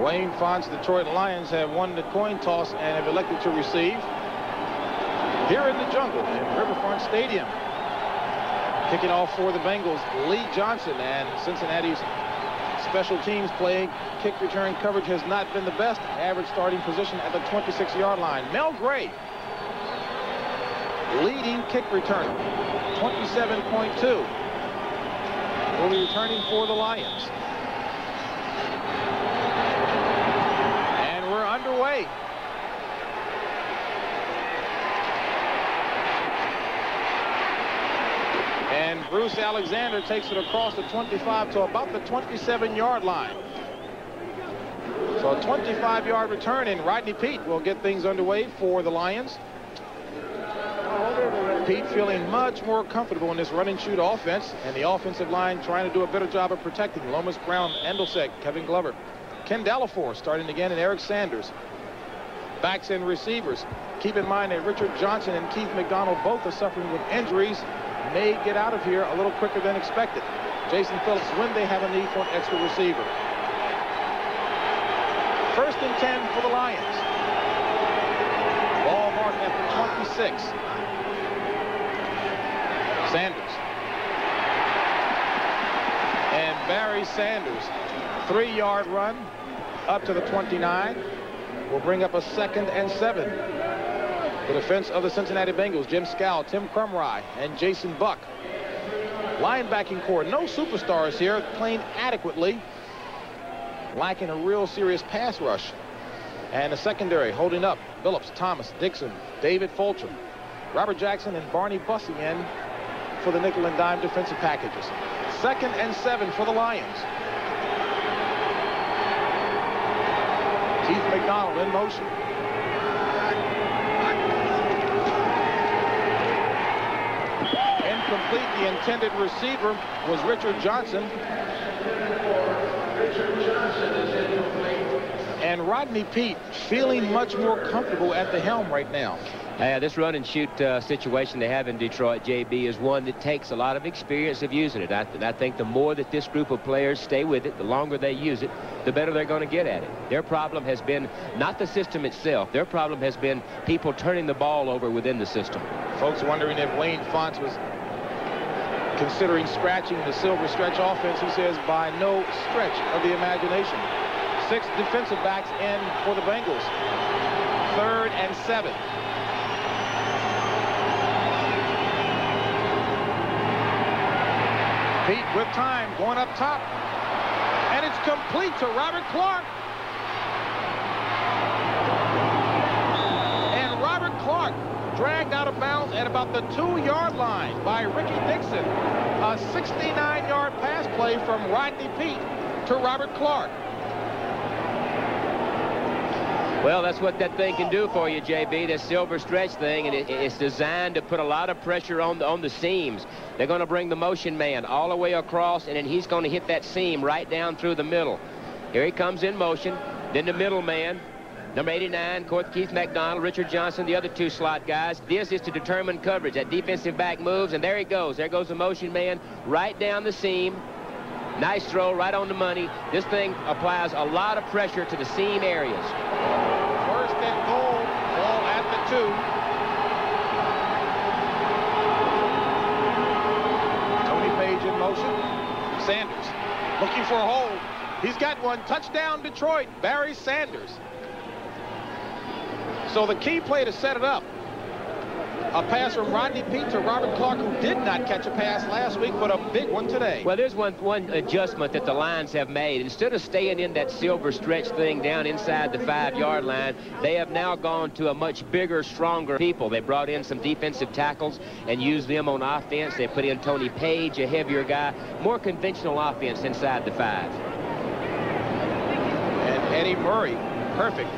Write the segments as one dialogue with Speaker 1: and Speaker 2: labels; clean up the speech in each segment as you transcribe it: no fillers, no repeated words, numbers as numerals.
Speaker 1: Wayne Font's Detroit Lions have won the coin toss and have elected to receive here in the jungle in Riverfront Stadium. Kicking off for the Bengals, Lee Johnson, and Cincinnati's special teams play. Kick return coverage has not been the best. Average starting position at the 26-yard line. Mel Gray, leading kick returner, 27.2. Will be returning for the Lions. And we're underway. And Bruce Alexander takes it across the 25 to about the 27-yard line. So a 25-yard return, and Rodney Peete will get things underway for the Lions. Peete feeling much more comfortable in this run-and-shoot offense, and the offensive line trying to do a better job of protecting Lomas Brown, Endelsek, Kevin Glover, Ken Delafour starting again, and Eric Sanders. Backs and receivers. Keep in mind that Richard Johnson and Keith McDonald both are suffering with injuries. May get out of here a little quicker than expected. Jason Phillips when they have a need for an extra receiver. 1st and 10 for the Lions. Ball marked at the 26. Sanders. And Barry Sanders, 3-yard run up to the 29. Will bring up a 2nd and 7. The defense of the Cincinnati Bengals, Jim Scow, Tim Crumry, and Jason Buck. Linebacking core, no superstars here, playing adequately, lacking a real serious pass rush. And the secondary holding up, Phillips, Thomas, Dixon, David Fulcher, Robert Jackson, and Barney Bussey in for the nickel and dime defensive packages. 2nd and 7 for the Lions. Keith McDonald in motion. Incomplete. The intended receiver was Richard Johnson. And Rodney Peete feeling much more comfortable at the helm right now.
Speaker 2: This run and shoot situation they have in Detroit, JB, is one that takes a lot of experience of using it. I think the more that this group of players stay with it, the longer they use it, the better they're going to get at it. Their problem has been not the system itself. Their problem has been people turning the ball over within the system.
Speaker 1: Folks wondering if Wayne Fonts was considering scratching the silver stretch offense. He says by no stretch of the imagination. 6 defensive backs in for the Bengals. 3rd and 7. Peete with time, going up top. And it's complete to Robert Clark. And Robert Clark dragged out of bounds at about the 2-yard line by Ricky Dixon. A 69-yard pass play from Rodney Peete to Robert Clark.
Speaker 2: Well, that's what that thing can do for you, JB, that silver stretch thing, and it's designed to put a lot of pressure on the seams. They're going to bring the motion man all the way across, and then he's going to hit that seam right down through the middle. Here he comes in motion. Then the middle man, number 89, Keith McDonald, Richard Johnson, the other 2 slot guys. This is to determine coverage. That defensive back moves, and there he goes. There goes the motion man right down the seam. Nice throw, right on the money. This thing applies a lot of pressure to the seam areas.
Speaker 1: 1st and goal, ball at the 2. Tony Page in motion. Sanders looking for a hold. He's got one. Touchdown, Detroit. Barry Sanders. So the key play to set it up. A pass from Rodney Peete to Robert Clark, who did not catch a pass last week, but a big one today.
Speaker 2: Well, there's one adjustment that the Lions have made. Instead of staying in that silver stretch thing down inside the 5-yard line, they have now gone to a much bigger, stronger people. They brought in some defensive tackles and used them on offense. They put in Tony Page, a heavier guy, more conventional offense inside the 5.
Speaker 1: And Eddie Murray, perfect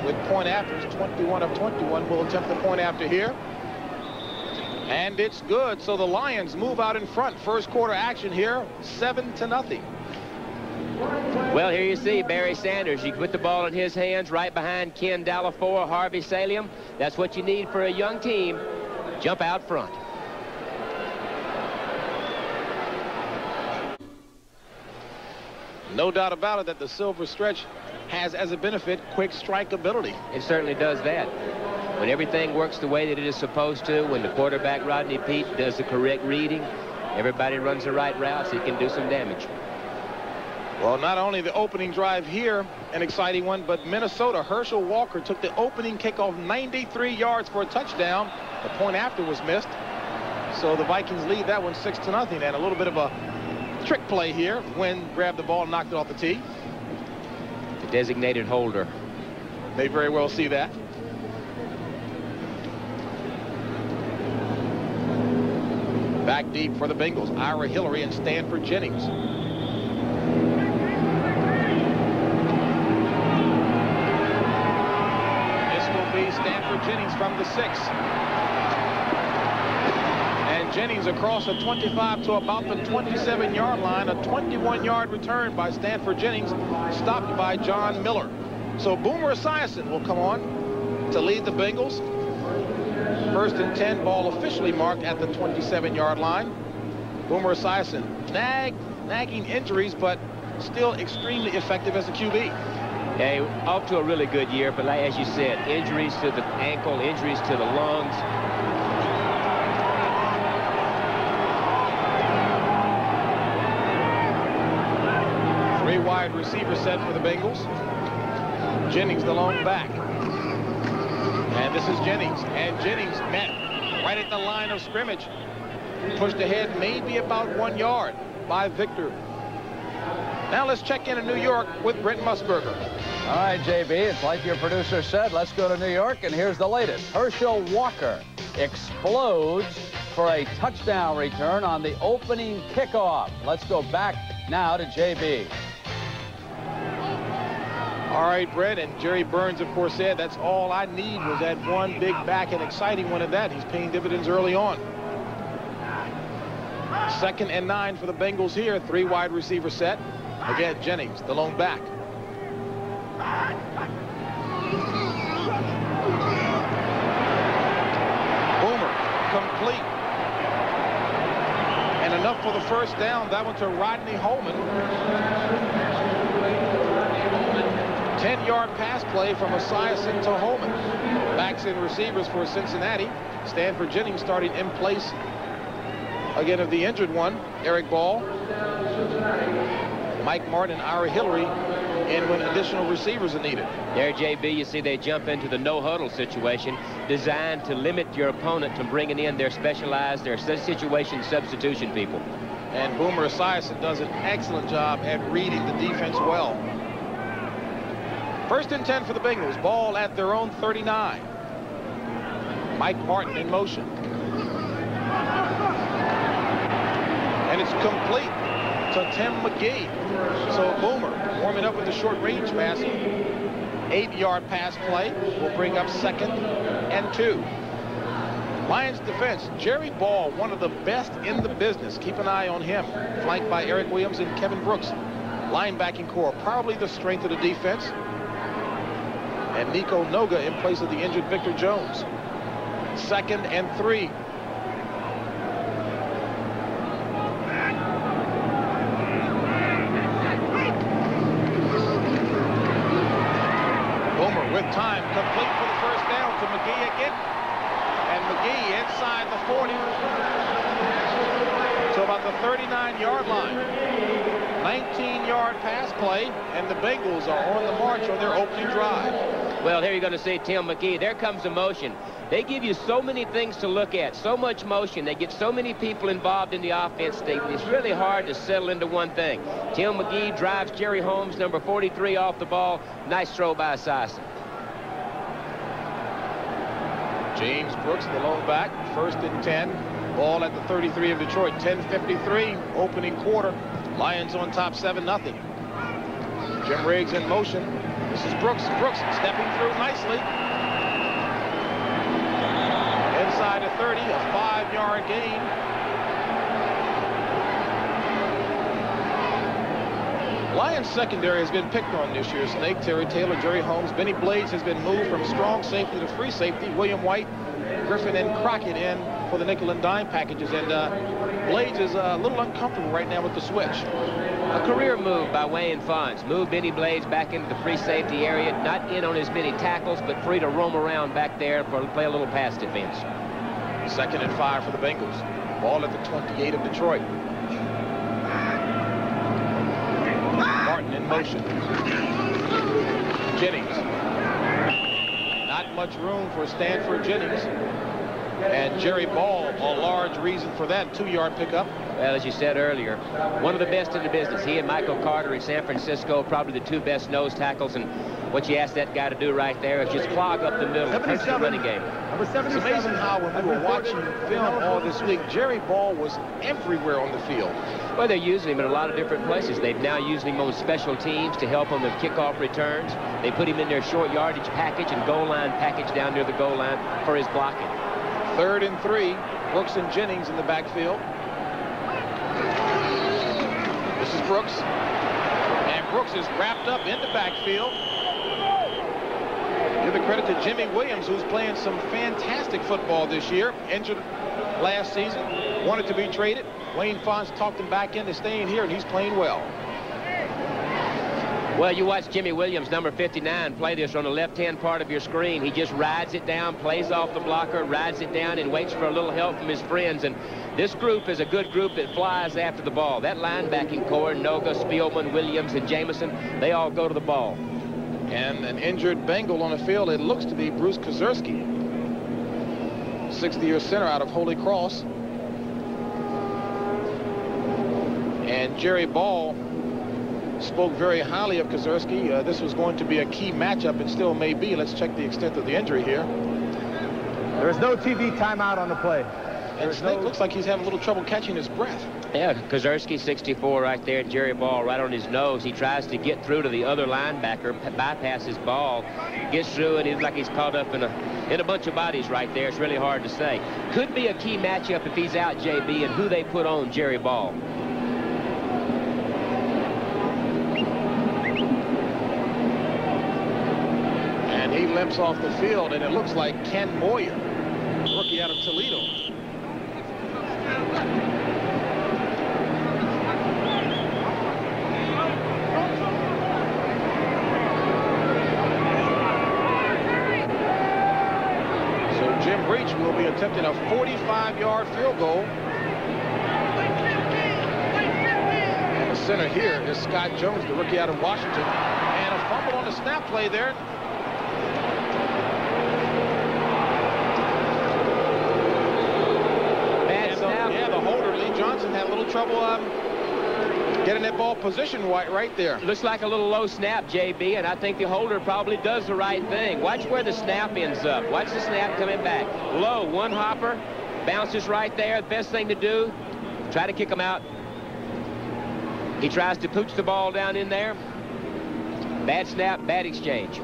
Speaker 1: with point afters, 21 of 21, will attempt the point after here. And it's good, so the Lions move out in front. First quarter action here, 7-0.
Speaker 2: Well, here you see Barry Sanders. You put the ball in his hands right behind Ken Delafour, Harvey Salium. That's what you need for a young team. Jump out front.
Speaker 1: No doubt about it that the silver stretch has as a benefit quick strike ability.
Speaker 2: It certainly does that. When everything works the way that it is supposed to, when the quarterback, Rodney Peete, does the correct reading, everybody runs the right routes, he can do some damage.
Speaker 1: Well, not only the opening drive here, an exciting one, but Minnesota, Herschel Walker took the opening kickoff 93 yards for a touchdown. The point after was missed. So the Vikings lead that one 6-0, and a little bit of a trick play here. Wynn grabbed the ball and knocked it off the tee.
Speaker 2: The designated holder.
Speaker 1: May very well see that. Back deep for the Bengals, Ira Hillary and Stanford Jennings. This will be Stanford Jennings from the 6. And Jennings across the 25 to about the 27-yard line. A 21-yard return by Stanford Jennings, stopped by John Miller. So Boomer Esiason will come on to lead the Bengals. 1st and 10, ball officially marked at the 27-yard line. Boomer Esiason nagging injuries, but still extremely effective as a QB.
Speaker 2: Yeah, off to a really good year, but like, as you said, injuries to the ankle, injuries to the lungs.
Speaker 1: Three wide receiver set for the Bengals. Jennings the lone back. And this is Jennings, and Jennings met right at the line of scrimmage. Pushed ahead maybe about 1 yard by Victor. Now let's check in New York with Brent Musburger.
Speaker 3: All right, JB, it's like your producer said. Let's go to New York, and here's the latest. Herschel Walker explodes for a touchdown return on the opening kickoff. Let's go back now to JB.
Speaker 1: All right, Brett, and Jerry Burns, of course, said that's all I need was that one big back, and exciting one at that. He's paying dividends early on. 2nd and 9 for the Bengals here. 3 wide receiver set. Again, Jennings, the lone back. Boomer, complete. And enough for the first down. That one to Rodney Holman. 10-yard pass play from Esiason to Holman. Backs and receivers for Cincinnati. Stanford Jennings starting in place again of the injured one, Eric Ball. Mike Martin and Ira Hillary in when additional receivers are needed.
Speaker 2: There, JB, you see they jump into the no-huddle situation designed to limit your opponent from bringing in their specialized, their situation substitution people.
Speaker 1: And Boomer Esiason does an excellent job at reading the defense well. 1st and 10 for the Bengals. Ball at their own 39. Mike Martin in motion. And it's complete to Tim McGee. So Boomer warming up with the short range passing. 8-yard pass play will bring up 2nd and 2. Lions defense, Jerry Ball, one of the best in the business. Keep an eye on him. Flanked by Eric Williams and Kevin Brooks. Linebacking core, probably the strength of the defense. And Nico Noga in place of the injured Victor Jones. 2nd and 3. Boomer with time, complete for the first down to McGee again. And McGee inside the 40 to about the 39-yard line. 19-yard pass play, and the Bengals are on the march on their opening drive.
Speaker 2: Well, here you're going to see Tim McGee. There comes the motion. They give you so many things to look at, so much motion. They get so many people involved in the offense. It's really hard to settle into one thing. Tim McGee drives Jerry Holmes, number 43, off the ball. Nice throw by Esiason.
Speaker 1: James Brooks, the lone back, 1st and 10. Ball at the 33 of Detroit. 10:53, opening quarter. Lions on top 7-0. Jim Riggs in motion. This is Brooks. Brooks stepping through nicely. Inside the 30, a 5-yard gain. Lions secondary has been picked on this year. Snake, Terry Taylor, Jerry Holmes. Benny Blades has been moved from strong safety to free safety. William White, Griffin, and Crockett in for the nickel and dime packages. And Blades is a little uncomfortable right now with the switch.
Speaker 2: A career move by Wayne Fonts. Moved Benny Blades back into the free safety area, not in on as many tackles, but free to roam around back there for play a little pass defense.
Speaker 1: 2nd and 5 for the Bengals. Ball at the 28 of Detroit. Martin in motion. Jennings. Not much room for Stanford Jennings. And Jerry Ball, a large reason for that 2-yard pickup.
Speaker 2: Well, as you said earlier, one of the best in the business. He and Michael Carter in San Francisco, probably the 2 best nose tackles. And what you ask that guy to do right there is just clog up the middle. Hurts the running game.
Speaker 1: It's amazing how when we were watching film all this week, Jerry Ball was everywhere on the field.
Speaker 2: Well, they're using him in a lot of different places. They've now used him on special teams to help on the kickoff returns. They put him in their short yardage package and goal line package down near the goal line for his blocking.
Speaker 1: 3rd and 3. Brooks and Jennings in the backfield. This is Brooks. And Brooks is wrapped up in the backfield. Give the credit to Jimmy Williams, who's playing some fantastic football this year. Injured last season. Wanted to be traded. Wayne Fonts talked him back into staying here, and he's playing well.
Speaker 2: Well, you watch Jimmy Williams, number 59, play this on the left-hand part of your screen. He just rides it down, plays off the blocker, rides it down, and waits for a little help from his friends. And this group is a good group that flies after the ball. That linebacking core, Noga, Spielman, Williams, and Jameson, they all go to the ball.
Speaker 1: And an injured Bengal on the field. It looks to be Bruce Kozerski, 60-year center out of Holy Cross. And Jerry Ball spoke very highly of Kozerski. This was going to be a key matchup and still may be. Let's check the extent of the injury here.
Speaker 4: There is no TV timeout on the play.
Speaker 1: And Snake looks like he's having a little trouble catching his breath.
Speaker 2: Yeah, Kozerski, 64 right there. Jerry Ball right on his nose. He tries to get through to the other linebacker, bypass his ball, gets through, and he's like he's caught up in a bunch of bodies right there. It's really hard to say. Could be a key matchup if he's out, JB, and who they put on Jerry Ball.
Speaker 1: And he limps off the field, and it looks like Ken Moyer, rookie out of Toledo. Jim Breach will be attempting a 45-yard field goal. And the center here is Scott Jones, the rookie out of Washington. And a fumble on the snap play there.
Speaker 2: Bad snap.
Speaker 1: Yeah, the holder, Lee Johnson, had a little trouble getting that ball position right there.
Speaker 2: Looks like a little low snap, JB, and I think the holder probably does the right thing. Watch where the snap ends up. Watch the snap coming back. Low, one hopper, bounces right there. The best thing to do, try to kick him out. He tries to pooch the ball down in there. Bad snap, bad exchange.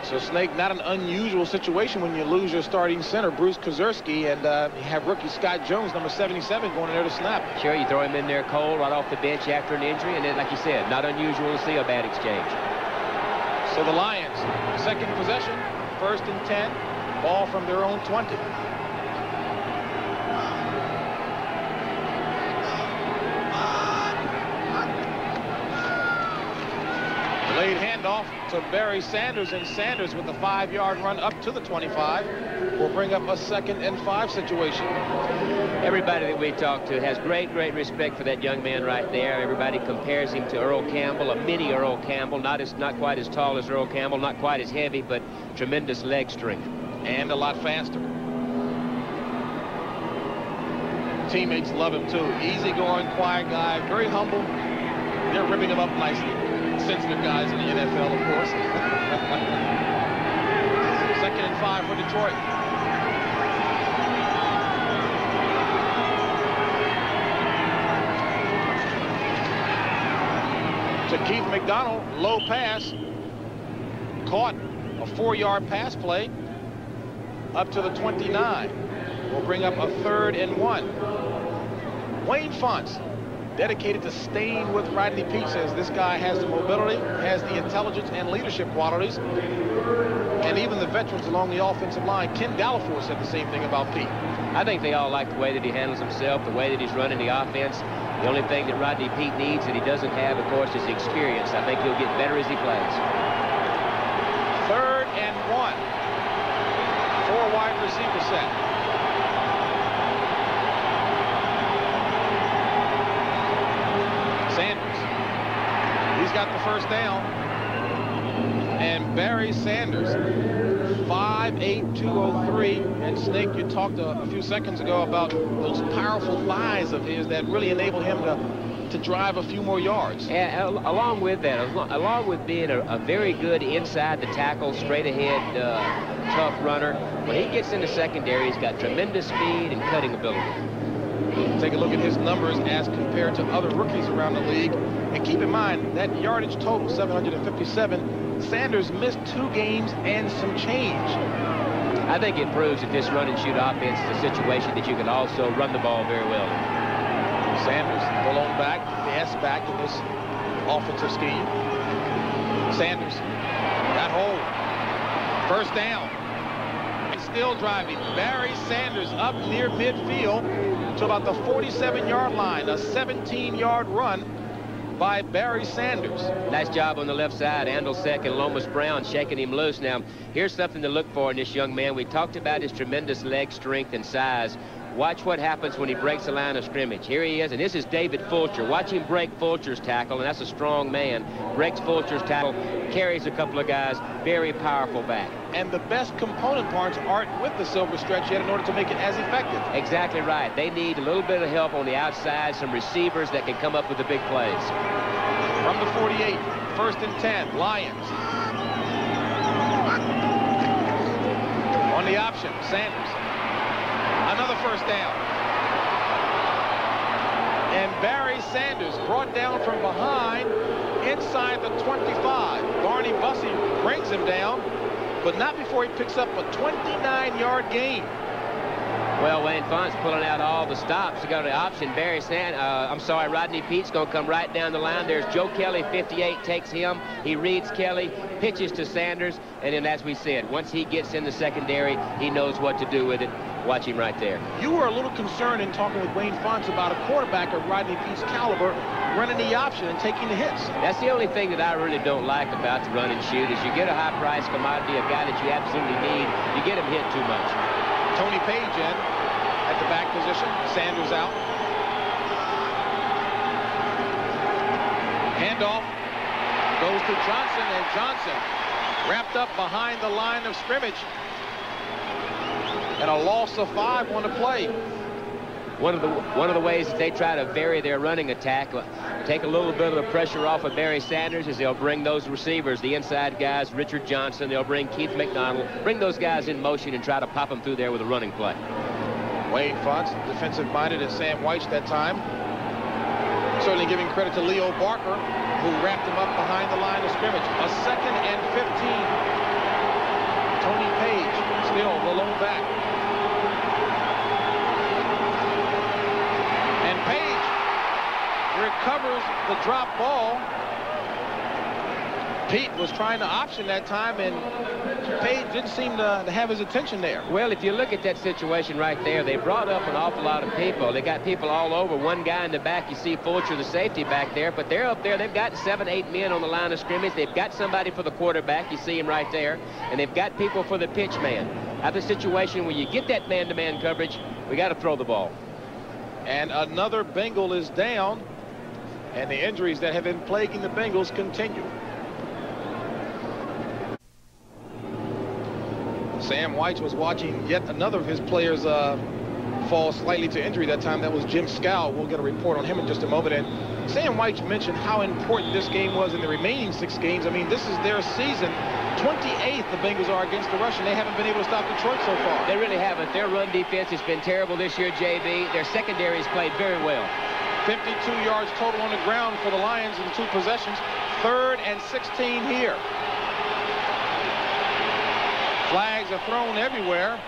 Speaker 1: So, Snake, not an unusual situation when you lose your starting center, Bruce Kozerski, and you have rookie Scott Jones, number 77, going in there to snap.
Speaker 2: Sure, you throw him in there cold right off the bench after an injury, and then, like you said, not unusual to see a bad exchange.
Speaker 1: So the Lions, second possession, 1st and 10, ball from their own 20. Delayed handoff to Barry Sanders, and Sanders with the 5-yard run up to the 25 will bring up a 2nd and 5 situation.
Speaker 2: Everybody that we talk to has great respect for that young man right there. Everybody compares him to Earl Campbell, a mini Earl Campbell, not quite as tall as Earl Campbell, not quite as heavy, but tremendous leg strength.
Speaker 1: And a lot faster. Teammates love him too. Easygoing, quiet guy, very humble. They're ripping him up nicely. Sensitive guys in the NFL, of course. 2nd and 5 for Detroit. To Keith McDonald, low pass. Caught a 4-yard pass play up to the 29. Will bring up a 3rd and 1. Wayne Fonts dedicated to staying with Rodney Peete, says this guy has the mobility, has the intelligence and leadership qualities. And even the veterans along the offensive line, Ken Gallafor said the same thing about Peete.
Speaker 2: I think they all like the way that he handles himself, the way that he's running the offense. The only thing that Rodney Peete needs that he doesn't have, of course, is experience. I think he'll get better as he plays.
Speaker 1: 3rd and 1. 4 wide receiver set. Sanders. He's got the first down. And Barry Sanders, 5'8", 203. And Snake, you talked a few seconds ago about those powerful thighs of his that really enable him to drive a few more yards.
Speaker 2: And along with that, along with being a very good inside the tackle, straight ahead, tough runner, when he gets in the secondary, he's got tremendous speed and cutting ability.
Speaker 1: Take a look at his numbers as compared to other rookies around the league. And keep in mind, that yardage total, 757, Sanders missed 2 games and some change.
Speaker 2: I think it proves that this run and shoot offense is a situation that you can also run the ball very well.
Speaker 1: Sanders, the lone back, the S-back in this offensive scheme. Sanders got hold. First down. Still driving. Barry Sanders up near midfield to about the 47-yard line. A 17-yard run by Barry Sanders.
Speaker 2: Nice job on the left side. Andelsek and Lomas Brown shaking him loose. Now, here's something to look for in this young man. We talked about his tremendous leg strength and size. Watch what happens when he breaks the line of scrimmage. Here he is, and this is David Fulcher. Watch him break Fulcher's tackle, and that's a strong man. Breaks Fulcher's tackle, carries a couple of guys. Very powerful back.
Speaker 1: And the best component parts aren't with the silver stretch yet in order to make it as effective.
Speaker 2: Exactly right. They need a little bit of help on the outside, some receivers that can come up with the big plays.
Speaker 1: From the 48, 1st and 10, Lions. On the option, Sanders. Another first down. And Barry Sanders brought down from behind inside the 25. Barney Bussey brings him down, but not before he picks up a 29-yard gain.
Speaker 2: Well, Wayne Font's pulling out all the stops to go to the option. Rodney Peete's going to come right down the line. There's Joe Kelly, 58, takes him. He reads Kelly, pitches to Sanders, and then as we said, once he gets in the secondary, he knows what to do with it. Watch him right there.
Speaker 1: You were a little concerned in talking with Wayne Fonts about a quarterback of Rodney Peete's caliber running the option and taking the hits.
Speaker 2: That's the only thing that I really don't like about the run and shoot is you get a high-priced commodity, a guy that you absolutely need, you get him hit too much.
Speaker 1: Tony Page in at the back position. Sanders out. Handoff goes to Johnson, and Johnson wrapped up behind the line of scrimmage. And a loss of 5 on the play.
Speaker 2: One of the ways that they try to vary their running attack, take a little bit of the pressure off of Barry Sanders, is they'll bring those receivers, the inside guys, Richard Johnson, they'll bring Keith McDonald, bring those guys in motion and try to pop them through there with a running play.
Speaker 1: Wayne Fonts, defensive-minded as Sam White that time. Certainly giving credit to Leo Barker, who wrapped him up behind the line of scrimmage. A 2nd and 15. Tony Page, still the lone back. And Page recovers the drop ball. Peete was trying to option that time, and Page didn't seem to have his attention there.
Speaker 2: Well, if you look at that situation right there, they brought up an awful lot of people. They got people all over. One guy in the back, you see Fulcher, the safety back there, but they're up there. They've got 7, 8 men on the line of scrimmage. They've got somebody for the quarterback. You see him right there. And they've got people for the pitch man. Have a situation where you get that man-to-man coverage, we got to throw the ball.
Speaker 1: And another Bengal is down, and the injuries that have been plaguing the Bengals continue. Sam White was watching yet another of his players fall slightly to injury that time. That was Jim Scow. We'll get a report on him in just a moment. And Sam White mentioned how important this game was in the remaining 6 games. I mean, this is their season. 28th the Bengals are against the rush, and they haven't been able to stop Detroit so far.
Speaker 2: They really haven't. Their run defense has been terrible this year, JB. Their secondary has played very well.
Speaker 1: 52 yards total on the ground for the Lions in 2 possessions. 3rd and 16 here. Flags are thrown everywhere.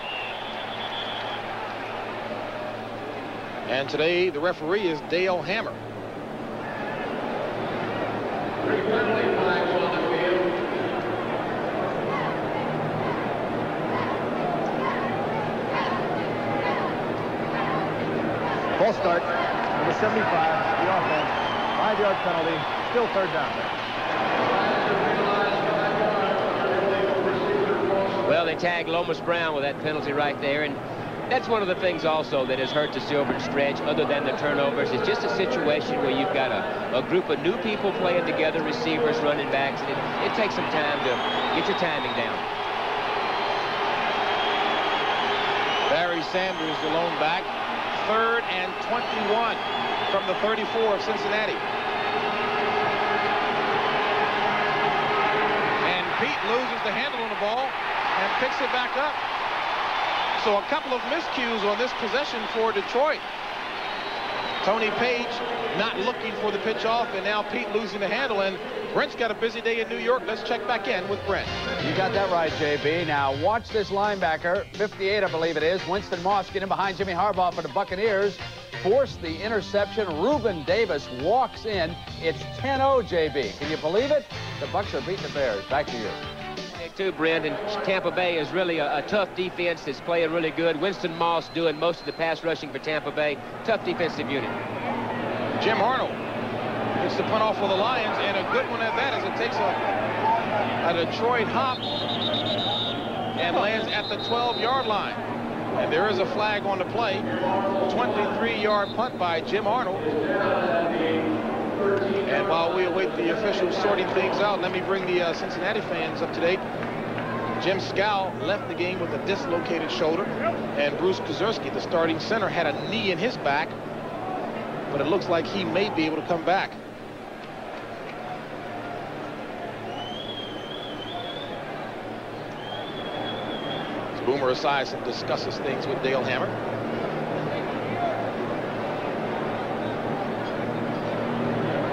Speaker 1: And today the referee is Dale Hammer.
Speaker 4: Ball start, number 75, the offense, 5-yard penalty, still third down.
Speaker 2: Well, they tagged Lomas Brown with that penalty right there, and that's one of the things also that has hurt the Silver and Stretch, other than the turnovers. It's just a situation where you've got a group of new people playing together, receivers, running backs, and it takes some time to get your timing down.
Speaker 1: Barry Sanders, the lone back. 3rd and 21 from the 34 of Cincinnati. And Peete loses the handle on the ball and picks it back up. So a couple of miscues on this possession for Detroit. Tony Page not looking for the pitch off, and now Peete losing the handle, and Brent's got a busy day in New York. Let's check back in with Brent.
Speaker 3: You got that right, JB. Now watch this linebacker, 58 I believe it is, Winston Moss, get in behind Jimmy Harbaugh for the Buccaneers, force the interception. Reuben Davis walks in. It's 10-0, JB. Can you believe it? The Bucs are beating the Bears. Back to you.
Speaker 2: Too, Brent, and Tampa Bay is really a tough defense that's playing really good. Winston Moss doing most of the pass rushing for Tampa Bay. Tough defensive unit.
Speaker 1: Jim Arnold gets the punt off for the Lions, and a good one at that, as it takes a Detroit hop and lands at the 12-yard line. And there is a flag on the play. 23-yard punt by Jim Arnold. And while we await the officials sorting things out, let me bring the Cincinnati fans up to date. Jim Scow left the game with a dislocated shoulder, and Bruce Kuzerski, the starting center, had a knee in his back, but it looks like he may be able to come back. As Boomer Esiason discusses things with Dale Hammer.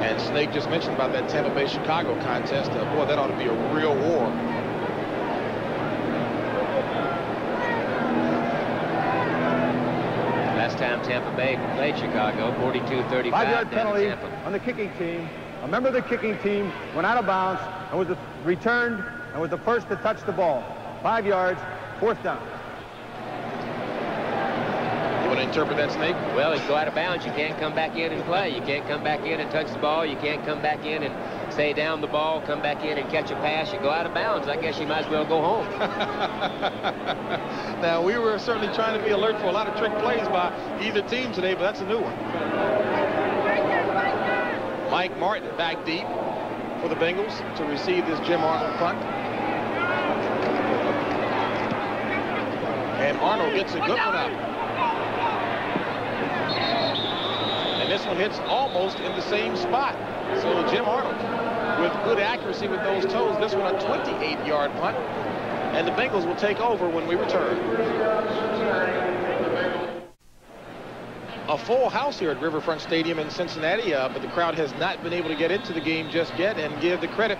Speaker 1: And Snake just mentioned about that Tampa Bay-Chicago contest. Boy, that ought to be a real war.
Speaker 2: Last time Tampa Bay played Chicago, 42-35.
Speaker 4: 5-yard penalty
Speaker 2: Tampa.
Speaker 4: on the kicking team. A member of the kicking team went out of bounds and was returned and was the first to touch the ball. 5 yards, 4th down.
Speaker 1: You want to interpret that, Snake?
Speaker 2: Well, if you go out of bounds, you can't come back in and play. You can't come back in and touch the ball. You can't come back in and stay down the ball, come back in and catch a pass. You go out of bounds, I guess you might as well go home.
Speaker 1: Now, we were certainly trying to be alert for a lot of trick plays by either team today, but that's a new one. Mike Martin back deep for the Bengals to receive this Jim Arnold punt. And Arnold gets a good one up. And this one hits almost in the same spot. So Jim Arnold with good accuracy with those toes. This one a 28-yard punt. And the Bengals will take over when we return. A full house here at Riverfront Stadium in Cincinnati, but the crowd has not been able to get into the game just yet, and give the credit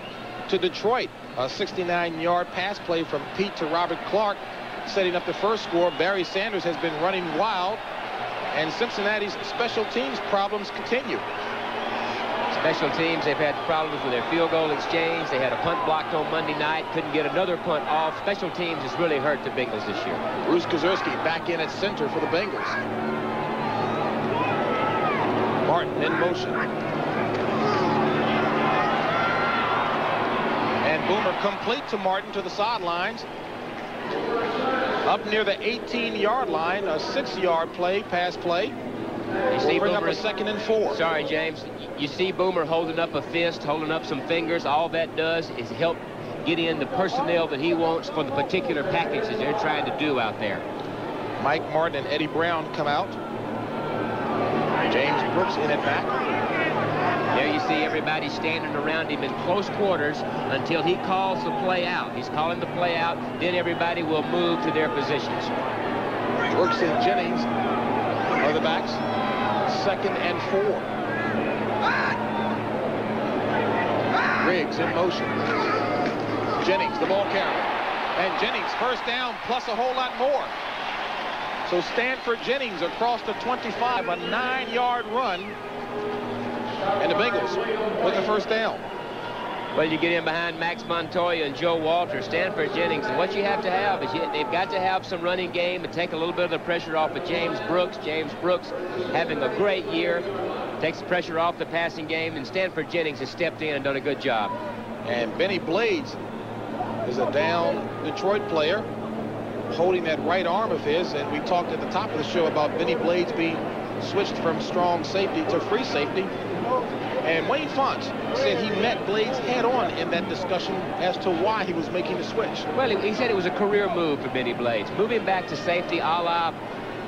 Speaker 1: to Detroit. A 69-yard pass play from Peete to Robert Clark, setting up the first score. Barry Sanders has been running wild, and Cincinnati's special teams problems continue.
Speaker 2: Special teams, they've had problems with their field goal exchange. They had a punt blocked on Monday night, couldn't get another punt off. Special teams has really hurt the Bengals this year.
Speaker 1: Bruce Kuzerski back in at center for the Bengals. Martin in motion. And Boomer complete to Martin to the sidelines. Up near the 18-yard line, a 6-yard play, pass play.
Speaker 2: You see
Speaker 1: bring
Speaker 2: Boomer,
Speaker 1: up a 2nd and 4.
Speaker 2: Sorry, James. You see Boomer holding up a fist, holding up some fingers. All that does is help get in the personnel that he wants for the particular package that they're trying to do out there.
Speaker 1: Mike Martin and Eddie Brown come out. James Brooks in at back.
Speaker 2: There you see everybody standing around him in close quarters until he calls the play out. He's calling the play out, then everybody will move to their positions.
Speaker 1: Brooks and Jennings are the backs. 2nd and 4. Riggs in motion. Jennings, the ball carrier. And Jennings, first down, plus a whole lot more. So Stanford Jennings across the 25, a 9-yard run. And the Bengals with the first down.
Speaker 2: Well, you get in behind Max Montoya and Joe Walter, Stanford Jennings, and what you have to have is they've got to have some running game and take a little bit of the pressure off of James Brooks. James Brooks having a great year, takes the pressure off the passing game, and Stanford Jennings has stepped in and done a good job.
Speaker 1: And Benny Blades is a down Detroit player holding that right arm of his, and we talked at the top of the show about Benny Blades being switched from strong safety to free safety. And Wayne Fonts said he met Blades head-on in that discussion as to why he was making the switch.
Speaker 2: Well, he said it was a career move for Benny Blades, moving back to safety a la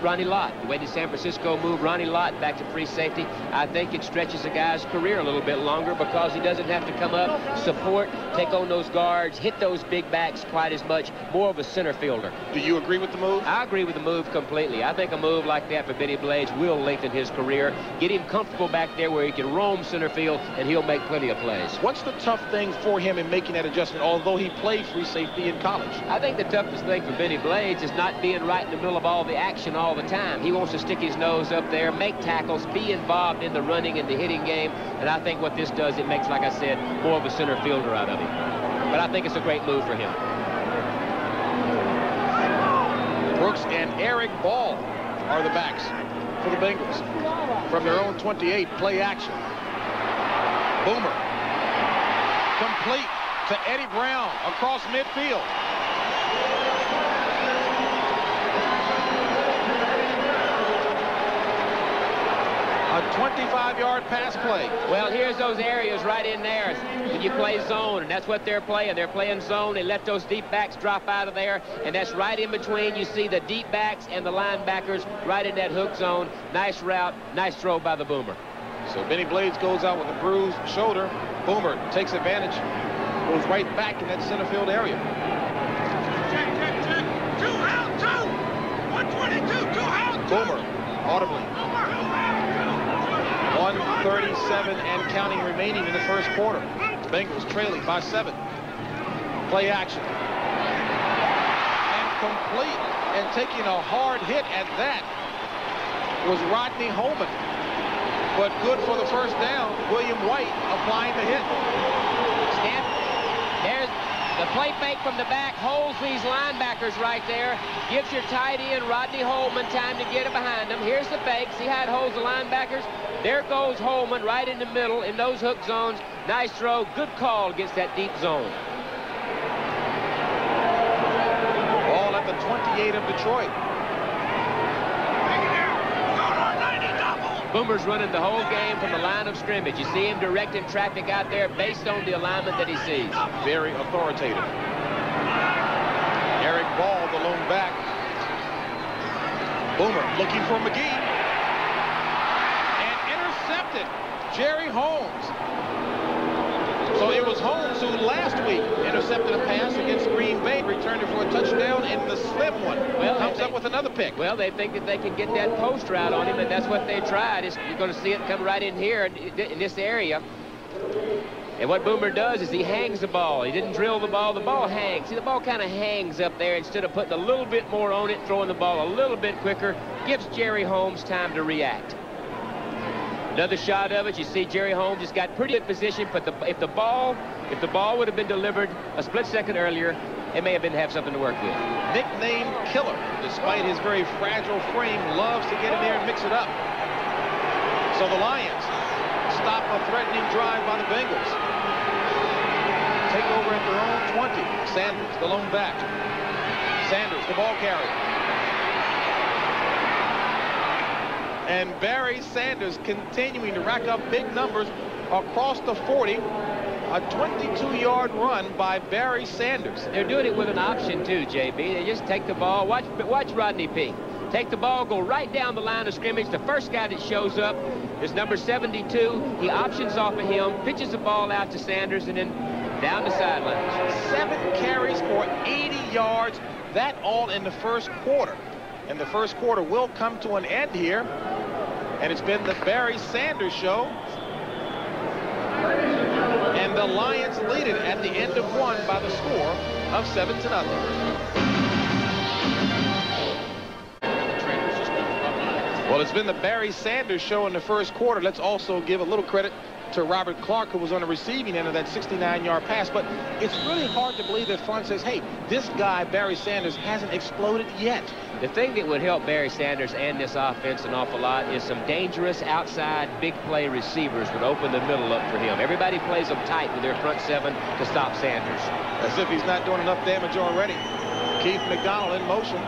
Speaker 2: Ronnie Lott. The way that San Francisco moved Ronnie Lott back to free safety, I think it stretches a guy's career a little bit longer because he doesn't have to come up, support, take on those guards, hit those big backs quite as much, more of a center fielder.
Speaker 1: Do you agree with the move?
Speaker 2: I agree with the move completely. I think a move like that for Benny Blades will lengthen his career, get him comfortable back there where he can roam center field, and he'll make plenty of plays.
Speaker 1: What's the tough thing for him in making that adjustment, although he played free safety in college?
Speaker 2: I think the toughest thing for Benny Blades is not being right in the middle of all the action all the time. He wants to stick his nose up there, make tackles, be involved in the running and the hitting game, and I think what this does, it makes, like I said, more of a center fielder out of him. But I think it's a great move for him.
Speaker 1: Brooks and Eric Ball are the backs for the Bengals. From their own 28, play action. Boomer. Complete to Eddie Brown across midfield. A 25-yard pass play.
Speaker 2: Well, here's those areas right in there when you play zone, and that's what they're playing. They're playing zone. They let those deep backs drop out of there, and that's right in between. You see the deep backs and the linebackers right in that hook zone. Nice route, nice throw by the Boomer.
Speaker 1: So Benny Blades goes out with a bruised shoulder. Boomer takes advantage, goes right back in that center field area.
Speaker 5: Check. 2 out, 2. 122, 2 out, 2.
Speaker 1: Boomer, audibly. 1:37 and counting remaining in the first quarter. Bengals trailing by 7. Play action. And complete, and taking a hard hit at that was Rodney Holman. But good for the first down. William White applying the hit.
Speaker 2: There's the play fake from the back, holds these linebackers right there, gives your tight end Rodney Holman time to get it behind him. Here's the fake. See how it holds the linebackers? There goes Holman right in the middle in those hook zones. Nice throw. Good call against that deep zone.
Speaker 1: Ball at the 28 of Detroit.
Speaker 2: Boomer's running the whole game from the line of scrimmage. You see him directing traffic out there based on the alignment that he sees.
Speaker 1: Very authoritative. Eric Ball, the lone back. Boomer looking for McGee. And intercepted Jerry Holmes. So it was Holmes who last week intercepted a pass against Green Bay, returned it for a touchdown, and the slim one comes up with another pick.
Speaker 2: Well, they think that they can get that post route on him, and that's what they tried. You're going to see it come right in here in this area. And what Boomer does is he hangs the ball. He didn't drill the ball hangs. See, the ball kind of hangs up there instead of putting a little bit more on it, throwing the ball a little bit quicker, gives Jerry Holmes time to react. Another shot of it, you see Jerry Holmes has got pretty good position, but if the ball would have been delivered a split second earlier, it may have been to have something to work with.
Speaker 1: Nicknamed Killer, despite his very fragile frame, loves to get in there and mix it up. So the Lions stop a threatening drive by the Bengals. Take over at their own 20. Sanders, the lone back. Sanders, the ball carrier. And Barry Sanders continuing to rack up big numbers across the 40. A 22-yard run by Barry Sanders.
Speaker 2: They're doing it with an option too, JB. They just take the ball. Watch Rodney Peete. Take the ball, go right down the line of scrimmage. The first guy that shows up is number 72. He options off of him, pitches the ball out to Sanders, and then down the sidelines.
Speaker 1: 7 carries for 80 yards. That all in the first quarter. And the first quarter will come to an end here. And it's been the Barry Sanders show. And the Lions lead it at the end of 1 by the score of 7-0. Well, it's been the Barry Sanders show in the first quarter. Let's also give a little credit to Robert Clark, who was on the receiving end of that 69-yard pass. But it's really hard to believe that front says, hey, this guy, Barry Sanders, hasn't exploded yet.
Speaker 2: The thing that would help Barry Sanders and this offense an awful lot is some dangerous outside big play receivers would open the middle up for him. Everybody plays them tight with their front seven to stop Sanders.
Speaker 1: As if he's not doing enough damage already. Keith McDonald in motion.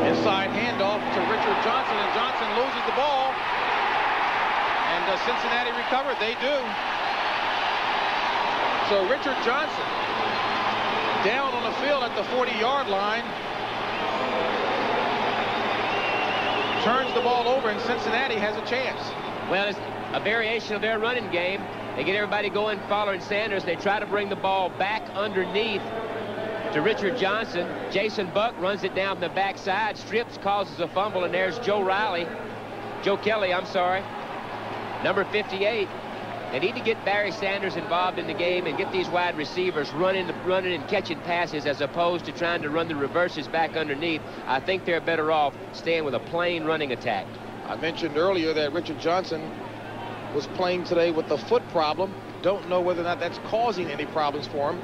Speaker 1: Inside handoff to Richard Johnson, and Johnson loses the ball. And does Cincinnati recover? They do. So Richard Johnson down on the field at the 40-yard line. Turns the ball over, and Cincinnati has a chance.
Speaker 2: Well, it's a variation of their running game. They get everybody going following Sanders. They try to bring the ball back underneath to Richard Johnson. Jason Buck runs it down the backside, strips, causes a fumble, and there's Joe Kelly, I'm sorry, number 58. They need to get Barry Sanders involved in the game and get these wide receivers running and catching passes as opposed to trying to run the reverses back underneath. I think they're better off staying with a plain running attack.
Speaker 1: I mentioned earlier that Richard Johnson was playing today with a foot problem. Don't know whether or not that's causing any problems for him.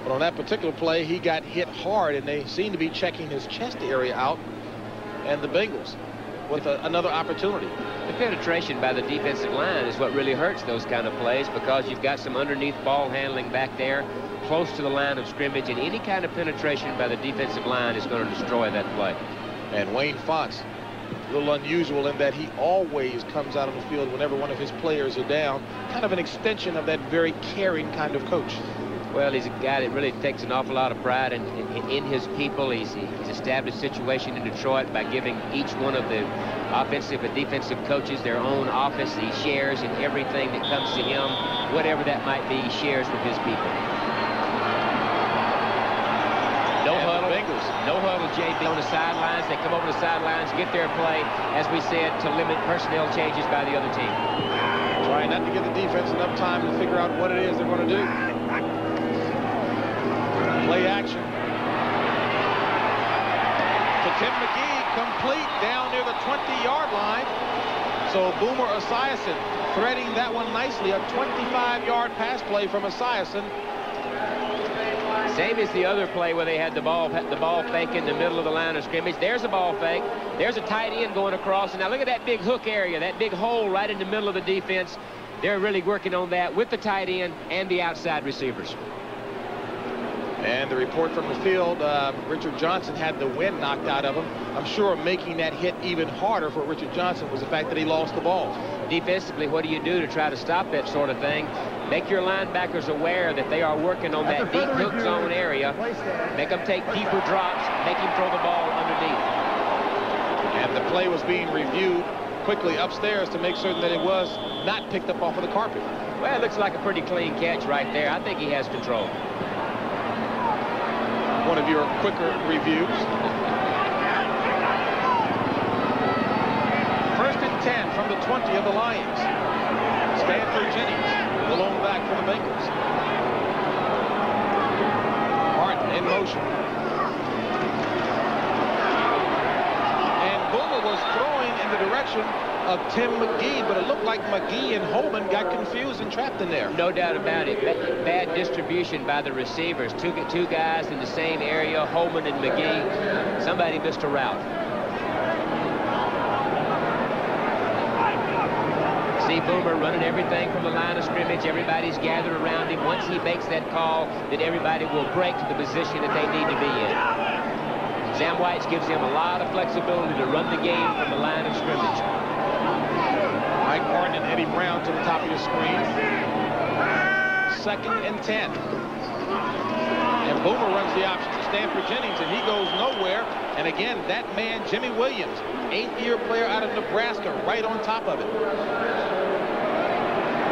Speaker 1: But on that particular play, he got hit hard, and they seem to be checking his chest area out. And the Bengals with another opportunity.
Speaker 2: The penetration by the defensive line is what really hurts those kind of plays, because you've got some underneath ball handling back there close to the line of scrimmage, and any kind of penetration by the defensive line is going to destroy that play.
Speaker 1: And Wayne Fontes, a little unusual in that he always comes out on the field whenever one of his players are down. Kind of an extension of that very caring kind of coach.
Speaker 2: Well, he's a guy that really takes an awful lot of pride in his people. He's established a situation in Detroit by giving each one of the offensive and defensive coaches their own office. He shares in everything that comes to him, whatever that might be, he shares with his people. No huddle, JB, on the sidelines. They come over the sidelines, get their play, as we said, to limit personnel changes by the other team.
Speaker 1: Trying not to give the defense enough time to figure out what it is they're going to do. Play action. To Tim McGee, complete down near the 20-yard line. So Boomer Esiason threading that one nicely. A 25-yard pass play from Esiason.
Speaker 2: Same as the other play where they had the ball fake in the middle of the line of scrimmage. There's a ball fake. There's a tight end going across. And now look at that big hook area, that big hole right in the middle of the defense. They're really working on that with the tight end and the outside receivers.
Speaker 1: And the report from the field, Richard Johnson had the wind knocked out of him. I'm sure making that hit even harder for Richard Johnson was the fact that he lost the ball.
Speaker 2: Defensively, what do you do to try to stop that sort of thing? Make your linebackers aware that they are working on that deep hook zone area. Make them take deeper drops. Make him throw the ball underneath.
Speaker 1: And the play was being reviewed quickly upstairs to make certain that it was not picked up off of the carpet.
Speaker 2: Well, it looks like a pretty clean catch right there. I think he has control.
Speaker 1: One of your quicker reviews. First and 10 from the 20 of the Lions. Stanford Jennings, the lone back for the Bengals. Martin in motion. And Boomer was throwing in the direction of Tim McGee, but it looked like McGee and Holman got confused and trapped in there.
Speaker 2: No doubt about it. Bad distribution by the receivers. Two guys in the same area, Holman and McGee. Somebody missed a route. See Boomer running everything from the line of scrimmage. Everybody's gathered around him. Once he makes that call, then everybody will break to the position that they need to be in. Sam White gives him a lot of flexibility to run the game from the line of scrimmage.
Speaker 1: Mike Martin and Eddie Brown to the top of your screen. Second and 10. And Boomer runs the option to Stanford Jennings, and he goes nowhere. And again, that man, Jimmy Williams, 8th-year player out of Nebraska, right on top of it.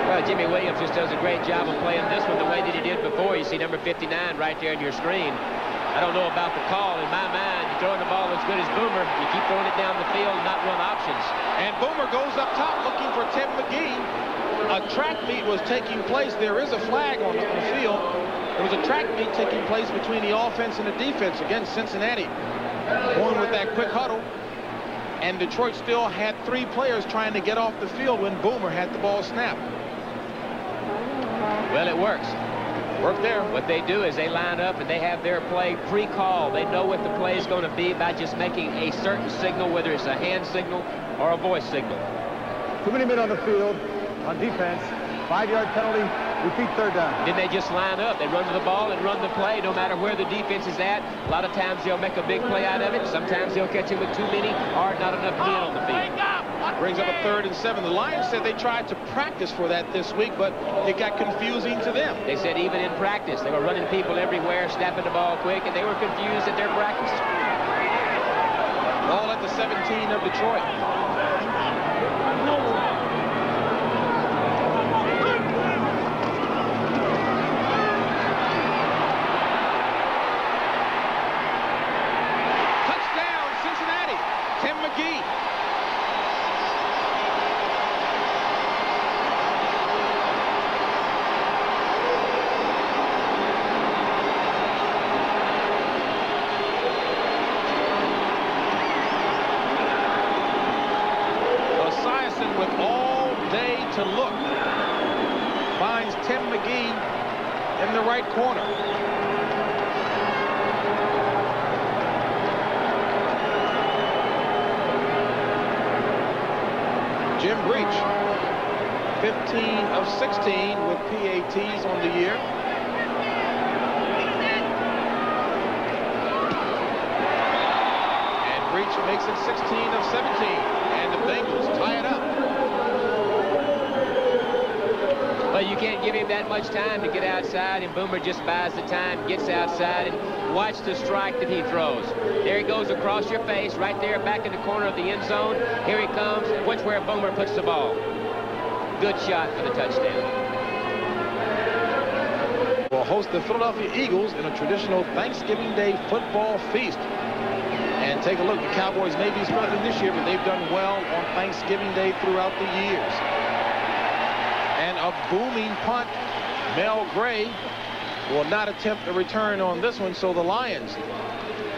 Speaker 2: Well, Jimmy Williams just does a great job of playing this one the way that he did before. You see number 59 right there on your screen. I don't know about the call. In my mind, you're throwing the ball as good as Boomer. You keep throwing it down the field and not run options.
Speaker 1: And Boomer goes up top looking for Tim McGee. A track meet was taking place. There is a flag on the field. There was a track meet taking place between the offense and the defense. Again, Cincinnati going with that quick huddle. And Detroit still had 3 players trying to get off the field when Boomer had the ball snapped.
Speaker 2: Well, it works.
Speaker 1: Work there.
Speaker 2: What they do is they line up and they have their play pre-called. They know what the play is going to be by just making a certain signal, whether it's a hand signal or a voice signal.
Speaker 4: Too many men on the field on defense. 5-yard penalty. Repeat third down.
Speaker 2: Then they just line up. They run to the ball and run the play no matter where the defense is at. A lot of times they'll make a big play out of it. Sometimes they'll catch him with too many or not enough men on the field.
Speaker 1: Brings up a 3rd and 7. The Lions said they tried to practice for that this week, but it got confusing to them.
Speaker 2: They said even in practice, they were running people everywhere, snapping the ball quick, and they were confused at their practice.
Speaker 1: Ball at the 17 of Detroit. Touchdown, Cincinnati. Tim McGee. Esiason with all day to look finds Tim McGee in the right corner. Jim Breach, 15 of 16 with PATs on the year. And Breach makes it 16 of 17. And the Bengals tie it up.
Speaker 2: But you can't give him that much time to get outside, and Boomer just buys the time, gets outside, and watch the strike that he throws. There he goes across your face, right there back in the corner of the end zone. Here he comes. Watch where Boomer puts the ball. Good shot for the touchdown.
Speaker 1: Will host the Philadelphia Eagles in a traditional Thanksgiving Day football feast. And take a look. The Cowboys may be struggling this year, but they've done well on Thanksgiving Day throughout the years. And a booming punt. Mel Gray will not attempt a return on this one, so the Lions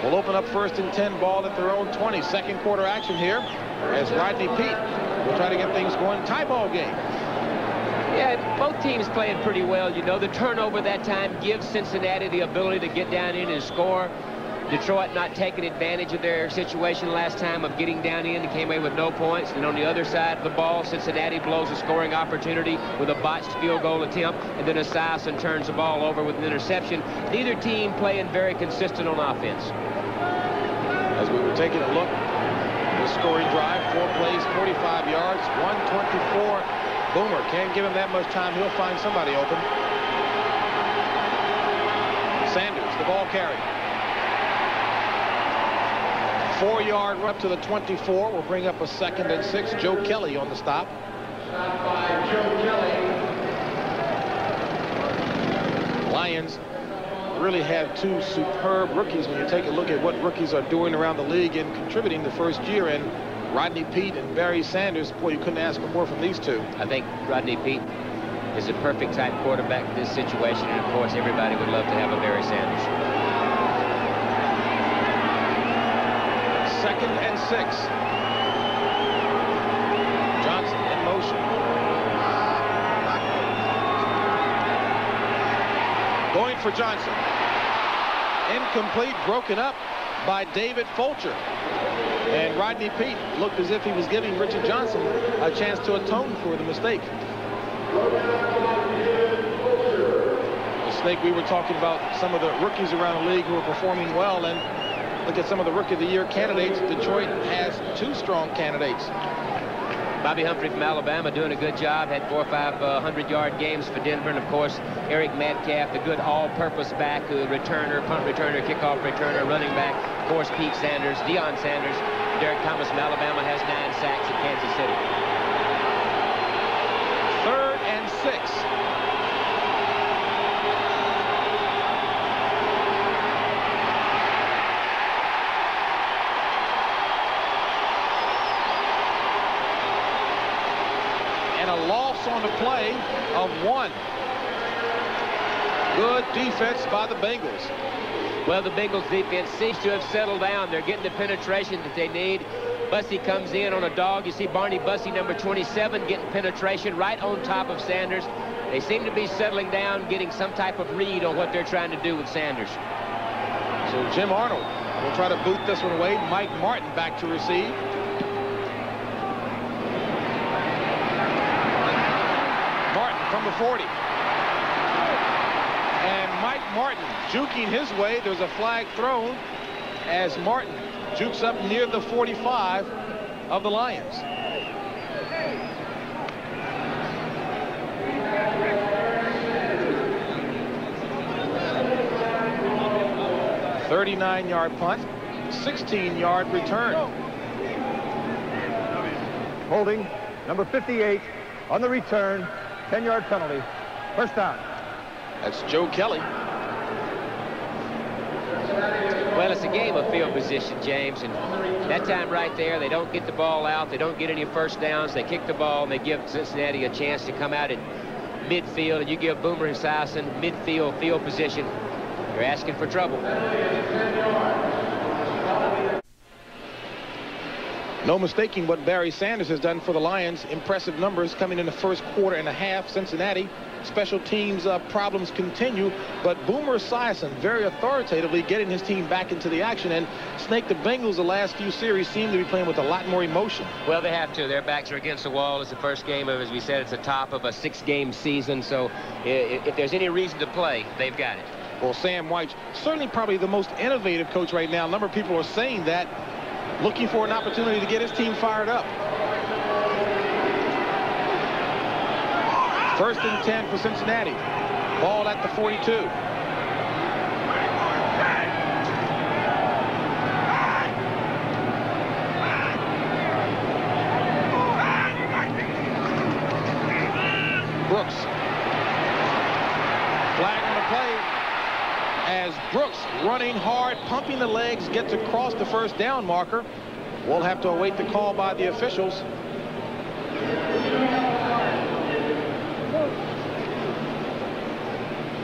Speaker 1: will open up 1st and 10, ball at their own 20. Second quarter action here as Rodney Peete will try to get things going. Tie ball game.
Speaker 2: Yeah, both teams playing pretty well. You know, the turnover that time gives Cincinnati the ability to get down in and score. Detroit not taking advantage of their situation last time of getting down in and came away with no points. And on the other side of the ball, Cincinnati blows a scoring opportunity with a botched field goal attempt, and then Esiason turns the ball over with an interception. Neither team playing very consistent on offense.
Speaker 1: As we were taking a look at the scoring drive, 4 plays, 45 yards, 124. Boomer can't give him that much time. He'll find somebody open. Sanders, the ball carrier. 4-yard run up to the 24. Will bring up a 2nd and 6. Joe Kelly on the stop. Lions really have 2 superb rookies when you take a look at what rookies are doing around the league and contributing the first year. And Rodney Peete and Barry Sanders, boy, you couldn't ask for more from these 2.
Speaker 2: I think Rodney Peete is a perfect type quarterback in this situation, and of course everybody would love to have a Barry Sanders.
Speaker 1: 2nd and 6. Johnson in motion. Going for Johnson. Incomplete, broken up by David Fulcher. And Rodney Peete looked as if he was giving Richard Johnson a chance to atone for the mistake. The mistake, we were talking about some of the rookies around the league who are performing well, and look at some of the Rookie of the Year candidates. Detroit has 2 strong candidates.
Speaker 2: Bobby Humphrey from Alabama doing a good job. Had 4 or 5 100-yard games for Denver. And, of course, Eric Metcalf, the good all-purpose back, returner, punt returner, kickoff returner, running back. Of course, Pete Sanders, Deion Sanders. Derek Thomas from Alabama has 9 sacks at Kansas City.
Speaker 1: 3rd and 6. A loss on the play of 1. Good defense by the Bengals.
Speaker 2: Well, the Bengals defense seems to have settled down. They're getting the penetration that they need. Bussey comes in on a dog. You see Barney Bussey, number 27, getting penetration right on top of Sanders. They seem to be settling down, getting some type of read on what they're trying to do with Sanders.
Speaker 1: So Jim Arnold will try to boot this one away. Mike Martin back to receive. Martin from the 40. And Mike Martin juking his way. There's a flag thrown as Martin jukes up near the 45 of the Lions. "39-yard punt, 16-yard return."
Speaker 4: Holding, number 58 on the return, 10-yard penalty, first down.
Speaker 1: That's Joe Kelly.
Speaker 2: Well, it's a game of field position, James, and that time right there, they don't get the ball out. They don't get any first downs. They kick the ball, and they give Cincinnati a chance to come out at midfield, and you give Boomer Esiason midfield field position. You're asking for trouble.
Speaker 1: No mistaking what Barry Sanders has done for the Lions. Impressive numbers coming in the first quarter and a half. Cincinnati special teams problems continue, but Boomer Esiason very authoritatively getting his team back into the action. And Snake, the Bengals the last few series seem to be playing with a lot more emotion.
Speaker 2: Well, they have to. Their backs are against the wall. It's the first game of, as we said, it's the top of a 6-game season. So if there's any reason to play, they've got it.
Speaker 1: Well, Sam White, certainly probably the most innovative coach right now. A number of people are saying that, looking for an opportunity to get his team fired up. First and 10 for Cincinnati. Ball at the 42. Brooks. Flag on the play as Brooks running hard, pumping the legs, gets across the first down marker. We'll have to await the call by the officials.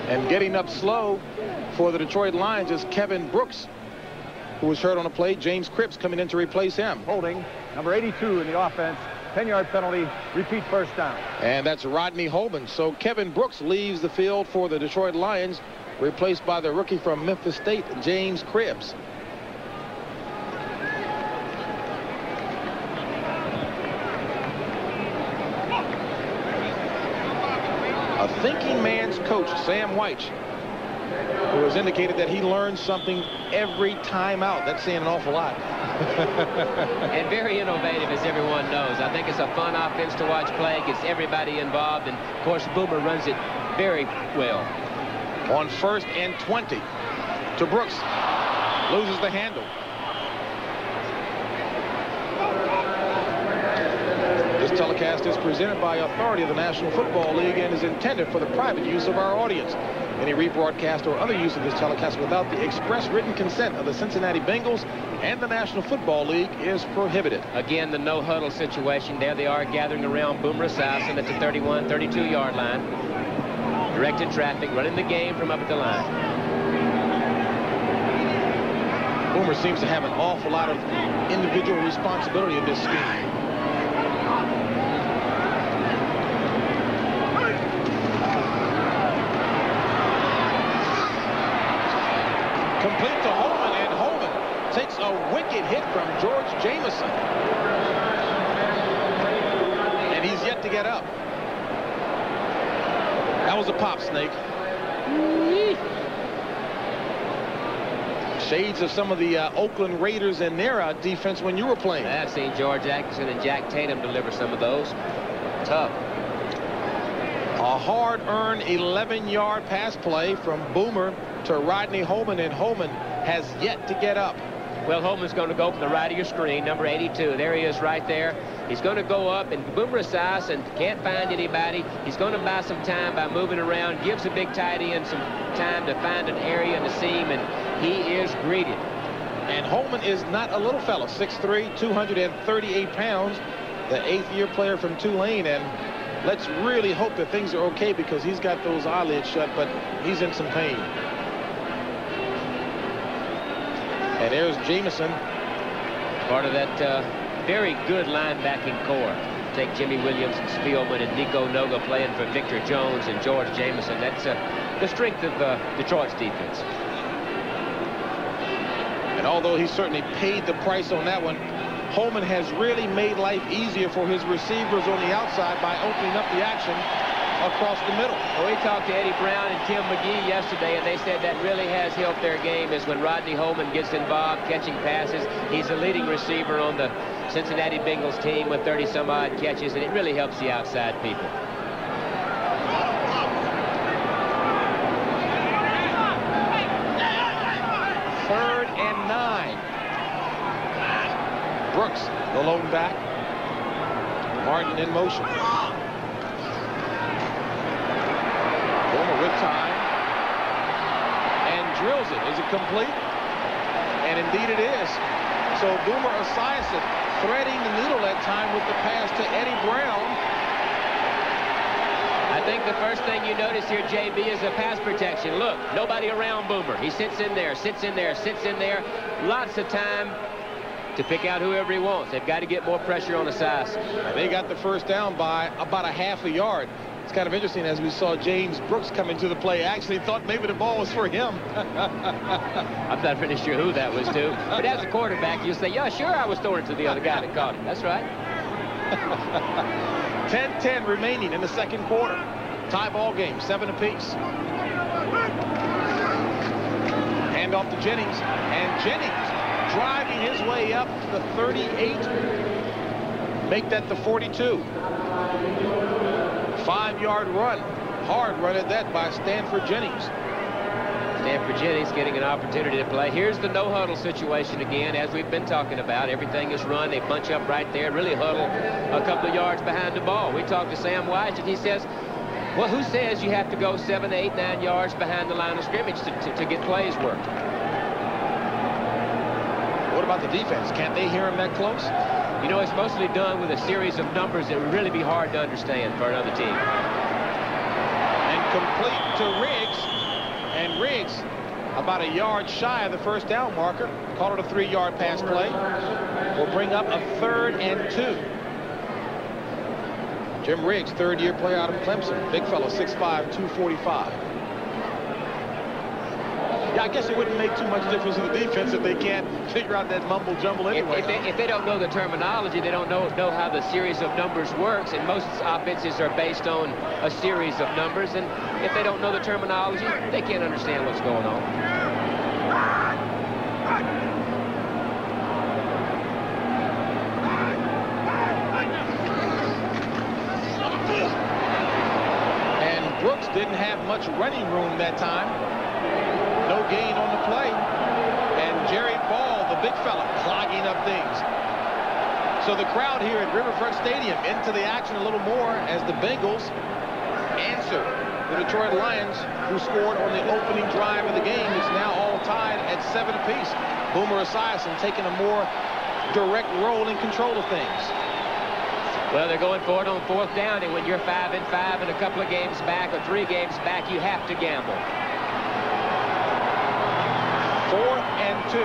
Speaker 1: And getting up slow for the Detroit Lions is Kevin Brooks, who was hurt on the play. James Cripps coming in to replace him.
Speaker 4: Holding, number 82 in the offense, 10-yard penalty, repeat first down.
Speaker 1: And that's Rodney Holman. So Kevin Brooks leaves the field for the Detroit Lions, replaced by the rookie from Memphis State, James Cripps. A thinking man's coach, Sam White, who has indicated that he learns something every time out. That's saying an awful lot.
Speaker 2: And very innovative, as everyone knows. I think it's a fun offense to watch play. Gets everybody involved, and of course Boomer runs it very well.
Speaker 1: On first and 20 to Brooks. Loses the handle. This telecast is presented by authority of the National Football League and is intended for the private use of our audience. Any rebroadcast or other use of this telecast without the express written consent of the Cincinnati Bengals and the National Football League is prohibited.
Speaker 2: Again, the no huddle situation. There they are gathering around Boomer Esiason at the 31, 32-yard line. Directing traffic, running the game from up at the line.
Speaker 1: Boomer seems to have an awful lot of individual responsibility in this scheme. Complete to Holman, and Holman takes a wicked hit from George Jameson. And he's yet to get up. That was a pop, Snake. Shades of some of the Oakland Raiders and their defense when you were playing.
Speaker 2: I've seen George Atkinson and Jack Tatum deliver some of those. Tough.
Speaker 1: A hard-earned 11-yard pass play from Boomer to Rodney Holman, and Holman has yet to get up.
Speaker 2: Well, Holman's going to go from the right of your screen, number 82. There he is right there. He's going to go up, and Boomer Esiason can't find anybody. He's going to buy some time by moving around, gives the big tight end some time to find an area in the seam, and he is greeted.
Speaker 1: And Holman is not a little fella, 6'3", 238 pounds, the 8th-year player from Tulane, and let's really hope that things are okay because he's got those eyelids shut, but he's in some pain. And there's Jameson.
Speaker 2: Part of that very good linebacking core. Take Jimmy Williams and Spielman and Nico Noga playing for Victor Jones and George Jameson. That's the strength of Detroit's defense.
Speaker 1: And although he certainly paid the price on that one, Holman has really made life easier for his receivers on the outside by opening up the action across the middle.
Speaker 2: Well, we talked to Eddie Brown and Tim McGee yesterday, and they said that really has helped their game is when Rodney Holman gets involved catching passes. He's the leading receiver on the Cincinnati Bengals team with 30-some-odd catches, and it really helps the outside people.
Speaker 1: Third and 9. Brooks, the lone back. Martin in motion. Boomer with time. And drills it. Is it complete? And indeed it is. So Boomer Esiason threading the needle that time with the pass to Eddie Brown.
Speaker 2: I think the first thing you notice here, JB, is the pass protection. Look, nobody around Boomer. He sits in there, sits in there, sits in there. Lots of time to pick out whoever he wants. They've got to get more pressure on Esiason.
Speaker 1: They got the first down by about a half a yard. It's kind of interesting as we saw James Brooks come into the play. Actually thought maybe the ball was for him.
Speaker 2: I'm not really sure who that was to. But as a quarterback, you say, yeah, sure, I was throwing it to the other guy that caught it. That's right.
Speaker 1: 10-10 remaining in the second quarter. Tie ball game, 7 apiece. Hand off to Jennings. And Jennings driving his way up the 38. Make that the 42. 5-yard run. Hard run at that by Stanford Jennings.
Speaker 2: Stanford Jennings getting an opportunity to play. Here's the no-huddle situation again, as we've been talking about. Everything is run. They bunch up right there, really huddle a couple of yards behind the ball. We talked to Sam Weiss, and he says, well, who says you have to go 7, 8, 9 yards behind the line of scrimmage to get plays worked?
Speaker 1: What about the defense? Can't they hear him that close?
Speaker 2: You know, it's mostly done with a series of numbers that would really be hard to understand for another team.
Speaker 1: And complete to Riggs. And Riggs, about a yard shy of the first down marker. Called it a 3-yard pass play. Will bring up a 3rd and 2. Jim Riggs, 3rd-year player out of Clemson. Big fellow, 6'5", 245. Yeah, I guess it wouldn't make too much difference in the defense if they can't figure out that mumble jumble anyway.
Speaker 2: If they don't know the terminology, they don't know how the series of numbers works, and most offenses are based on a series of numbers, and if they don't know the terminology, they can't understand what's going on.
Speaker 1: And Brooks didn't have much running room that time. No gain on the play. And Jerry Ball, the big fella, clogging up things. So the crowd here at Riverfront Stadium into the action a little more as the Bengals answer the Detroit Lions, who scored on the opening drive of the game. It's now all tied at 7 apiece. Boomer Esiason taking a more direct role in control of things.
Speaker 2: Well, they're going for it on 4th down, and when you're 5 and 5 and a couple of games back or 3 games back, you have to gamble.
Speaker 1: 4th and 2.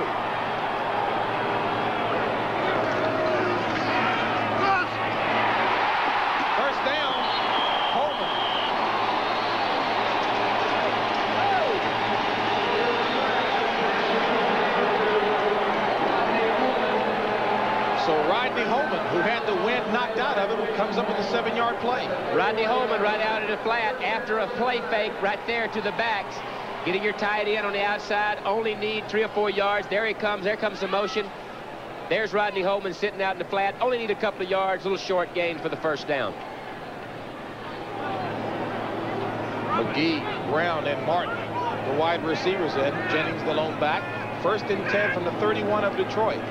Speaker 1: First down, Holman. So Rodney Holman, who had the wind knocked out of him, comes up with a 7-yard play.
Speaker 2: Rodney Holman right out of the flat after a play fake right there to the backs. Getting your tight end on the outside, only need 3 or 4 yards. There he comes. There comes the motion. There's Rodney Holman sitting out in the flat. Only need a couple of yards, little short gain for the first down.
Speaker 1: McGee, Brown, and Martin, the wide receivers in. Jennings, the lone back. 1st and 10 from the 31 of Detroit.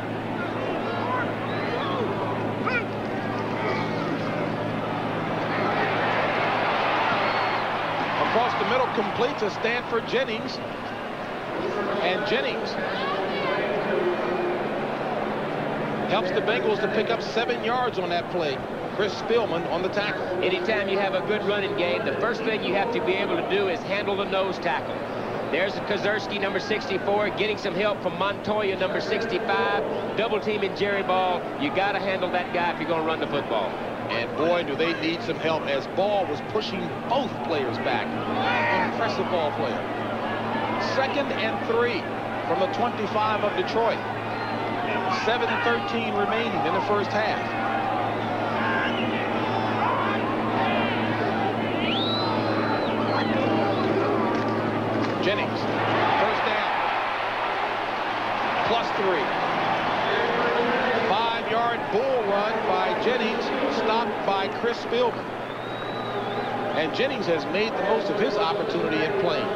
Speaker 1: Across the middle, complete to Stanford Jennings. And Jennings helps the Bengals to pick up 7 yards on that play. Chris Spielman on the tackle.
Speaker 2: Anytime you have a good running game, the first thing you have to be able to do is handle the nose tackle. There's Kozerski, number 64, getting some help from Montoya, number 65. Double teaming Jerry Ball. You got to handle that guy if you're going to run the football.
Speaker 1: And boy, do they need some help, as Ball was pushing both players back. Impressive ball player. 2nd and 3 from the 25 of Detroit. 7:13 remaining in the first half. Jennings, first down. +3. 5-yard bull run by Jennings, stopped by Chris Spielman. And Jennings has made the most of his opportunity in playing.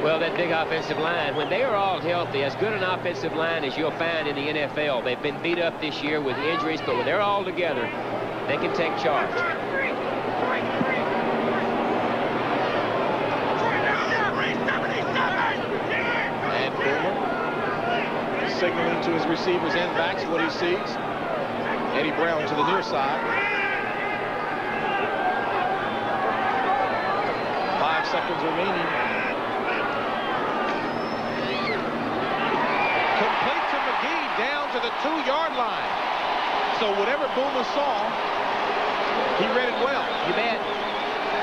Speaker 2: Well, that big offensive line, when they are all healthy, as good an offensive line as you'll find in the NFL. They've been beat up this year with injuries, but when they're all together, they can take charge.
Speaker 1: And Boomer signaling to his receivers and backs what he sees. Eddie Brown to the near side. 5 seconds remaining. Complete to McGee down to the 2-yard line. So whatever Boomer saw, he read it well.
Speaker 2: You bet.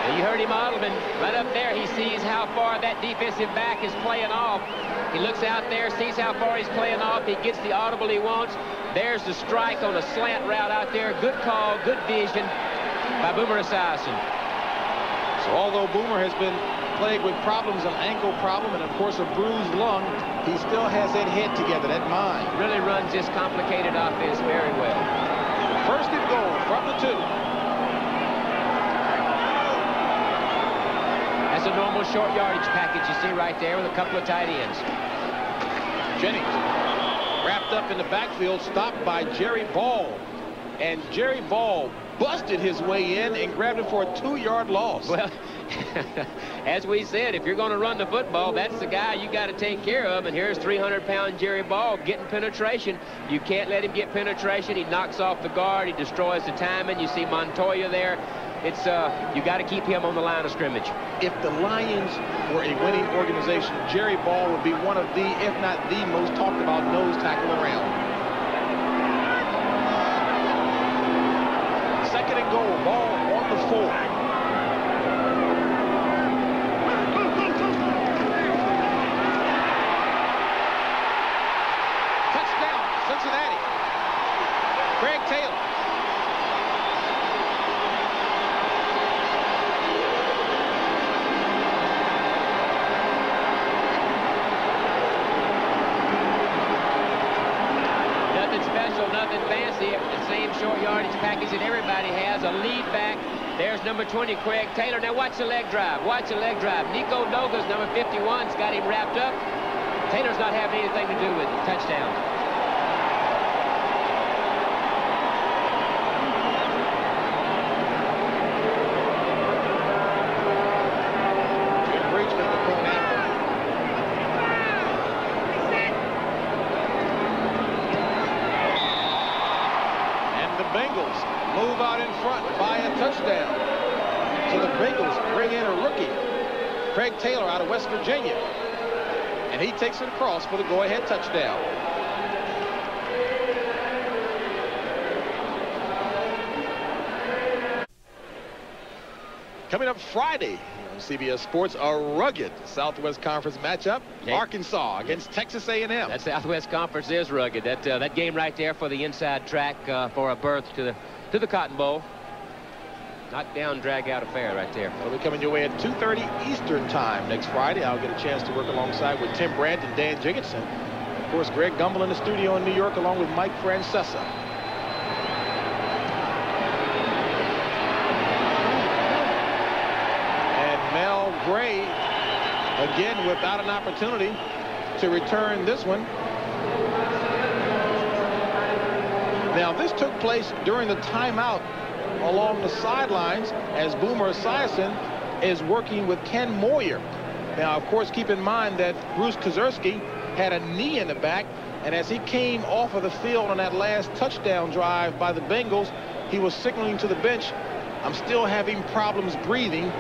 Speaker 2: And you heard him, Adelman, right up there. He sees how far that defensive back is playing off. He looks out there, sees how far he's playing off. He gets the audible he wants. There's the strike on a slant route out there. Good call, good vision by Boomer Esiason.
Speaker 1: So although Boomer has been plagued with problems, an ankle problem, and of course a bruised lung, he still has that head together, that mind.
Speaker 2: Really runs this complicated offense very well.
Speaker 1: 1st and goal from the 2.
Speaker 2: That's a normal short yardage package you see right there with a couple of tight ends.
Speaker 1: Jennings wrapped up in the backfield, stopped by Jerry Ball. And Jerry Ball busted his way in and grabbed it for a 2-yard loss.
Speaker 2: Well, as we said, if you're going to run the football, that's the guy you got to take care of. And here's 300-pound Jerry Ball getting penetration. You can't let him get penetration. He knocks off the guard. He destroys the timing. You see Montoya there. It's you got to keep him on the line of scrimmage.
Speaker 1: If the Lions were a winning organization, Jerry Ball would be one of the, if not the most talked about nose tackle around. 2nd and goal, Ball on the 4. Touchdown, Cincinnati. Craig Taylor.
Speaker 2: Nothing fancy. The same short yardage package that everybody has. A lead back. There's number 20, Craig Taylor. Now watch the leg drive. Watch the leg drive. Nico Noga's number 51's got him wrapped up. Taylor's not having anything to do with it. Touchdown.
Speaker 1: Bengals move out in front by a touchdown. So the Bengals bring in a rookie, Craig Taylor, out of West Virginia. And he takes it across for the go-ahead touchdown. Coming up Friday on CBS Sports, a rugged Southwest Conference matchup. Arkansas against Texas A&M.
Speaker 2: That Southwest Conference is rugged. That game right there for the inside track for a berth to the Cotton Bowl. Knockdown, drag-out affair right there.
Speaker 1: It'll be coming your way at 2:30 Eastern Time next Friday. I'll get a chance to work alongside with Tim Brandt and Dan Jiggetson. Of course, Greg Gumbel in the studio in New York, along with Mike Francesa. Mel Gray, again, without an opportunity to return this one. Now, this took place during the timeout along the sidelines as Boomer Esiason is working with Ken Moyer. Now, of course, keep in mind that Bruce Kozerski had a knee in the back, and as he came off of the field on that last touchdown drive by the Bengals, he was signaling to the bench, "I'm still having problems breathing."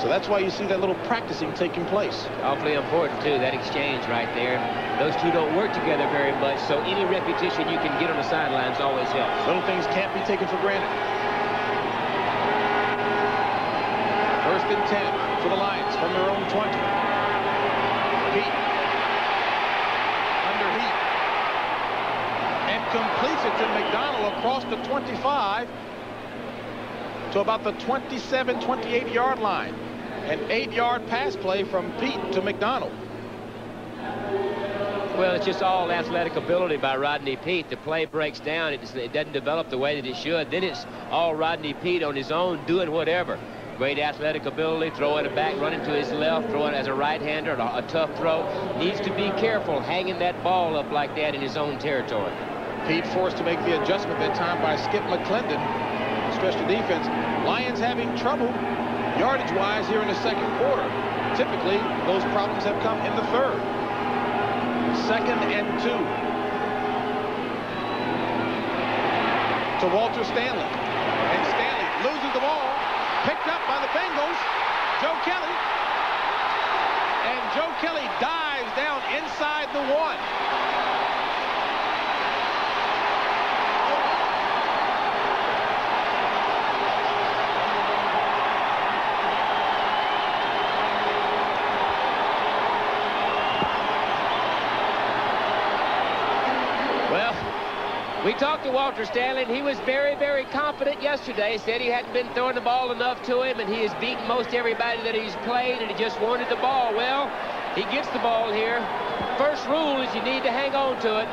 Speaker 1: So that's why you see that little practicing taking place.
Speaker 2: Awfully important, too, that exchange right there. Those two don't work together very much, so any repetition you can get on the sidelines always helps.
Speaker 1: Little things can't be taken for granted. First and 10 for the Lions from their own 20. Peete under heat and completes it to McDonald across the 25 to about the 27, 28-yard line. An 8-yard pass play from Peete to McDonald.
Speaker 2: Well, it's just all athletic ability by Rodney Peete. The play breaks down. It doesn't develop the way that it should. Then it's all Rodney Peete on his own doing whatever. Great athletic ability, throwing it back, running to his left, throwing as a right-hander, a tough throw. Needs to be careful hanging that ball up like that in his own territory.
Speaker 1: Peete forced to make the adjustment that time by Skip McClendon, special defense. Lions having trouble yardage-wise here in the second quarter. Typically, those problems have come in the third. Second and 2 to Walter Stanley. And Stanley loses the ball. Picked up by the Bengals. Joe Kelly. And Joe Kelly dives down inside the 1.
Speaker 2: We talked to Walter Stanley, and he was very, very confident yesterday. Said he hadn't been throwing the ball enough to him, and he has beaten most everybody that he's played, and he just wanted the ball. Well, he gets the ball here. First rule is you need to hang on to it.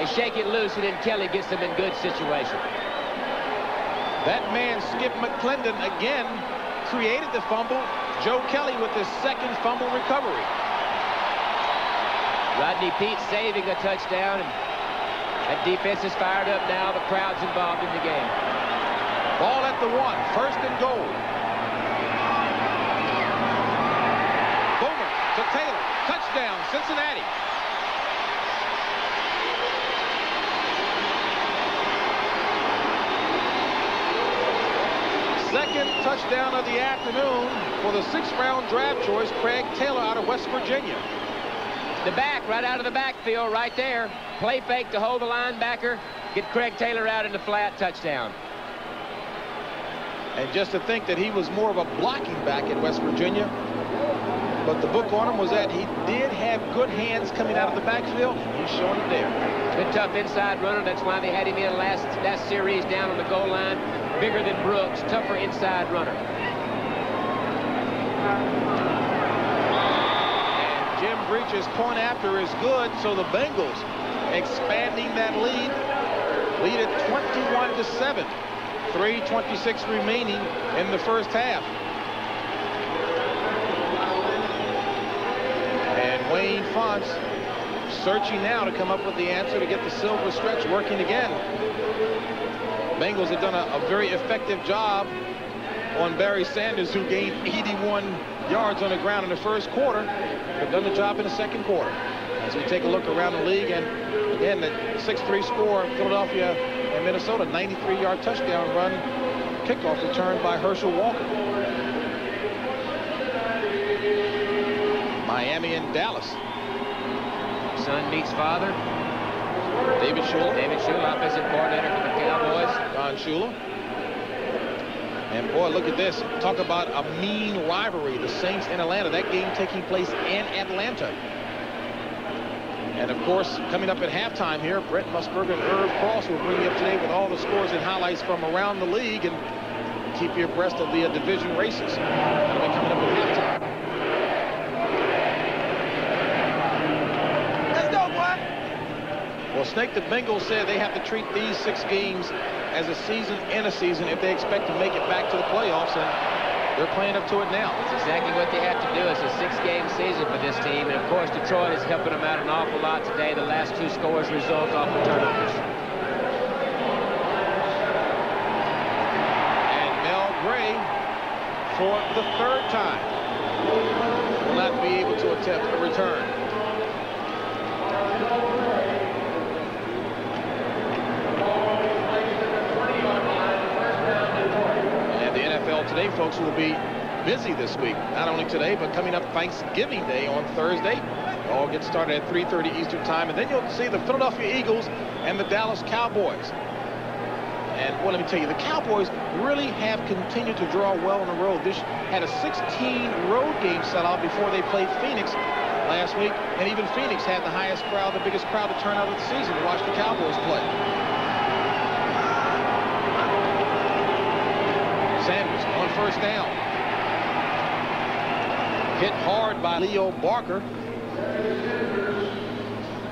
Speaker 2: They shake it loose, and then Kelly gets them in good situation.
Speaker 1: That man, Skip McClendon, again created the fumble. Joe Kelly with his second fumble recovery.
Speaker 2: Rodney Peete saving a touchdown. And that defense is fired up now. The crowd's involved in the game.
Speaker 1: Ball at the 1. First and goal. Boomer to Taylor. Touchdown, Cincinnati. Second touchdown of the afternoon for the 6th-round draft choice, Craig Taylor out of West Virginia.
Speaker 2: The back, right out of the backfield, right there. Play fake to hold the linebacker. Get Craig Taylor out in the flat, touchdown.
Speaker 1: And just to think that he was more of a blocking back in West Virginia. But the book on him was that he did have good hands coming out of the backfield. He's showing it there.
Speaker 2: Good, tough inside runner. That's why they had him in last series down on the goal line. Bigger than Brooks, tougher inside runner.
Speaker 1: Jim Breach's point after is good, so the Bengals expanding that lead at 21-7. 3:26 remaining in the first half. And Wayne Fonts searching now to come up with the answer to get the silver stretch working again. Bengals have done a very effective job on Barry Sanders, who gained 81 yards on the ground in the first quarter. They've done the job in the second quarter. As we take a look around the league, and again, the 6-3 score, Philadelphia and Minnesota, 93-yard touchdown run, kickoff return by Herschel Walker. Miami and Dallas.
Speaker 2: Son meets father.
Speaker 1: David Shula.
Speaker 2: David Shula, offensive coordinator for the Cowboys.
Speaker 1: Don Shula. And boy, look at this. Talk about a mean rivalry. The Saints in Atlanta. That game taking place in Atlanta. And of course, coming up at halftime here, Brent Musburger and Irv Cross will bring you up to date with all the scores and highlights from around the league and keep you abreast of the division races. That'll be coming up at halftime.
Speaker 5: Let's go, boy.
Speaker 1: Well, Snake, the Bengals said they have to treat these 6 games as a season in a season if they expect to make it back to the playoffs, and they're playing up to it now.
Speaker 2: That's exactly what they have to do. It's a 6-game season for this team, and of course Detroit is helping them out an awful lot today. The last 2 scores result off the turnovers.
Speaker 1: And Mel Gray, for the 3rd time, will not be able to attempt a return. Today, folks, will be busy this week. Not only today, but coming up Thanksgiving Day on Thursday. It all gets started at 3:30 Eastern time. And then you'll see the Philadelphia Eagles and the Dallas Cowboys. And well, let me tell you, the Cowboys really have continued to draw well on the road. This had a 16 road game sellout before they played Phoenix last week. And even Phoenix had the highest crowd, the biggest crowd to turn out of the season to watch the Cowboys play. Sanders on first down. Hit hard by Leo Barker.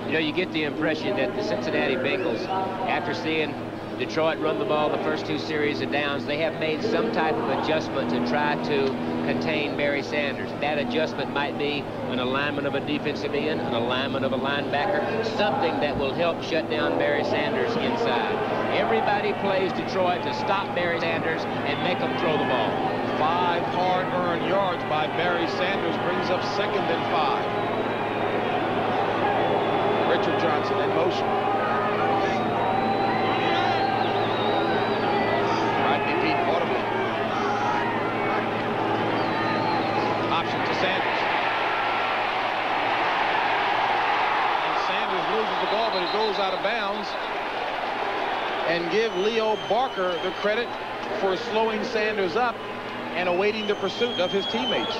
Speaker 2: You know, you get the impression that the Cincinnati Bengals, after seeing Detroit run the ball the first 2 series of downs, they have made some type of adjustment to try to contain Barry Sanders. That adjustment might be an alignment of a defensive end, an alignment of a linebacker, something that will help shut down Barry Sanders inside. Everybody plays Detroit to stop Barry Sanders and make them throw the ball.
Speaker 1: 5 hard-earned yards by Barry Sanders brings up 2nd and 5. Richard Johnson in motion. Rodney Peete audibly. Option to Sanders. And Sanders loses the ball, but it goes out of bounds. And give Leo Barker the credit for slowing Sanders up and awaiting the pursuit of his teammates.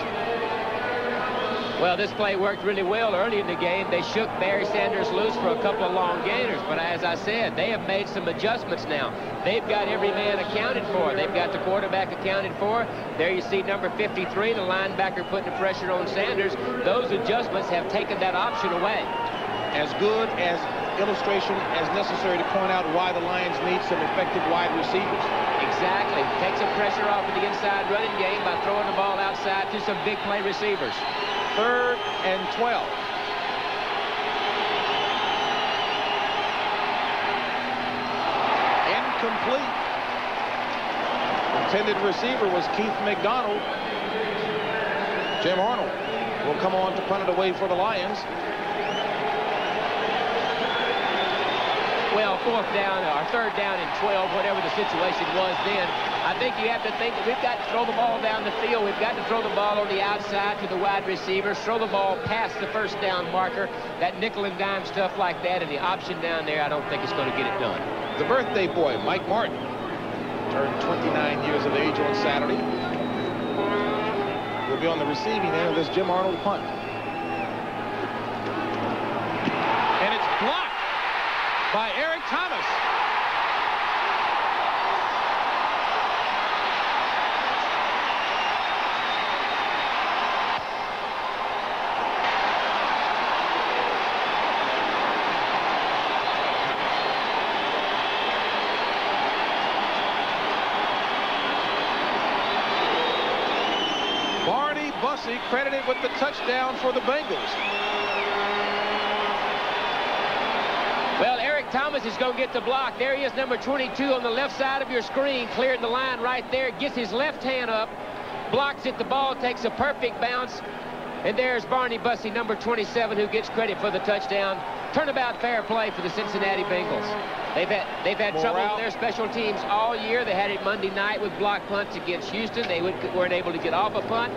Speaker 2: Well, this play worked really well early in the game. They shook Barry Sanders loose for a couple of long gainers. But as I said, they have made some adjustments now. They've got every man accounted for. They've got the quarterback accounted for. There you see number 53, the linebacker putting the pressure on Sanders. Those adjustments have taken that option away.
Speaker 1: As good as illustration as necessary to point out why the Lions need some effective wide receivers.
Speaker 2: Exactly. Take some pressure off of the inside running game by throwing the ball outside to some big play receivers.
Speaker 1: 3rd and 12. Incomplete. Intended receiver was Keith McDonald. Jim Arnold will come on to punt it away for the Lions.
Speaker 2: Well, 4th down or 3rd down and 12, whatever the situation was then, I think you have to think that we've got to throw the ball down the field. We've got to throw the ball on the outside to the wide receivers, throw the ball past the 1st down marker, that nickel and dime stuff like that, and the option down there, I don't think it's going to get it done.
Speaker 1: The birthday boy, Mike Martin, turned 29 years of age on Saturday. Will be on the receiving end of this Jim Arnold punt. And it's blocked by Eric Thomas. Barney Bussey credited with the touchdown for the Bengals.
Speaker 2: Well, Eric Thomas is going to get the block. There he is, number 22 on the left side of your screen, cleared the line right there, gets his left hand up, blocks it, the ball takes a perfect bounce, and there's Barney Bussey, number 27, who gets credit for the touchdown. Turnabout fair play for the Cincinnati Bengals. They've had trouble with their special teams all year. They had it Monday night with block punts against Houston. They weren't able to get off a punt.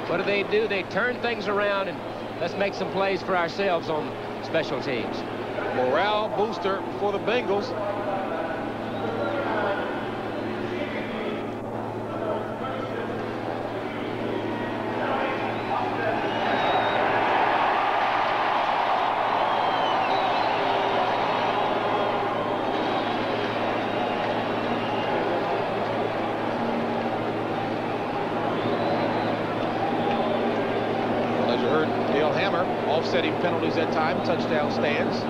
Speaker 2: What do? They turn things around, and let's make some plays for ourselves on special teams.
Speaker 1: Morale booster for the Bengals. Well, as you heard, Dale Hammer offsetting penalties at time, touchdown stands.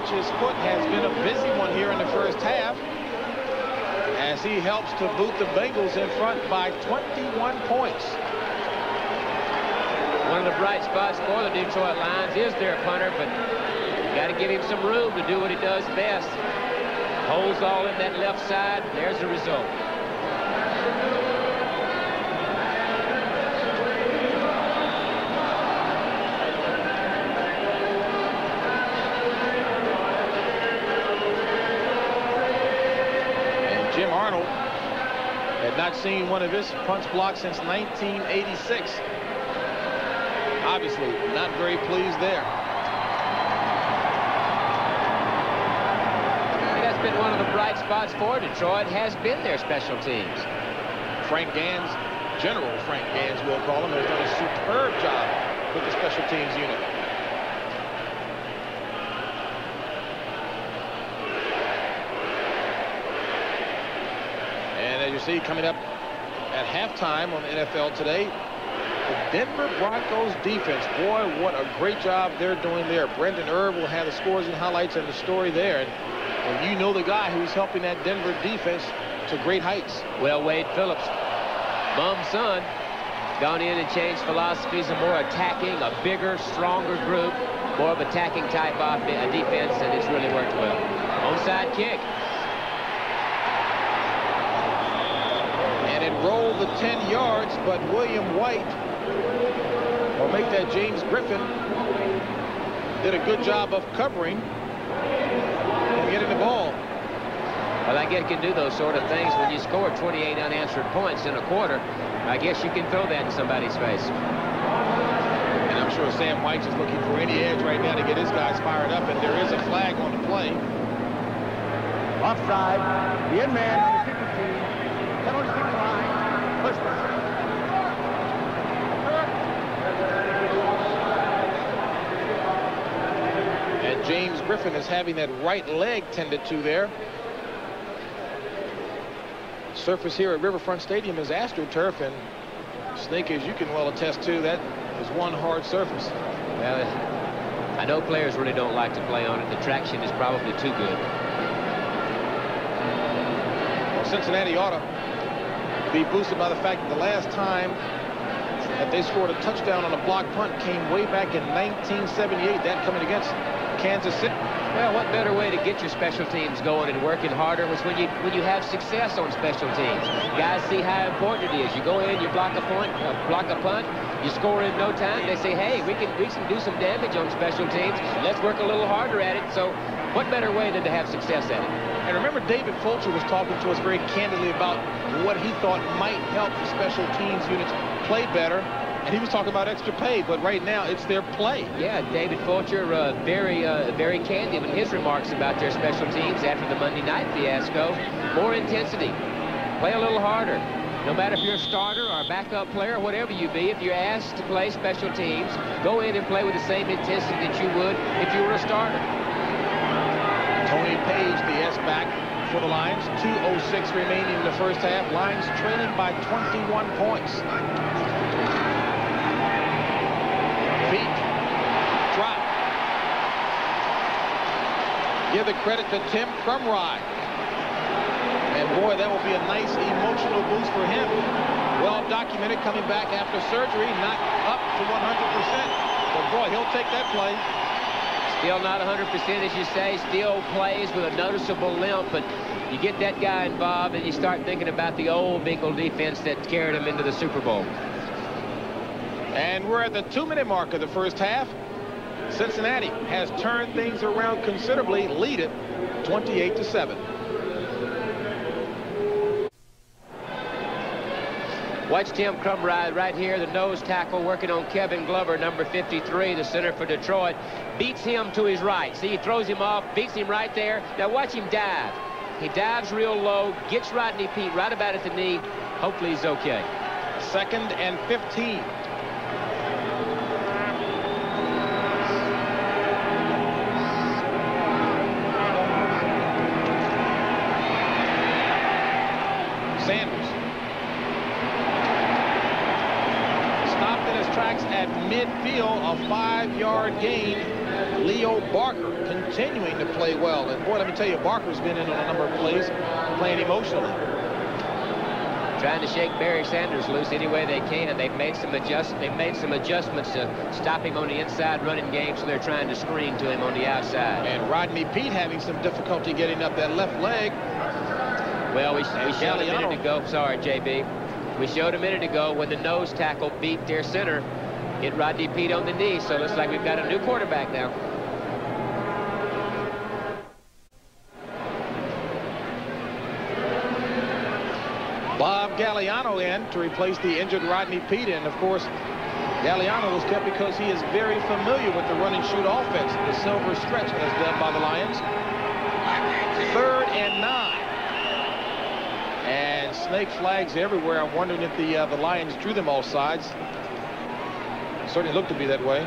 Speaker 1: His foot has been a busy one here in the first half as he helps to boot the Bengals in front by 21 points.
Speaker 2: One of the bright spots for the Detroit Lions is their punter, but you got to give him some room to do what he does best. Holds all in that left side. There's the result.
Speaker 1: Jim Arnold had not seen one of his punts blocked since 1986. Obviously, not very pleased there.
Speaker 2: That's been one of the bright spots for Detroit, has been their special teams.
Speaker 1: Frank Gans, General Frank Gans, we'll call him, has done a superb job with the special teams unit. And as you see, coming up at halftime on the NFL today, the Denver Broncos defense. Boy, what a great job they're doing there. Brendan Erb will have the scores and highlights and the story there. And you know the guy who's helping that Denver defense to great heights.
Speaker 2: Well, Wade Phillips, Bum's son, gone in and changed philosophies, a more attacking, a bigger, stronger group, more of attacking type of defense, and it's really worked well. Onside kick.
Speaker 1: And it rolled the 10 yards, but William White, or make that James Griffin, did a good job of covering and getting the ball.
Speaker 2: Well, I guess you can do those sort of things when you score 28 unanswered points in a quarter. I guess you can throw that in somebody's face.
Speaker 1: And I'm sure Sam White's is looking for any edge right now to get his guys fired up, and there is a flag on the play.
Speaker 4: Offside. The end man on the kicking team. Penalty kick line. Push back.
Speaker 1: And James Griffin is having that right leg tended to there. Surface here at Riverfront Stadium is AstroTurf, and Snake, as you can well attest to, that is one hard surface.
Speaker 2: Well, I know players really don't like to play on it. The traction is probably too good.
Speaker 1: Well, Cincinnati ought to be boosted by the fact that the last time that they scored a touchdown on a block punt came way back in 1978, that coming against Kansas City.
Speaker 2: Well, what better way to get your special teams going and working harder was when you have success on special teams. Guys see how important it is. You go in, you block a punt, you score in no time. They say, hey, we can do some damage on special teams. Let's work a little harder at it. So what better way than to have success at it?
Speaker 1: And remember, David Fulcher was talking to us very candidly about what he thought might help the special teams units play better. And he was talking about extra pay, but right now it's their play.
Speaker 2: Yeah, David Fulcher, very candid in his remarks about their special teams after the Monday night fiasco. More intensity. Play a little harder. No matter if you're a starter or a backup player, whatever you be, if you're asked to play special teams, go in and play with the same intensity that you would if you were a starter.
Speaker 1: Tony Page, the S-back for the Lions. 2:06 remaining in the first half. Lions trailing by 21 points. Peete, drop. Give the credit to Tim Crumrye. And boy, that will be a nice emotional boost for him. Well documented, coming back after surgery, not up to 100%. But boy, he'll take that play.
Speaker 2: Still not 100%, as you say. Still plays with a noticeable limp, but you get that guy involved and you start thinking about the old Bengal defense that carried him into the Super Bowl.
Speaker 1: And we're at the 2-minute mark of the first half. Cincinnati has turned things around considerably, lead it 28-7.
Speaker 2: Watch Tim Crumrye right here, the nose tackle, working on Kevin Glover, number 53, the center for Detroit. Beats him to his right. See, he throws him off, beats him right there. Now watch him dive. He dives real low, gets Rodney Peete right about at the knee. Hopefully he's okay.
Speaker 1: 2nd and 15. Sanders stopped in his tracks at midfield, a 5-yard gain. Leo Barker continuing to play well, and boy, let me tell you, Barker's been in on a number of plays, playing emotionally.
Speaker 2: Trying to shake Barry Sanders loose any way they can. They've made some adjustments to stop him on the inside running game, so they're trying to screen to him on the outside.
Speaker 1: And Rodney Peete having some difficulty getting up that left leg.
Speaker 2: Well, we showed a minute ago. Sorry, JB. We showed a minute ago when the nose tackle beat their center, hit Rodney Peete on the knee. So it looks like we've got a new quarterback now.
Speaker 1: Bob Galliano in to replace the injured Rodney Peete. And, of course, Galliano was kept because he is very familiar with the run-and-shoot offense, the silver stretch as done by the Lions. 3rd and 9. And snake flags everywhere. I'm wondering if the Lions drew them all sides. Certainly looked to be that way.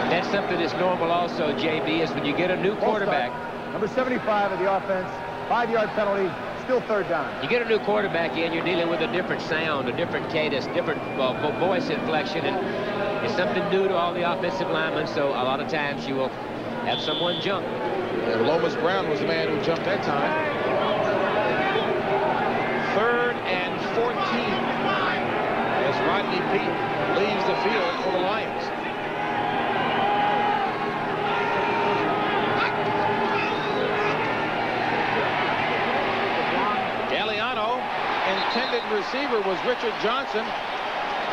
Speaker 2: That's something that's normal also, JB, is when you get a new quarterback.
Speaker 4: Number 75 of the offense, 5-yard penalty, still 3rd down.
Speaker 2: You get a new quarterback in, you're dealing with a different sound, a different cadence, different voice inflection, and it's something new to all the offensive linemen, so a lot of times you will have someone jump.
Speaker 1: And Lomas Brown was the man who jumped that time. 3rd and 14 as Rodney Peete leaves the field for the Lions. Intended receiver was Richard Johnson.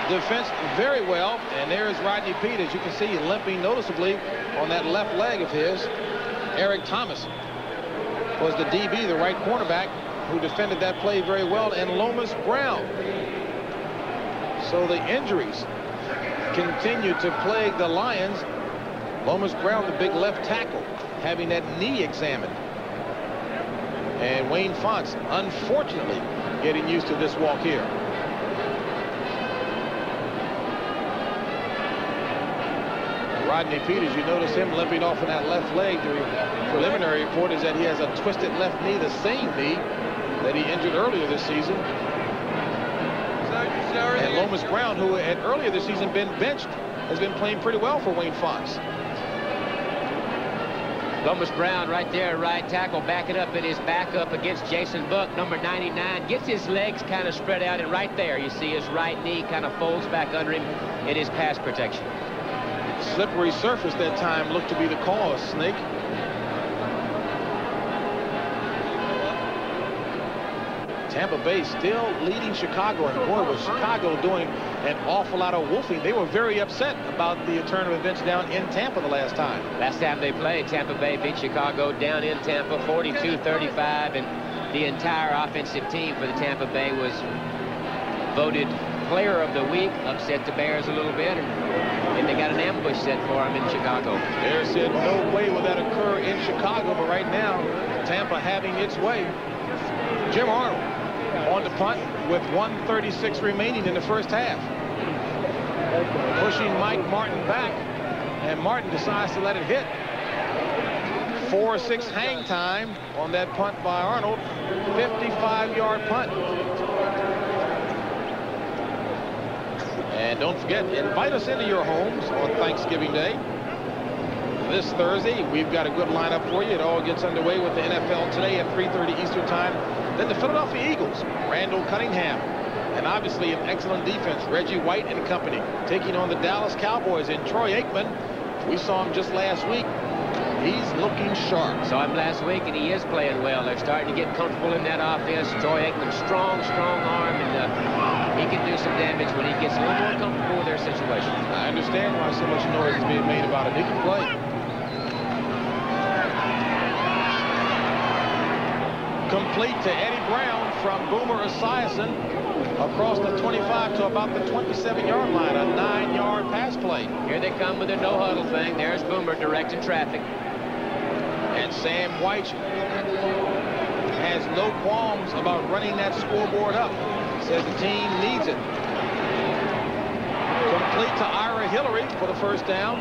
Speaker 1: Defense very well. And there's Rodney Peete, as you can see, limping noticeably on that left leg of his. Eric Thomas was the DB, the right cornerback, who defended that play very well, and Lomas Brown. So the injuries continue to plague the Lions. Lomas Brown, the big left tackle, having that knee examined. And Wayne Fonts, unfortunately, getting used to this walk here. Rodney Peete, as you notice him limping off on that left leg, the preliminary report is that he has a twisted left knee, the same knee that he injured earlier this season. And Lomas Brown, who had earlier this season been benched, has been playing pretty well for Wayne Fonts.
Speaker 2: Lomas Brown right there, right tackle, backing up in his backup against Jason Buck, number 99. Gets his legs kind of spread out, and right there you see his right knee kind of folds back under him in his pass protection.
Speaker 1: Slippery surface that time looked to be the cause, Snake. Tampa Bay still leading Chicago, and boy, was Chicago doing an awful lot of wolfing. They were very upset about the turn of events down in Tampa the last time.
Speaker 2: Last time they played, Tampa Bay beat Chicago down in Tampa 42-35, and the entire offensive team for the Tampa Bay was voted player of the week, upset the Bears a little bit, and they got an ambush set for them in Chicago.
Speaker 1: Bears said no way will that occur in Chicago, but right now Tampa having its way. Jim Arnold on the punt with 1:36 remaining in the first half. Pushing Mike Martin back, and Martin decides to let it hit. 4-6 hang time on that punt by Arnold. 55-yard punt. And don't forget, invite us into your homes on Thanksgiving Day. This Thursday, we've got a good lineup for you. It all gets underway with the NFL today at 3:30 Eastern Time. Then the Philadelphia Eagles, Randall Cunningham, and obviously an excellent defense, Reggie White and company, taking on the Dallas Cowboys. And Troy Aikman, we saw him just last week. He's looking sharp.
Speaker 2: Saw him last week, and he is playing well. They're starting to get comfortable in that offense. Troy Aikman, strong arm, and he can do some damage when he gets a little more comfortable with their situation.
Speaker 1: I understand why so much noise is being made about it. He can play. Complete to Eddie Brown from Boomer Esiason across the 25 to about the 27-yard line. A 9-yard pass play.
Speaker 2: Here they come with their no-huddle thing. There's Boomer directing traffic.
Speaker 1: And Sam White has no qualms about running that scoreboard up. Says the team needs it. Complete to Ira Hillary for the first down.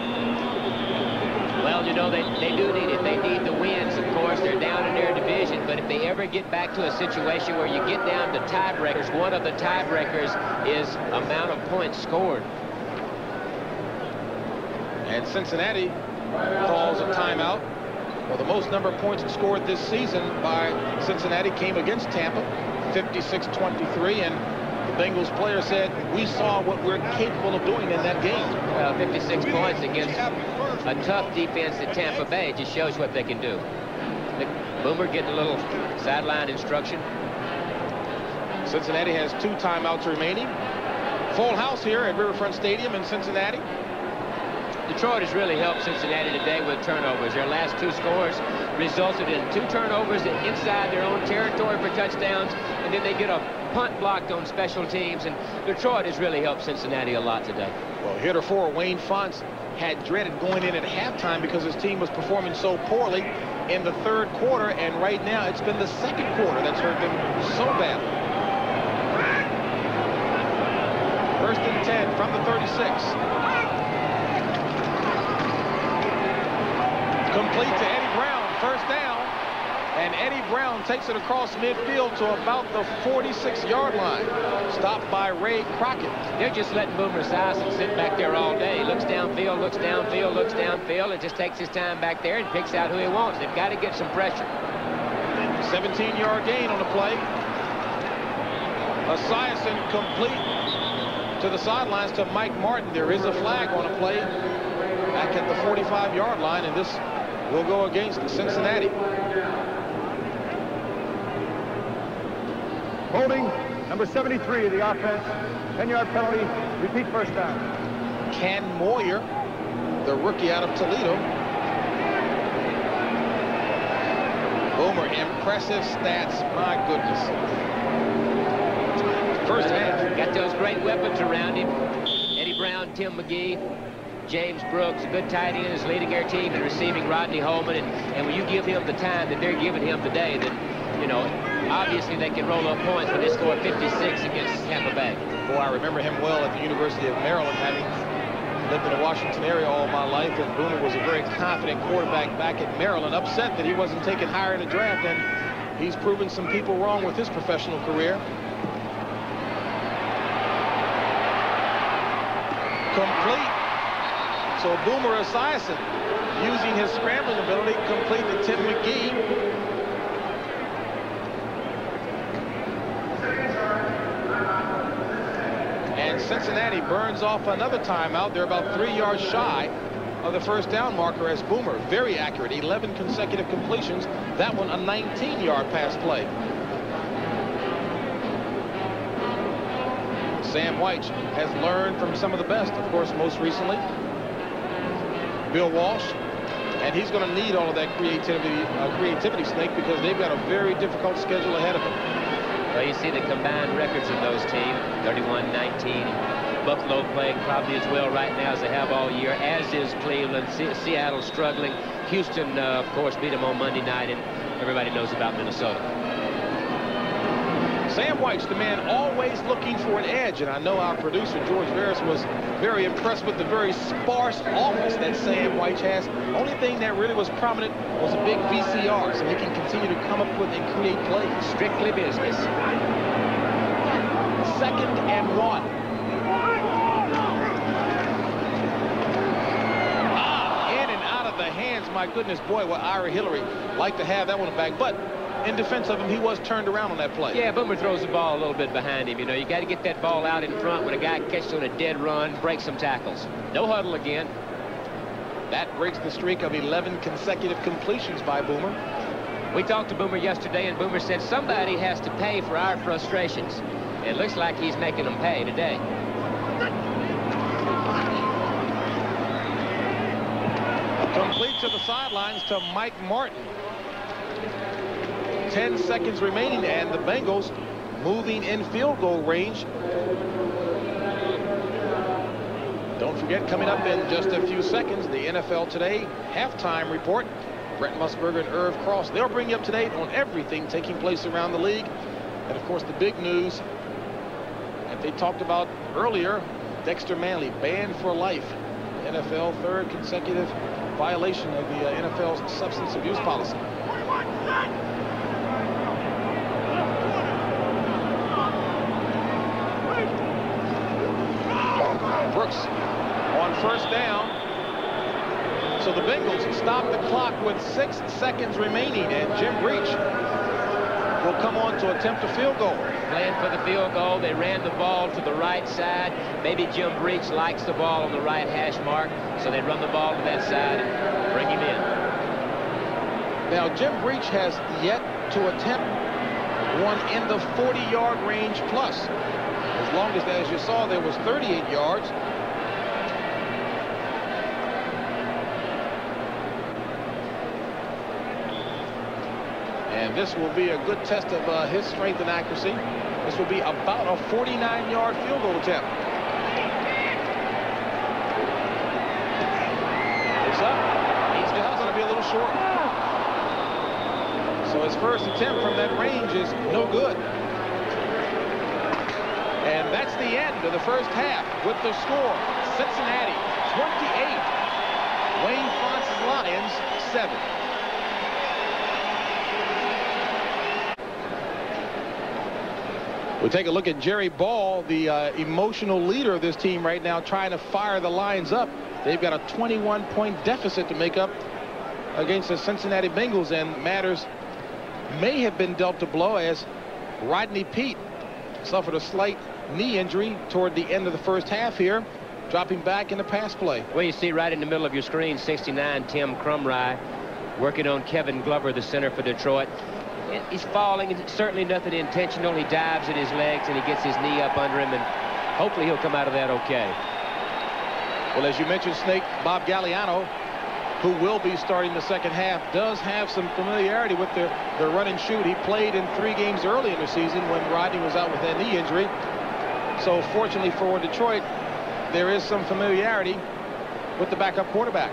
Speaker 2: Well, you know, they do need it. They need the wins, of course. They're down in their division. But if they ever get back to a situation where you get down to tiebreakers, one of the tiebreakers is amount of points scored.
Speaker 1: And Cincinnati calls a timeout. Well, the most number of points scored this season by Cincinnati came against Tampa, 56-23, and the Bengals player said, we saw what we're capable of doing in that game.
Speaker 2: 56 points against a tough defense at Tampa Bay. It just shows what they can do. Boomer getting a little sideline instruction.
Speaker 1: Cincinnati has 2 timeouts remaining. Full house here at Riverfront Stadium in Cincinnati.
Speaker 2: Detroit has really helped Cincinnati today with turnovers. Their last 2 scores resulted in 2 turnovers inside their own territory for touchdowns, and then they get a punt blocked on special teams, and Detroit has really helped Cincinnati a lot today.
Speaker 1: Well, heretofore, Wayne Fonts had dreaded going in at halftime because his team was performing so poorly in the 3rd quarter, and right now it's been the 2nd quarter that's hurt them so badly. 1st and 10 from the 36. Complete to Eddie Brown, 1st down, and Eddie Brown takes it across midfield to about the 46-yard line. Stopped by Ray Crockett.
Speaker 2: They're just letting Boomer Esiason sit back there all day. Looks downfield, looks downfield, looks downfield, and just takes his time back there and picks out who he wants. They've got to get some pressure.
Speaker 1: 17-yard gain on the play. Esiason complete to the sidelines to Mike Martin. There is a flag on a play back at the 45-yard line, and this will go against Cincinnati.
Speaker 4: Holding number 73 of the offense. 10-yard penalty. Repeat 1st down.
Speaker 1: Ken Moyer, the rookie out of Toledo. Boomer, impressive stats. My goodness. 1st half.
Speaker 2: Got those great weapons around him. Eddie Brown, Tim McGee, James Brooks, a good tight end, is leading their team in receiving Rodney Holman. And when you give him the time that they're giving him today, then, you know, obviously they can roll up points when they score 56 against Tampa Bay.
Speaker 1: Boy, I remember him well at the University of Maryland, having lived in the Washington area all my life, and Boomer was a very confident quarterback back at Maryland, upset that he wasn't taken higher in the draft, and he's proven some people wrong with his professional career. Complete. So Boomer Esiason, using his scrambling ability, complete to Tim McGee. And Cincinnati burns off another timeout. They're about 3 yards shy of the 1st down marker as Boomer, very accurate, 11 consecutive completions. That one a 19-yard pass play. Sam White has learned from some of the best, of course, most recently Bill Walsh, and he's going to need all of that creativity, Snake, because they've got a very difficult schedule ahead of them.
Speaker 2: Well, you see the combined records of those teams, 31-19. Buffalo playing probably as well right now as they have all year, as is Cleveland. Seattle struggling. Houston, of course, beat them on Monday night, and everybody knows about Minnesota.
Speaker 1: Sam White's the man always looking for an edge, and I know our producer, George Veras, was very impressed with the very sparse office that Sam White has. Only thing that really was prominent was a big VCR, so he can continue to come up with and create plays.
Speaker 2: Strictly business.
Speaker 1: 2nd and 1. In and out of the hands. My goodness, boy, what Ira Hillary liked to have that one back. But in defense of him, he was turned around on that play.
Speaker 2: Yeah, Boomer throws the ball a little bit behind him. You know, you got to get that ball out in front when a guy catches on a dead run, break some tackles. No huddle again.
Speaker 1: That breaks the streak of 11 consecutive completions by Boomer.
Speaker 2: We talked to Boomer yesterday, and Boomer said somebody has to pay for our frustrations. It looks like he's making them pay today.
Speaker 1: Complete to the sidelines to Mike Martin. 10 seconds remaining, and the Bengals moving in field goal range. Don't forget, coming up in just a few seconds, the NFL Today halftime report. Brent Musburger and Irv Cross, they'll bring you up to date on everything taking place around the league. And of course, the big news that they talked about earlier, Dexter Manley banned for life. NFL 3rd consecutive violation of the NFL's substance abuse policy. Brooks on 1st down. So the Bengals stop the clock with 6 seconds remaining, and Jim Breach will come on to attempt a field goal.
Speaker 2: Playing for the field goal. They ran the ball to the right side. Maybe Jim Breach likes the ball on the right hash mark, so they run the ball to that side and bring him in.
Speaker 1: Now, Jim Breach has yet to attempt one in the 40-yard range plus. As long as you saw, there was 38 yards. And this will be a good test of his strength and accuracy. This will be about a 49-yard field goal attempt. It's up. He's just going to be a little short. So his first attempt from that range is no good. And that's the end of the first half with the score. Cincinnati 28. Wayne Fonts Lions 7. We take a look at Jerry Ball, the emotional leader of this team right now, trying to fire the Lions up. They've got a 21-point deficit to make up against the Cincinnati Bengals, and matters may have been dealt a blow as Rodney Peete suffered a slight knee injury toward the end of the first half here, dropping back in the pass play.
Speaker 2: Well, you see right in the middle of your screen, 69, Tim Crumry, working on Kevin Glover, the center for Detroit. He's falling. It's certainly nothing intentional. He dives at his legs and he gets his knee up under him, and hopefully he'll come out of that okay.
Speaker 1: Well, as you mentioned, Snake, Bob Galliano, who will be starting the second half, does have some familiarity with the run and shoot. He played in 3 games early in the season when Rodney was out with that knee injury. So fortunately for Detroit, there is some familiarity with the backup quarterback.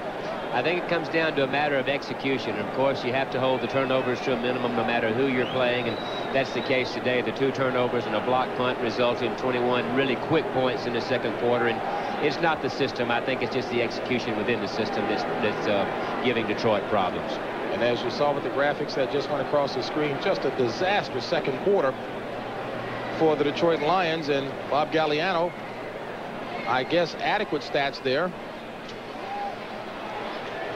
Speaker 2: I think it comes down to a matter of execution. Of course, you have to hold the turnovers to a minimum no matter who you're playing, and that's the case today. The 2 turnovers and a block punt resulted in 21 really quick points in the second quarter, and it's not the system. I think it's just the execution within the system that's giving Detroit problems.
Speaker 1: And as you saw with the graphics that just went across the screen, just a disastrous second quarter for the Detroit Lions, and Bob Galliano, I guess adequate stats there.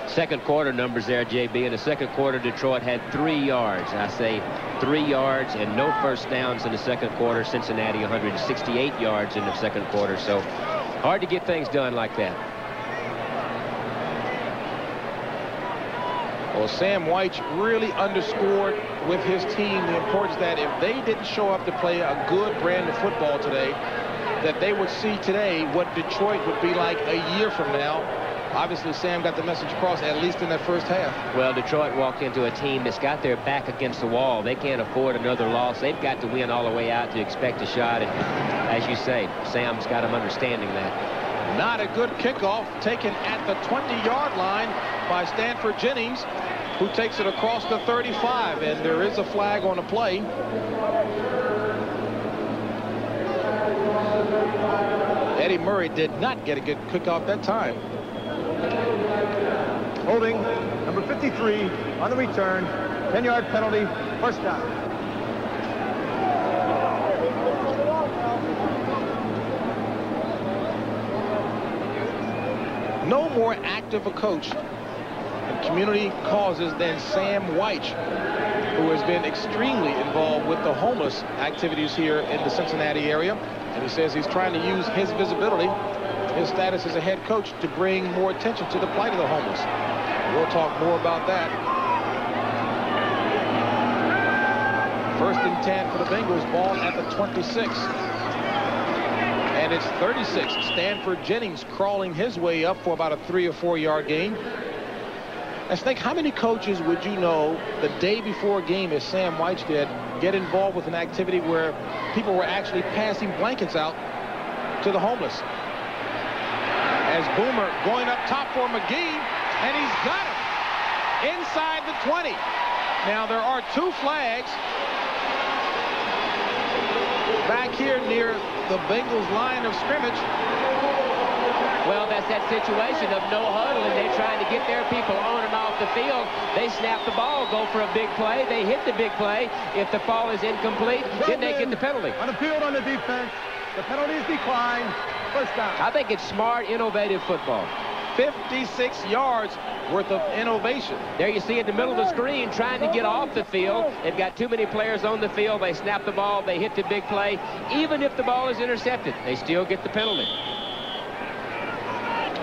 Speaker 2: Second quarter numbers there, JB. In the second quarter, Detroit had 3 yards. I say 3 yards and no first downs in the second quarter. Cincinnati 168 yards in the second quarter. So hard to get things done like that.
Speaker 1: Well, Sam White really underscored with his team the importance that if they didn't show up to play a good brand of football today, that they would see today what Detroit would be like a year from now. Obviously, Sam got the message across, at least in that first half.
Speaker 2: Well, Detroit walked into a team that's got their back against the wall. They can't afford another loss. They've got to win all the way out to expect a shot. And as you say, Sam's got them understanding that.
Speaker 1: Not a good kickoff taken at the 20-yard line by Stanford Jennings, who takes it across the 35. And there is a flag on the play. Eddie Murray did not get a good kickoff that time.
Speaker 4: Holding number 53 on the return. 10-yard penalty, first down.
Speaker 1: No more active a coach in community causes than Sam White, who has been extremely involved with the homeless activities here in the Cincinnati area. And he says he's trying to use his visibility, his status as a head coach, to bring more attention to the plight of the homeless. We'll talk more about that. First and 10 for the Bengals, ball at the 26. And it's 36. Stanford Jennings crawling his way up for about a 3 or 4 yard gain. And Snake, how many coaches would you know the day before a game, as Sam White did, get involved with an activity where people were actually passing blankets out to the homeless? As Boomer going up top for McGee, and he's got him inside the 20. Now there are 2 flags back here near the Bengals line of scrimmage.
Speaker 2: Well, that's that situation of no huddle, and they're trying to get their people on and off the field. They snap the ball, go for a big play. They hit the big play. If the fall is incomplete, then they get the penalty.
Speaker 4: On the field on the defense, the penalty is declined. First down.
Speaker 2: I think it's smart, innovative football.
Speaker 1: 56 yards worth of innovation.
Speaker 2: There you see in the middle of the screen, trying to get off the field. They've got too many players on the field. They snap the ball. They hit the big play. Even if the ball is intercepted, they still get the penalty.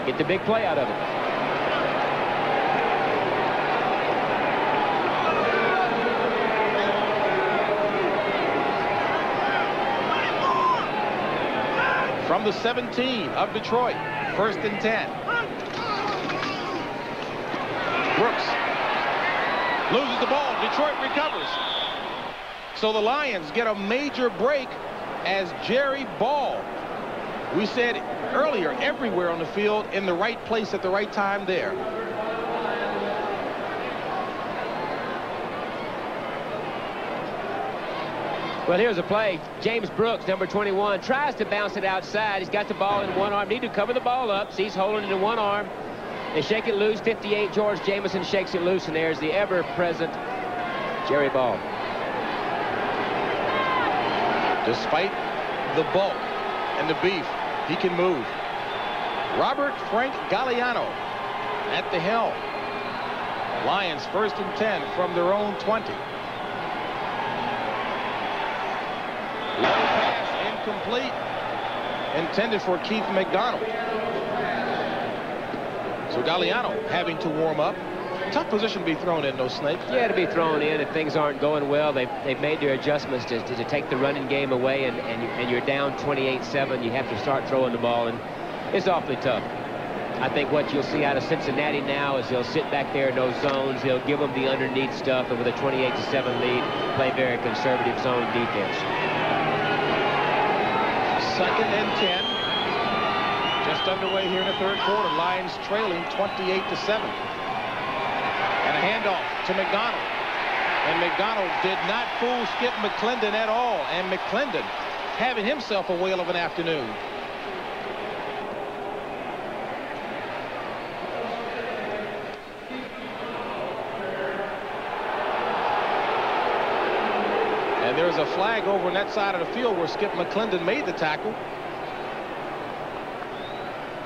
Speaker 2: Get the big play out of it.
Speaker 1: From the 17 of Detroit, first and 10. Brooks loses the ball, Detroit recovers. So the Lions get a major break as Jerry Ball, we said earlier, everywhere on the field, in the right place at the right time there.
Speaker 2: Well, here's a play. James Brooks, number 21, tries to bounce it outside. He's got the ball in one arm. Need to cover the ball up. Sees holding it in one arm. They shake it loose. 58, George Jamison shakes it loose, and there's the ever-present Jerry Ball.
Speaker 1: Despite the bulk and the beef, he can move. Robert Frank Galliano at the helm. Lions 1st and 10 from their own 20. Low pass incomplete. Intended for Keith McDonald. So Galliano having to warm up. Tough position to be thrown in, though, Snake.
Speaker 2: Yeah, to be thrown in if things aren't going well. They've made their adjustments to take the running game away, and you're down 28-7. You have to start throwing the ball, and it's awfully tough. I think what you'll see out of Cincinnati now is he'll sit back there in those zones. He'll give them the underneath stuff, and with a 28-7 lead, play very conservative zone defense.
Speaker 1: 2nd and 10. Just underway here in the 3rd quarter. Lions trailing 28-7. And a handoff to McDonald. And McDonald did not fool Skip McClendon at all. And McClendon having himself a whale of an afternoon. And there's a flag over on that side of the field where Skip McClendon made the tackle.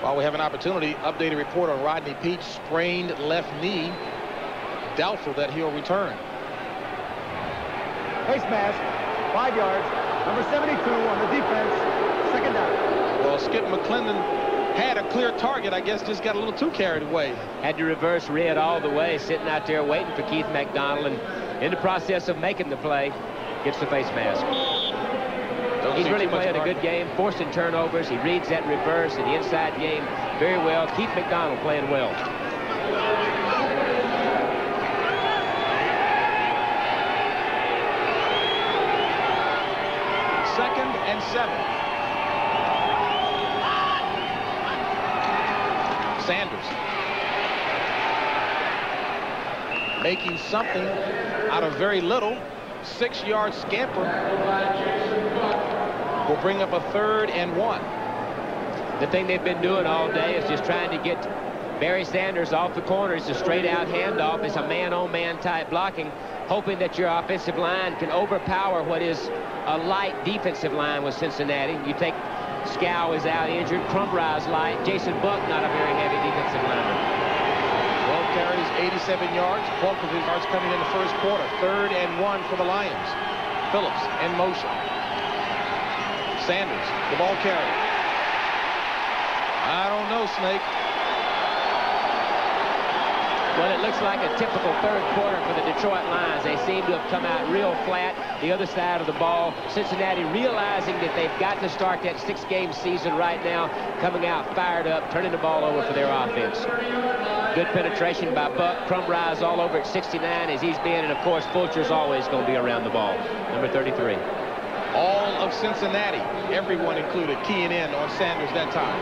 Speaker 1: While we have an opportunity, updated report on Rodney Peete, sprained left knee. Doubtful that he'll return.
Speaker 4: Face mask, 5 yards. Number 72 on the defense. 2nd down.
Speaker 1: Well, Skip McClendon had a clear target. I guess just got a little too carried away.
Speaker 2: Had to reverse red all the way, sitting out there waiting for Keith McDonald, and in the process of making the play, gets the face mask. He's really playing a good game, forcing turnovers. He reads that reverse in the inside game very well. Keith McDonald playing well.
Speaker 1: Second and 7. Sanders making something out of very little. 6-yard scamper will bring up a 3rd and 1.
Speaker 2: The thing they've been doing all day is just trying to get Barry Sanders off the corner. It's a straight-out handoff. It's a man-on-man type blocking, hoping that your offensive line can overpower what is a light defensive line with Cincinnati. You take Scow is out injured. Crumbride's light. Jason Buck, not a very heavy defensive lineman.
Speaker 1: 12 carries, 87 yards. 12 of his yards coming in the 1st quarter. 3rd and 1 for the Lions. Phillips in motion. Sanders, the ball carrier. I don't know, Snake.
Speaker 2: Well, it looks like a typical 3rd quarter for the Detroit Lions. They seem to have come out real flat. The other side of the ball, Cincinnati realizing that they've got to start that 6-game season right now, coming out fired up, turning the ball over for their offense. Good penetration by Buck. Crumbride's all over at 69 as he's been, and of course Fulcher's always going to be around the ball. Number 33.
Speaker 1: All of Cincinnati, everyone included, keying in on Sanders that time.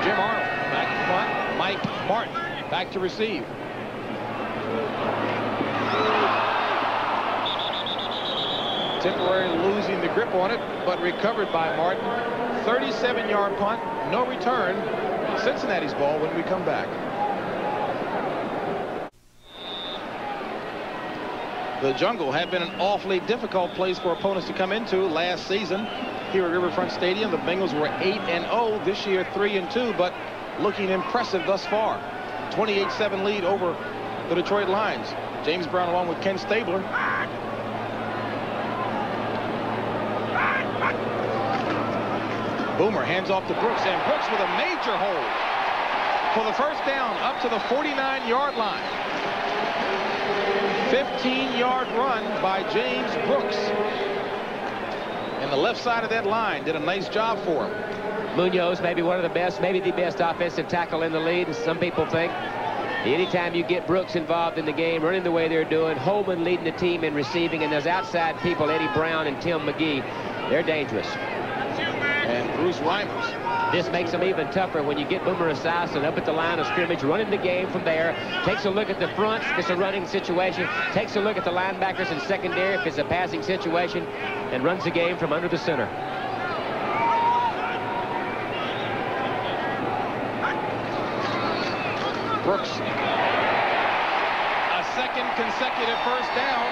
Speaker 1: Jim Arnold back in front. Mike Martin back to receive. Temporarily losing the grip on it, but recovered by Martin. 37-yard punt, no return. Cincinnati's ball when we come back. The jungle had been an awfully difficult place for opponents to come into last season. Here at Riverfront Stadium, the Bengals were 8-0. This year, 3-2, but looking impressive thus far. 28-7 lead over the Detroit Lions. James Brown along with Ken Stabler. Boomer hands off to Brooks, and Brooks with a major hold for the 1st down up to the 49-yard line. 15-yard run by James Brooks. And the left side of that line did a nice job for him.
Speaker 2: Munoz, maybe one of the best, maybe the best offensive tackle in the league, some people think. Anytime you get Brooks involved in the game, running the way they're doing, Holman leading the team in receiving, and those outside people, Eddie Brown and Tim McGee, they're dangerous.
Speaker 1: And Bruce Reimers.
Speaker 2: This makes them even tougher when you get Boomer Esiason up at the line of scrimmage, running the game from there, takes a look at the fronts if it's a running situation, takes a look at the linebackers in secondary if it's a passing situation, and runs the game from under the center.
Speaker 1: Brooks. A second consecutive first down.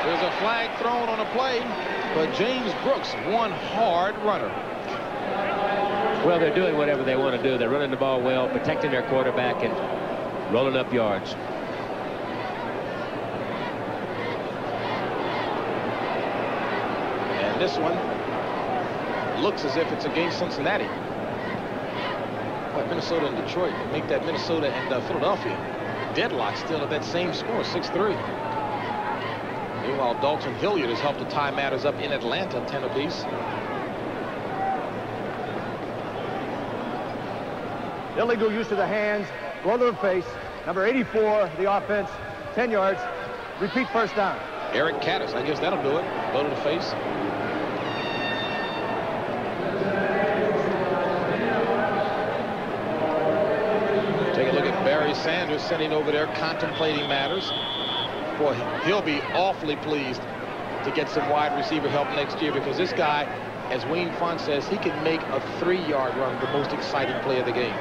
Speaker 1: There's a flag thrown on a play, but James Brooks, one hard runner.
Speaker 2: Well, they're doing whatever they want to do. They're running the ball well, protecting their quarterback, and rolling up yards.
Speaker 1: And this one looks as if it's against Cincinnati. But Minnesota and Detroit make that Minnesota and Philadelphia deadlock still at that same score, 6-3. Meanwhile, Dalton Hilliard has helped to tie matters up in Atlanta, 10 apiece.
Speaker 4: Illegal use of the hands, blow to the face. Number 84, the offense, 10 yards. Repeat first down.
Speaker 1: Eric Caddis, I guess that'll do it. Blow to the face. Take a look at Barry Sanders sitting over there contemplating matters. Boy, he'll be awfully pleased to get some wide receiver help next year, because this guy, as Wayne Font says, he can make a 3-yard run the most exciting play of the game.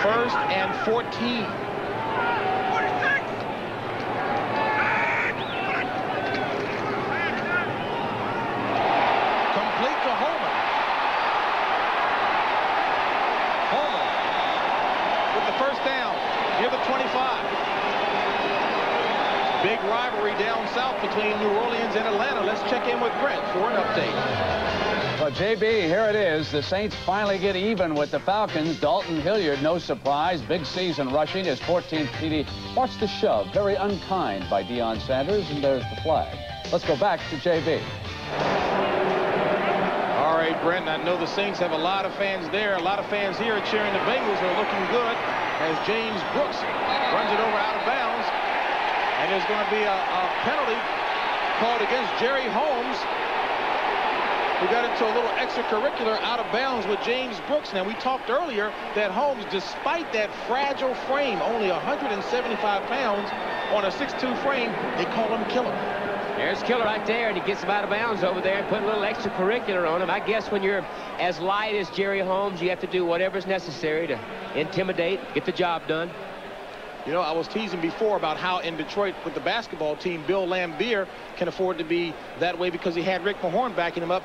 Speaker 1: First and 14.
Speaker 5: 46.
Speaker 1: Complete to Holman. Holman with the first down near the 25. Big rivalry down south between New Orleans and Atlanta. Let's check in with Brent for an update.
Speaker 3: Well, JB, here it is. The Saints finally get even with the Falcons. Dalton Hilliard, no surprise. Big season rushing, his 14th TD. Watch the shove. Very unkind by Deion Sanders, and there's the flag. Let's go back to JB.
Speaker 1: All right, Brent, I know the Saints have a lot of fans there. A lot of fans here cheering the Bengals are looking good as James Brooks runs it over out of bounds. And there's going to be a penalty called against Jerry Holmes, who got into a little extracurricular out of bounds with James Brooks. Now, we talked earlier that Holmes, despite that fragile frame, only 175 pounds on a 6'2 frame, they call him Killer.
Speaker 2: There's Killer right there, and he gets him out of bounds over there and put a little extracurricular on him. I guess when you're as light as Jerry Holmes, you have to do whatever's necessary to intimidate, get the job done.
Speaker 1: You know, I was teasing before about how in Detroit with the basketball team, Bill Laimbeer can afford to be that way because he had Rick Mahorn backing him up.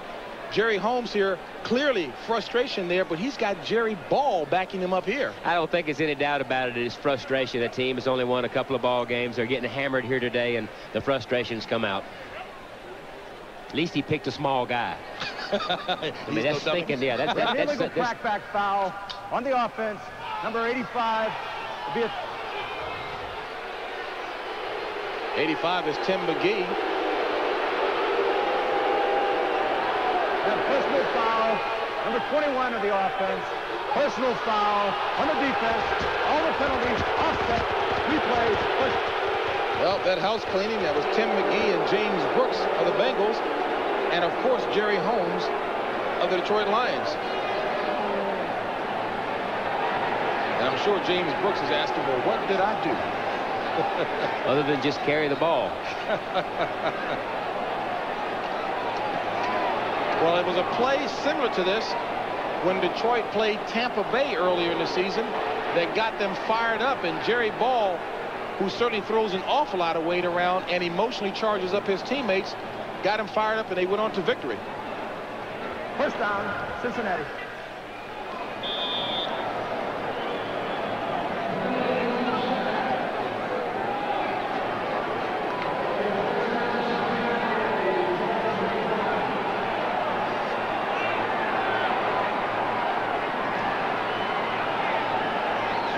Speaker 1: Jerry Holmes here, clearly frustration there, but he's got Jerry Ball backing him up here.
Speaker 2: I don't think there's any doubt about it. It's frustration. The team has only won a couple of ball games. They're getting hammered here today, and the frustrations come out. At least he picked a small guy. I mean, that's thinking, yeah.
Speaker 4: That's an illegal crackback foul on the offense. Number 85 will be a
Speaker 1: 85 is Tim McGee.
Speaker 4: And personal foul, number 21 of the offense. Personal foul on the defense. All the penalties offset. Replays.
Speaker 1: Well, that house cleaning, that was Tim McGee and James Brooks of the Bengals. And, of course, Jerry Holmes of the Detroit Lions. And I'm sure James Brooks is asking, well, what did I do?
Speaker 2: Other than just carry the ball.
Speaker 1: Well, it was a play similar to this when Detroit played Tampa Bay earlier in the season that got them fired up. And Jerry Ball, who certainly throws an awful lot of weight around and emotionally charges up his teammates, got him fired up, and they went on to victory.
Speaker 4: First down, Cincinnati.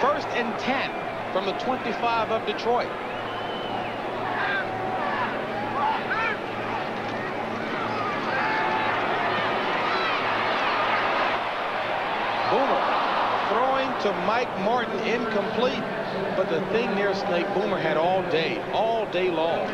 Speaker 1: First and 10 from the 25 of Detroit. to Mike Martin, incomplete. But the thing there, Snake, Boomer had all day long.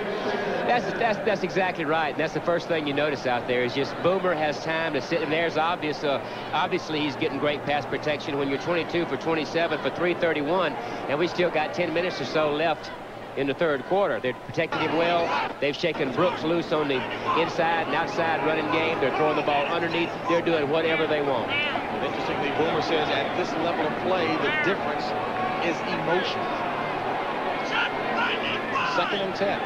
Speaker 2: That's exactly right. That's the first thing you notice out there is just Boomer has time to sit. And there's obvious. Obviously, he's getting great pass protection when you're 22 for 27 for 331, and we still got 10 minutes or so left in the third quarter. They're protecting him well. They've shaken Brooks loose on the inside and outside running game. They're throwing the ball underneath. They're doing whatever they want.
Speaker 1: And interestingly, Boomer says at this level of play, the difference is emotion. 2nd and 10.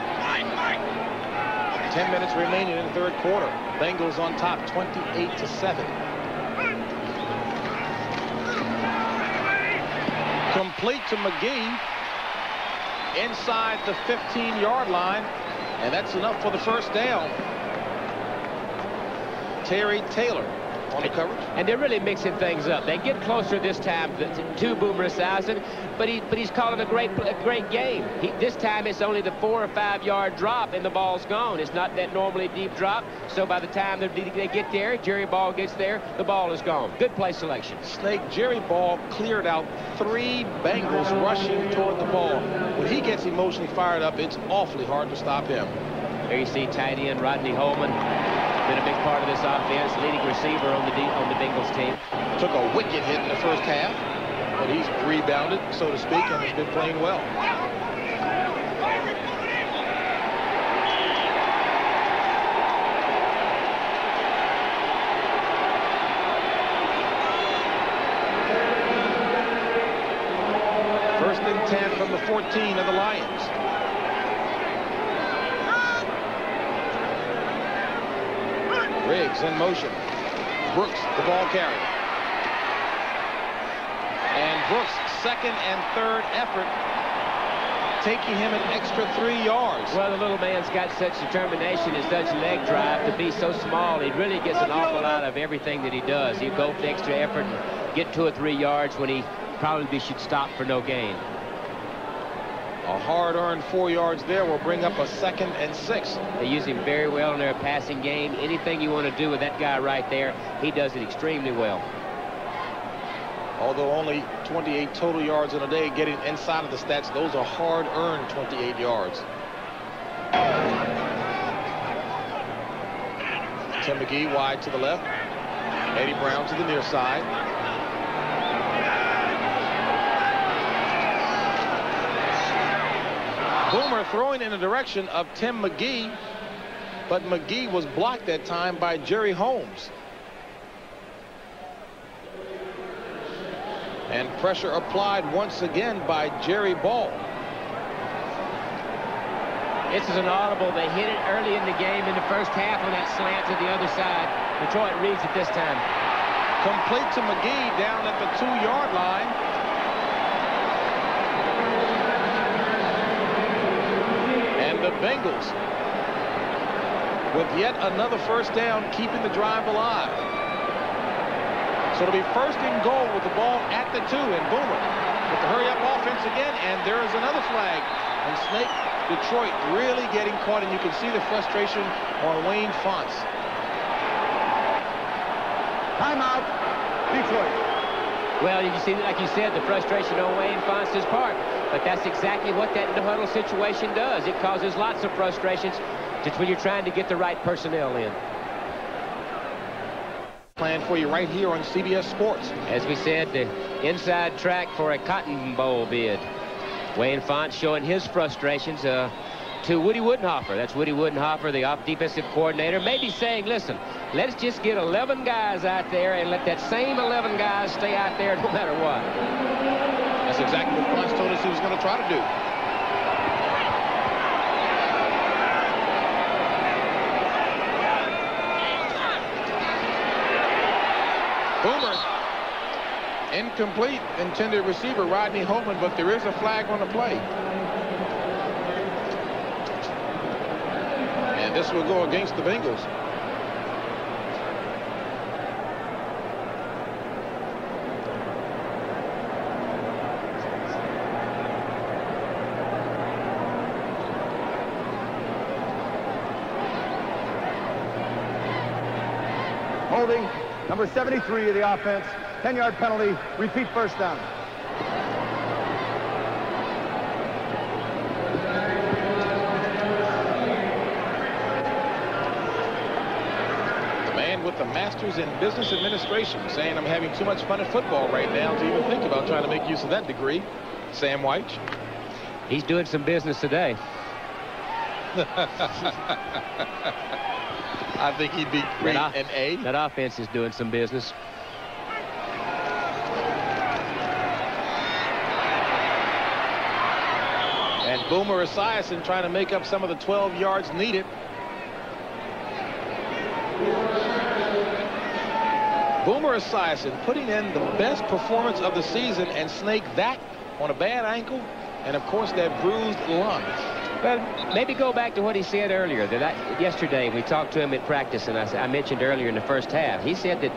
Speaker 1: 10 minutes remaining in the third quarter. Bengals on top, 28-7. Complete to McGee inside the 15-yard line, and that's enough for the first down. Terry Taylor on the coverage.
Speaker 2: And they're really mixing things up. They get closer this time to Boomer Esiason, but he's calling a great game. This time it's only the 4 or 5 yard drop and the ball's gone. It's not that normally deep drop. So by the time they get there, Jerry Ball gets there, the ball is gone. Good play selection.
Speaker 1: Snake, Jerry Ball cleared out 3 Bengals rushing toward the ball. When he gets emotionally fired up, it's awfully hard to stop him.
Speaker 2: There you see tight end Rodney Holman. Been a big part of this offense, leading receiver on the Bengals team.
Speaker 1: Took a wicked hit in the first half, but he's rebounded, so to speak, and has been playing well. First and 10 from the 14 of the Lions. Riggs in motion. Brooks, the ball carrier. And Brooks' 2nd and 3rd effort, taking him an extra 3 yards.
Speaker 2: Well, the little man's got such determination and such leg drive to be so small. He really gets an awful lot of everything that he does. He'll go for the extra effort and get 2 or 3 yards when he probably should stop for no gain.
Speaker 1: A hard-earned 4 yards there will bring up a 2nd and 6.
Speaker 2: They use him very well in their passing game. Anything you want to do with that guy right there, he does it extremely well.
Speaker 1: Although only 28 total yards in a day, getting inside of the stats, those are hard-earned 28 yards. Tim McGee wide to the left. Eddie Brown to the near side. Boomer throwing in the direction of Tim McGee, but McGee was blocked that time by Jerry Holmes. And pressure applied once again by Jerry Ball.
Speaker 2: This is an audible. They hit it early in the game in the first half on that slant to the other side. Detroit reads it this time.
Speaker 1: Complete to McGee down at the 2-yard line. The Bengals with yet another first down, keeping the drive alive. So it'll be 1st and goal with the ball at the 2, and Boomer with the hurry-up offense again, and there is another flag. And Snake, Detroit really getting caught, and you can see the frustration on Wayne Fonts.
Speaker 4: Timeout, Detroit.
Speaker 2: Well, you see, like you said, the frustration on Wayne Fonts' part. But that's exactly what that huddle situation does. It causes lots of frustrations just when you're trying to get the right personnel in.
Speaker 1: Plan for you right here on CBS Sports.
Speaker 2: As we said, the inside track for a Cotton Bowl bid. Wayne Fonts showing his frustrations to Woody Woodenhofer. That's Woody Woodenhofer, the defensive coordinator, maybe saying, listen, let's just get 11 guys out there and let that same 11 guys stay out there no matter what.
Speaker 1: That's exactly what Fonts told us he was going to try to do. Boomer, incomplete, intended receiver Rodney Holman, but there is a flag on the play. And this will go against the Bengals.
Speaker 4: Holding, number 73 of the offense. 10-yard penalty. Repeat first down.
Speaker 1: With the master's in business administration, saying I'm having too much fun at football right now to even think about trying to make use of that degree. Sam White.
Speaker 2: He's doing some business today.
Speaker 1: I think he'd be great an A.
Speaker 2: That offense is doing some business.
Speaker 1: And Boomer Esiason trying to make up some of the 12 yards needed. Boomer Esiason putting in the best performance of the season and snaked that on a bad ankle and, of course, that bruised lung.
Speaker 2: Well, maybe go back to what he said earlier. Yesterday we talked to him at practice, and I mentioned earlier in the first half. He said that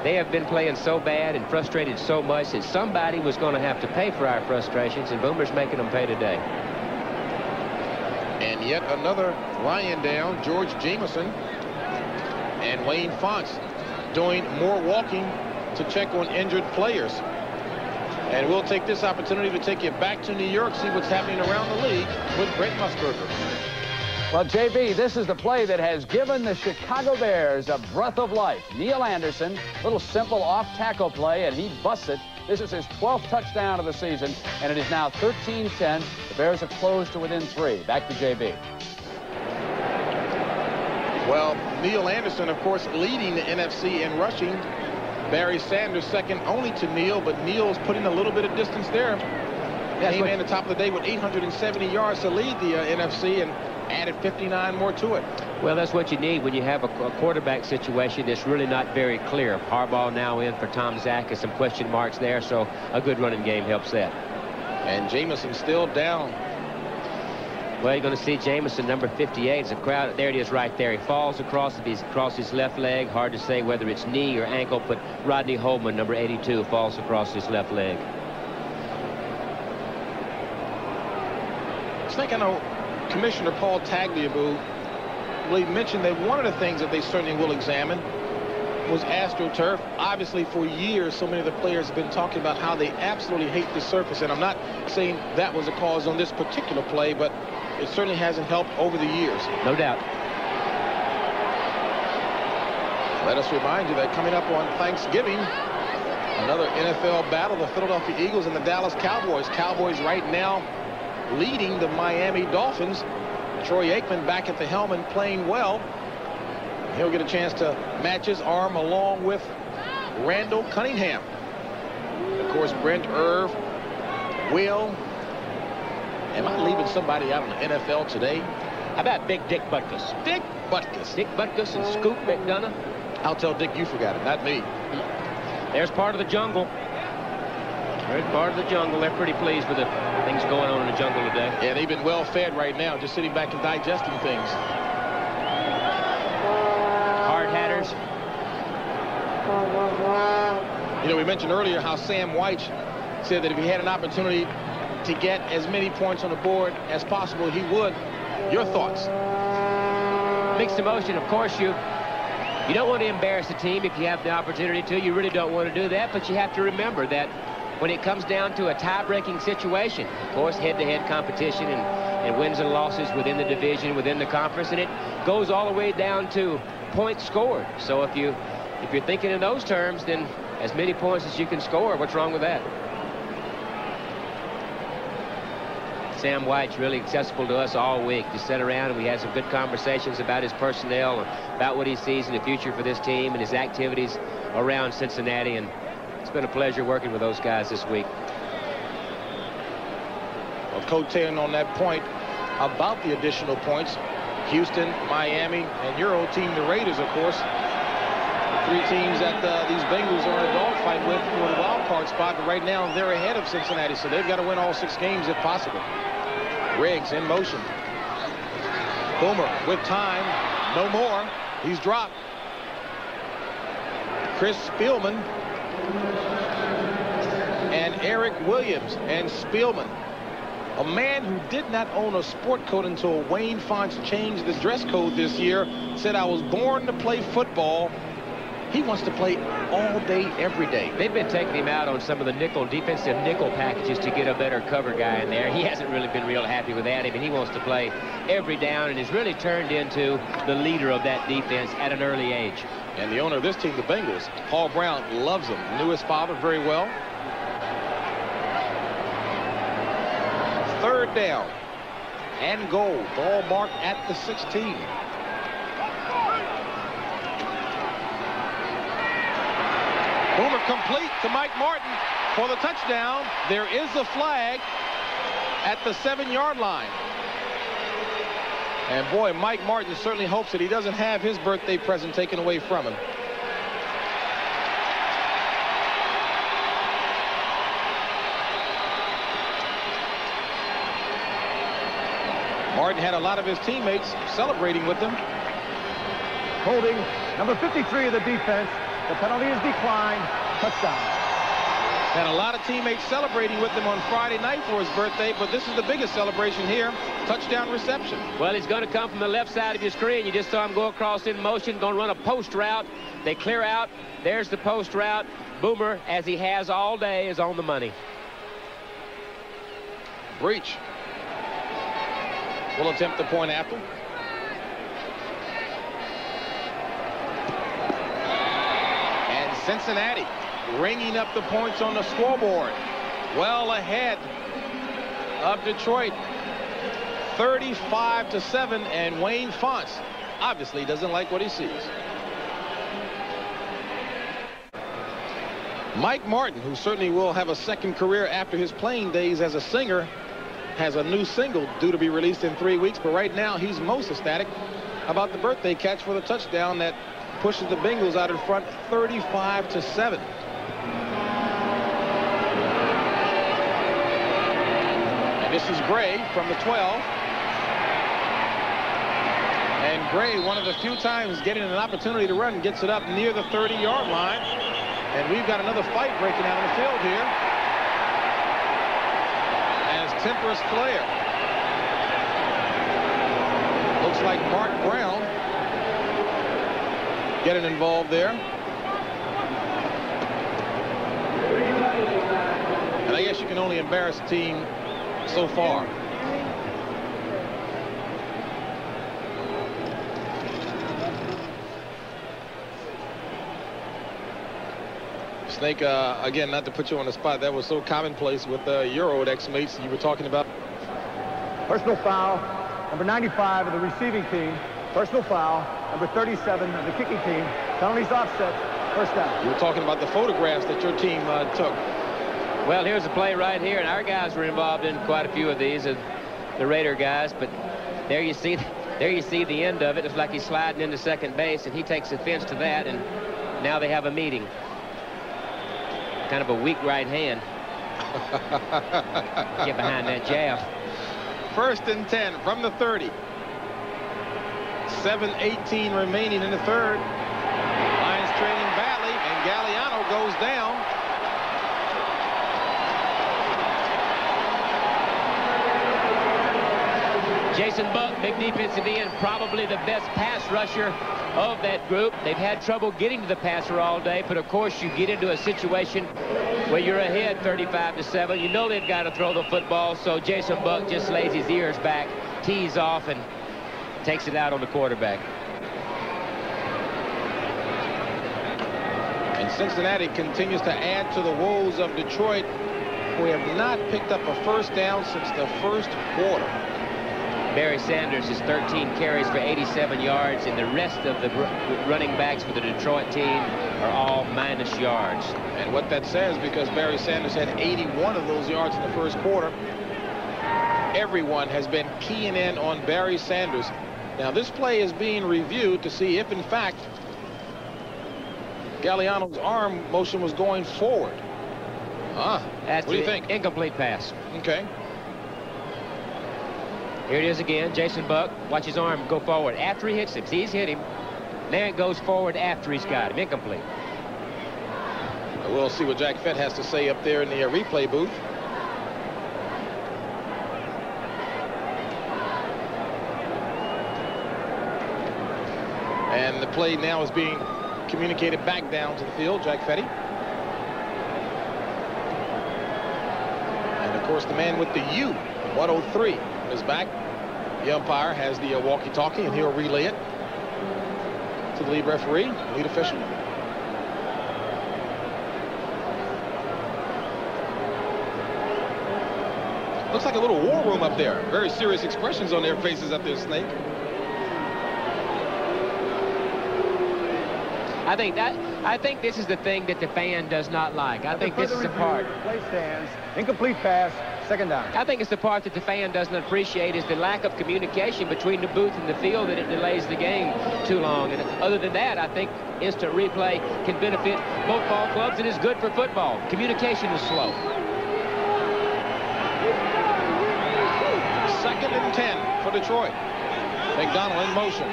Speaker 2: they have been playing so bad and frustrated so much that somebody was going to have to pay for our frustrations, and Boomer's making them pay today.
Speaker 1: And yet another Lion down, George Jameson and Wayne Fonts doing more walking to check on injured players. And we'll take this opportunity to take you back to New York, see what's happening around the league with Brent Musburger.
Speaker 3: Well, JB, this is the play that has given the Chicago Bears a breath of life. Neil Anderson, little simple off-tackle play, and he busts it. This is his 12th touchdown of the season, and it is now 13-10. The Bears have closed to within 3. Back to JB.
Speaker 1: Well, Neil Anderson, of course, leading the NFC in rushing. Barry Sanders second only to Neil, but Neil's putting a little bit of distance there. Came in the top of the day with 870 yards to lead the NFC and added 59 more to it.
Speaker 2: Well, that's what you need when you have a quarterback situation that's really not very clear. Harbaugh now in for Tom Zach, and some question marks there, so a good running game helps that.
Speaker 1: And Jameson still down.
Speaker 2: Well, you're going to see Jameson, number 58. It's a crowd. There it is right there. He falls across his left leg. Hard to say whether it's knee or ankle, but Rodney Holman, number 82, falls across his left leg.
Speaker 1: I think I know Commissioner Paul Tagliabue mentioned that one of the things that they certainly will examine was AstroTurf. Obviously, for years, so many of the players have been talking about how they absolutely hate the surface, and I'm not saying that was a cause on this particular play, but it certainly hasn't helped over the years.
Speaker 2: No doubt.
Speaker 1: Let us remind you that coming up on Thanksgiving, another NFL battle, the Philadelphia Eagles and the Dallas Cowboys. Cowboys right now leading the Miami Dolphins. Troy Aikman back at the helm and playing well. He'll get a chance to match his arm along with Randall Cunningham. Of course, Brent Irv, Will. Am I leaving somebody out in the NFL today?
Speaker 2: How about Big Dick Butkus?
Speaker 1: Dick Butkus.
Speaker 2: Dick Butkus and Scoop McDonough.
Speaker 1: I'll tell Dick you forgot it, not me.
Speaker 2: There's part of the jungle. There's part of the jungle. They're pretty pleased with the things going on in the jungle today.
Speaker 1: Yeah, they've been well fed right now, just sitting back and digesting things.
Speaker 2: Hard hatters.
Speaker 1: You know, we mentioned earlier how Sam White said that if he had an opportunity to get as many points on the board as possible, he would. Your thoughts?
Speaker 2: Mixed emotion. Of course, you don't want to embarrass the team if you have the opportunity to. You really don't want to do that, but you have to remember that when it comes down to a tie-breaking situation, of course, head-to-head competition and wins and losses within the division, within the conference, and it goes all the way down to points scored. So if you're thinking in those terms, then as many points as you can score, what's wrong with that? Sam White's really accessible to us all week. Just sat around and we had some good conversations about his personnel, about what he sees in the future for this team and his activities around Cincinnati, and it's been a pleasure working with those guys this week.
Speaker 1: Well, coattailing on that point about the additional points, Houston, Miami, and your old team, the Raiders, of course. Three teams that these Bengals are in a dogfight with for the wild card spot, but right now they're ahead of Cincinnati, so they've got to win all 6 games if possible. Riggs in motion. Boomer with time. No more. He's dropped. Chris Spielman and Eric Williams. And Spielman, a man who did not own a sport coat until Wayne Fonts changed the dress code this year, said, "I was born to play football." He wants to play all day, every day.
Speaker 2: They've been taking him out on some of the defensive nickel packages to get a better cover guy in there. He hasn't really been real happy with that. I mean, he wants to play every down and has really turned into the leader of that defense at an early age.
Speaker 1: And the owner of this team, the Bengals, Paul Brown, loves him. Knew his father very well. 3rd down and goal. Ball marked at the 16. Boomer complete to Mike Martin for the touchdown. There is a flag at the 7-yard line. And boy, Mike Martin certainly hopes that he doesn't have his birthday present taken away from him. Martin had a lot of his teammates celebrating with him.
Speaker 4: Holding number 53 of the defense. The penalty is declined. Touchdown.
Speaker 1: Had a lot of teammates celebrating with him on Friday night for his birthday, but this is the biggest celebration here. Touchdown reception.
Speaker 2: Well, he's going to come from the left side of your screen. You just saw him go across in motion, going to run a post route. They clear out. There's the post route. Boomer, as he has all day, is on the money.
Speaker 1: Breach will attempt the point after. And Cincinnati ringing up the points on the scoreboard. Well ahead of Detroit. 35-7, and Wayne Fonts obviously doesn't like what he sees. Mike Martin, who certainly will have a second career after his playing days as a singer, has a new single due to be released in 3 weeks, but right now he's most ecstatic about the birthday catch for the touchdown that pushes the Bengals out in front 35-7. And this is Gray from the 12. And Gray, one of the few times getting an opportunity to run, gets it up near the 30-yard line. And we've got another fight breaking out on the field here. As Temperance Flair. Looks like Mark Brown getting involved there. And I guess you can only embarrass a team so far. Snake, again, not to put you on the spot, that was so commonplace with your old ex-mates you were talking about.
Speaker 4: Personal foul, number 95 of the receiving team. Personal foul, number 37 of the kicking team. Penalties offset, first down.
Speaker 1: You were talking about the photographs that your team took.
Speaker 2: Well, here's a play right here, and our guys were involved in quite a few of these, the Raider guys, but there you see the end of it. It's like he's sliding into second base, and he takes offense to that, and now they have a meeting. Kind of a weak right hand. Get behind that jab.
Speaker 1: 1st and 10 from the 30. 7:18 remaining in the third. Lions trailing badly, and Galliano goes down.
Speaker 2: Jason Buck, big defensive end, probably the best pass rusher of that group. They've had trouble getting to the passer all day, but of course you get into a situation where you're ahead 35-7. You know they've got to throw the football, so Jason Buck just lays his ears back, tees off, and takes it out on the quarterback.
Speaker 1: And Cincinnati continues to add to the woes of Detroit, who have not picked up a first down since the first quarter.
Speaker 2: Barry Sanders is 13 carries for 87 yards, and the rest of the running backs for the Detroit team are all minus yards.
Speaker 1: And what that says, because Barry Sanders had 81 of those yards in the first quarter, everyone has been keying in on Barry Sanders. Now, this play is being reviewed to see if, in fact, Galliano's arm motion was going forward.
Speaker 2: That's
Speaker 1: what do you think?
Speaker 2: Incomplete pass.
Speaker 1: Okay.
Speaker 2: Here it is again. Jason Buck. Watch his arm go forward after he hits him. See, he's hit him. There it goes forward after he's got him. Incomplete.
Speaker 1: We'll see what Jack Fett has to say up there in the replay booth. And the play now is being communicated back down to the field, Jack Fetty. And of course, the man with the U, 103, is back. The umpire has the walkie-talkie, and he'll relay it to the lead referee, lead official. Looks like a little war room up there. Very serious expressions on their faces up there, Snake.
Speaker 2: I think this is the thing that the fan does not like. I think this is the part.
Speaker 4: Play stands. Incomplete pass. Second down.
Speaker 2: I think it's the part that the fan doesn't appreciate is the lack of communication between the booth and the field, that it delays the game too long. And other than that, I think instant replay can benefit both ball clubs and is good for football. Communication is slow.
Speaker 1: 2nd and 10 for Detroit. McDonald in motion.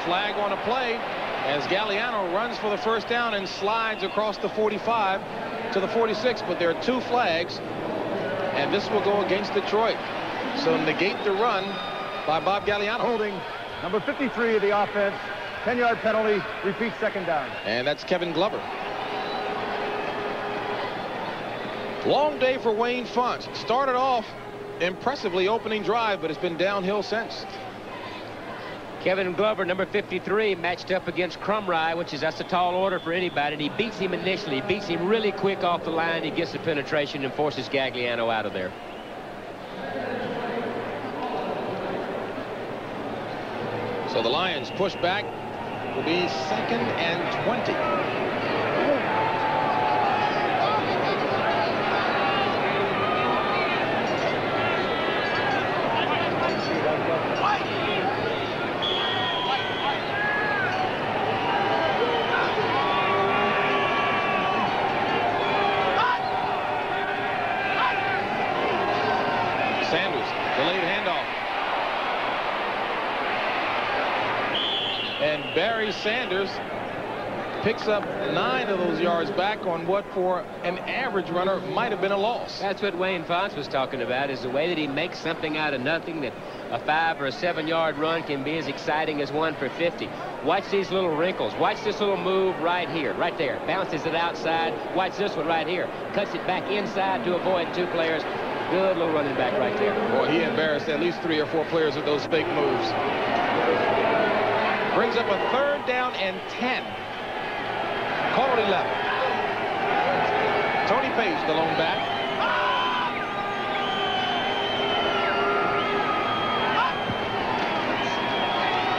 Speaker 1: Flag on a play as Galliano runs for the first down and slides across the 45 to the 46, but there are 2 flags, and this will go against Detroit. So negate the run by Bob Galliano.
Speaker 4: Holding number 53 of the offense. 10-yard penalty. Repeat, second down.
Speaker 1: And that's Kevin Glover. Long day for Wayne Fonts. Started off impressively opening drive, but it's been downhill since.
Speaker 2: Kevin Glover, number 53, matched up against Crumry, that's a tall order for anybody, and he beats him initially. He beats him really quick off the line. He gets the penetration and forces Gagliano out of there.
Speaker 1: So the Lions push back. Will be 2nd and 20. Sanders picks up 9 of those yards back on what for an average runner might have been a loss.
Speaker 2: That's what Wayne Fonts was talking about, is the way that he makes something out of nothing, that a 5 or a 7-yard run can be as exciting as one for 50. Watch these little wrinkles. Watch this little move right here, right there. Bounces it outside. Watch this one right here. Cuts it back inside to avoid 2 players. Good little running back right there.
Speaker 1: Boy, he embarrassed at least 3 or 4 players with those fake moves. Brings up a 3rd down and 10. Call it 11. Tony Page, the lone back.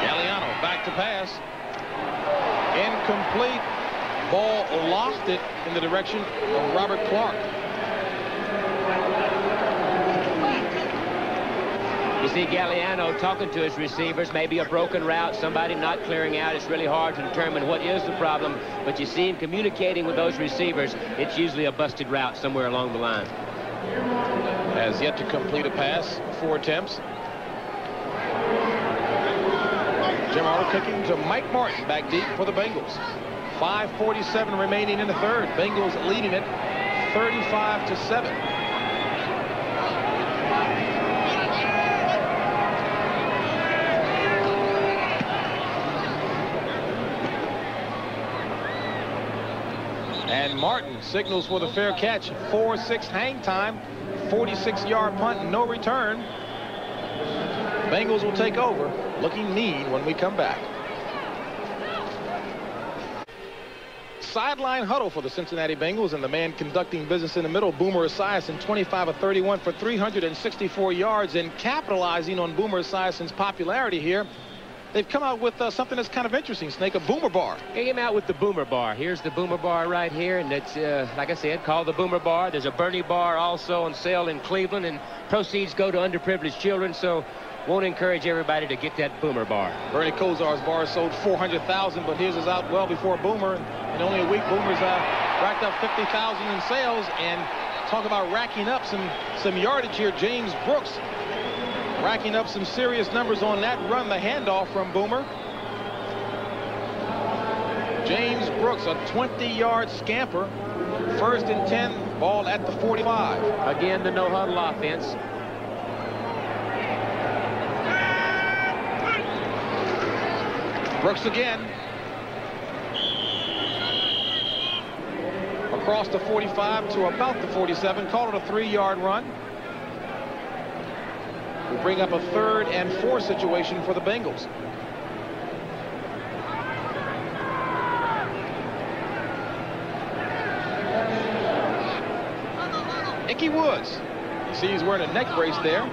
Speaker 1: Galliano back to pass. Incomplete. Ball lofted in the direction of Robert Clark.
Speaker 2: You see Galliano talking to his receivers, maybe a broken route, somebody not clearing out. It's really hard to determine what is the problem, but you see him communicating with those receivers. It's usually a busted route somewhere along the line.
Speaker 1: Has yet to complete a pass, 4 attempts. Jim Arnold kicking to Mike Martin back deep for the Bengals. 5:47 remaining in the 3rd. Bengals leading it 35-7. And Martin signals for the fair catch. 4-6 hang time. 46-yard punt, no return. Bengals will take over, looking mean when we come back. Sideline huddle for the Cincinnati Bengals, and the man conducting business in the middle, Boomer Esiason, 25 of 31 for 364 yards, and capitalizing on Boomer Esiason's popularity here. They've come out with something that's kind of interesting, Snake, a Boomer Bar.
Speaker 2: They came out with the Boomer Bar. Here's the Boomer Bar right here, and it's, like I said, called the Boomer Bar. There's a Bernie Bar also on sale in Cleveland, and proceeds go to underprivileged children, so won't encourage everybody to get that Boomer Bar.
Speaker 1: Bernie Kosar's bar sold 400,000, but his is out well before Boomer. In only a week, Boomer's racked up 50,000 in sales, and talk about racking up some yardage here. James Brooks racking up some serious numbers on that run, the handoff from Boomer. James Brooks, a 20-yard scamper. 1st and 10, ball at the 45.
Speaker 2: Again, the no-huddle offense.
Speaker 1: Brooks again. Across the 45 to about the 47. Call it a 3-yard run. We bring up a 3rd and 4 situation for the Bengals. Ickey Woods. You see he's wearing a neck brace there.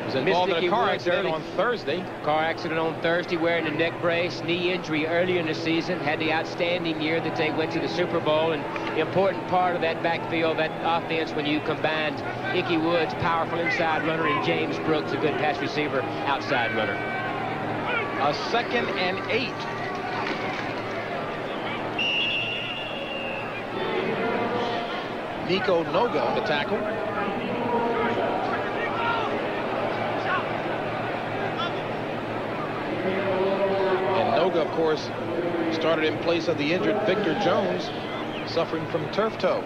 Speaker 1: Was involved in a car accident on Thursday.
Speaker 2: Car accident on Thursday, wearing a neck brace, knee injury earlier in the season. Had the outstanding year that they went to the Super Bowl, and the important part of that backfield, that offense, when you combined Ickey Woods, powerful inside runner, and James Brooks, a good pass receiver, outside runner.
Speaker 1: A 2nd and 8. Nico Noga on the tackle. And Noga, of course, started in place of the injured Victor Jones, suffering from turf toe.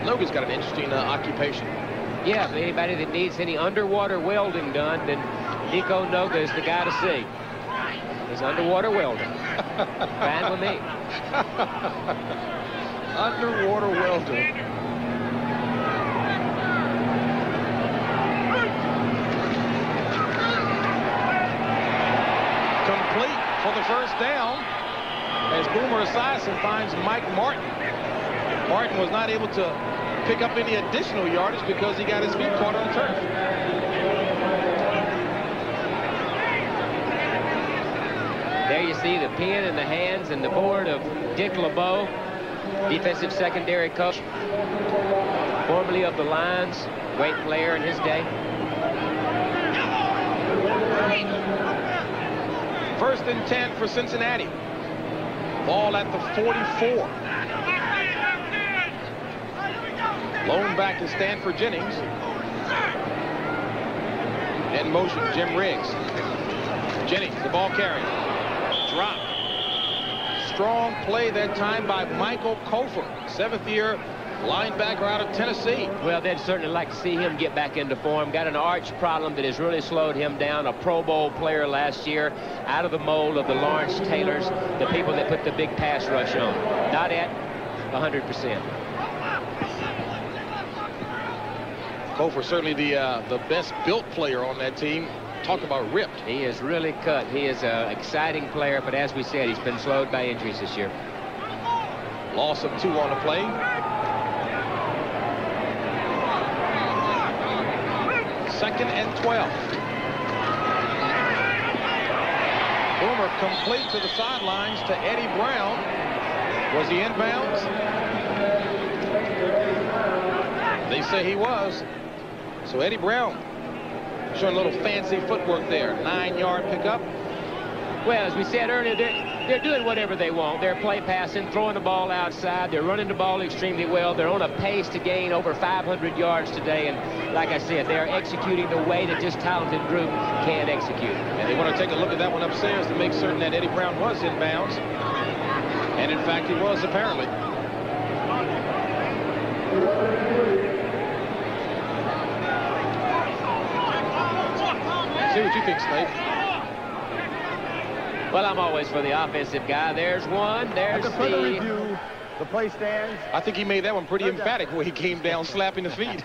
Speaker 1: Noga's got an interesting occupation.
Speaker 2: Yeah, if anybody that needs any underwater welding done, then Nico Noga is the guy to see. He's underwater welding. Fine with me.
Speaker 1: Underwater welding. Complete for the 1st down as Boomer Esiason finds Mike Martin. Martin was not able to pick up any additional yardage because he got his feet caught on the turf.
Speaker 2: There you see the pen in the hands and the board of Dick LeBeau, defensive secondary coach, formerly of the Lions, great player in his day.
Speaker 1: 1st and 10 for Cincinnati. Ball at the 44. Lone back to Stanford Jennings. In motion, Jim Riggs. Jennings, the ball carrier. Drop. Strong play that time by Michael Kofer, 7th-year linebacker out of Tennessee.
Speaker 2: Well, they'd certainly like to see him get back into form. Got an arch problem that has really slowed him down. A Pro Bowl player last year, out of the mold of the Lawrence Taylors, the people that put the big pass rush on. Not at 100%.
Speaker 1: Kofer certainly the best built player on that team. Talk about ripped.
Speaker 2: He is really cut. He is an exciting player, but as we said, he's been slowed by injuries this year.
Speaker 1: Loss of 2 on the play. Second and 12. Boomer complete to the sidelines to Eddie Brown. Was he inbounds? They say he was. So Eddie Brown showing a little fancy footwork there. 9-yard pickup.
Speaker 2: Well, as we said earlier, they're doing whatever they want. They're play passing, throwing the ball outside. They're running the ball extremely well. They're on a pace to gain over 500 yards today. And like I said, they're executing the way that this talented group can execute.
Speaker 1: And they want to take a look at that one upstairs to make certain that Eddie Brown was inbounds. And in fact, he was apparently. See what you think, Snape.
Speaker 2: Well, I'm always for the offensive guy. There's one. There's
Speaker 4: After further review, the play stands.
Speaker 1: I think he made that one pretty emphatic where he came down slapping the feet.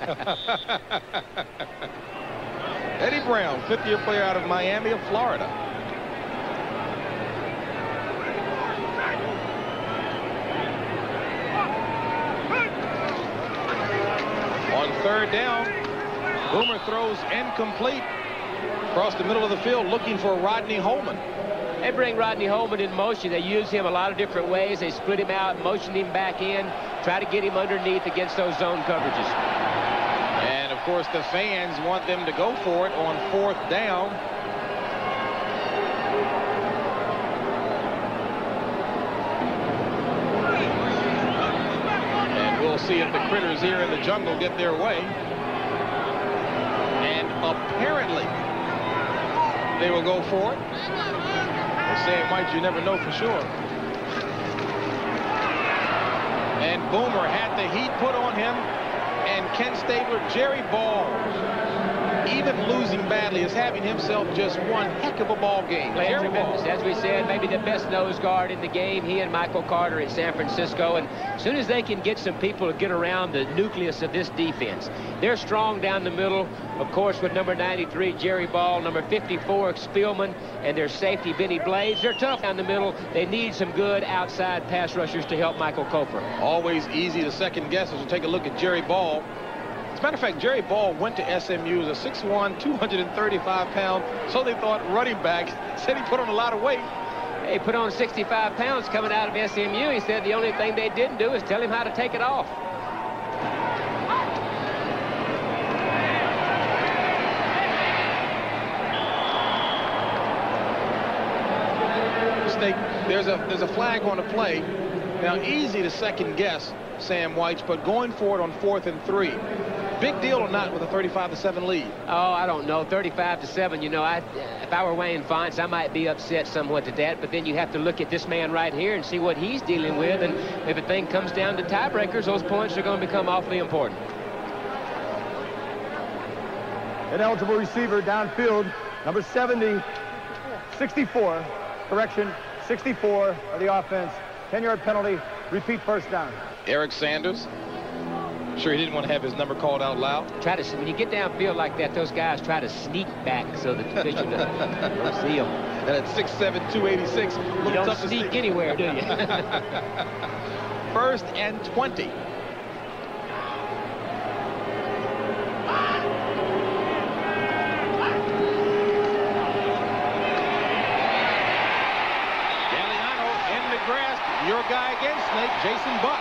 Speaker 1: Eddie Brown, 5th-year player out of Miami of Florida. On 3rd down, Boomer throws incomplete across the middle of the field looking for Rodney Holman.
Speaker 2: They bring Rodney Holman in motion. They use him a lot of different ways. They split him out, motion him back in, try to get him underneath against those zone coverages.
Speaker 1: And, of course, the fans want them to go for it on 4th down. And we'll see if the critters here in the jungle get their way. And apparently they will go for it. They're saying, White, you never know for sure. And Boomer had the heat put on him. And Ken Stabler, Jerry Ball, even losing badly, is having himself just one heck of a ball game. Jerry Ball,
Speaker 2: as we said, maybe the best nose guard in the game. He and Michael Carter in San Francisco. And as soon as they can get some people to get around the nucleus of this defense, they're strong down the middle. Of course, with number 93, Jerry Ball, number 54, Spielman, and their safety, Benny Blades. They're tough down the middle. They need some good outside pass rushers to help Michael Cofer.
Speaker 1: Always easy to second guess as you take a look at Jerry Ball. As a matter of fact, Jerry Ball went to SMU as a 6'1", 235-pound, so they thought, running back. Said he put on a lot of weight.
Speaker 2: He put on 65 pounds coming out of SMU. He said the only thing they didn't do is tell him how to take it off.
Speaker 1: There's a flag on the play. Now, easy to second guess Sam White, but going for it on 4th and 3. Big deal or not with a 35-7 lead?
Speaker 2: Oh, I don't know. 35-7. You know, if I were Wayne Fonts, I might be upset somewhat at that. But then you have to look at this man right here and see what he's dealing with. And if a thing comes down to tiebreakers, those points are going to become awfully important.
Speaker 4: Ineligible receiver downfield, number 70, 64. Correction, 64 of the offense. 10-yard penalty. Repeat first down.
Speaker 1: Eric Sanders. I'm sure he didn't want to have his number called out loud.
Speaker 2: When you get downfield like that, those guys try to sneak back so that the pitcher don't see them.
Speaker 1: And at 6'7", 286,
Speaker 2: you don't sneak anywhere, do you?
Speaker 1: 1st and 20. Your guy again, Snake, Jason Buck.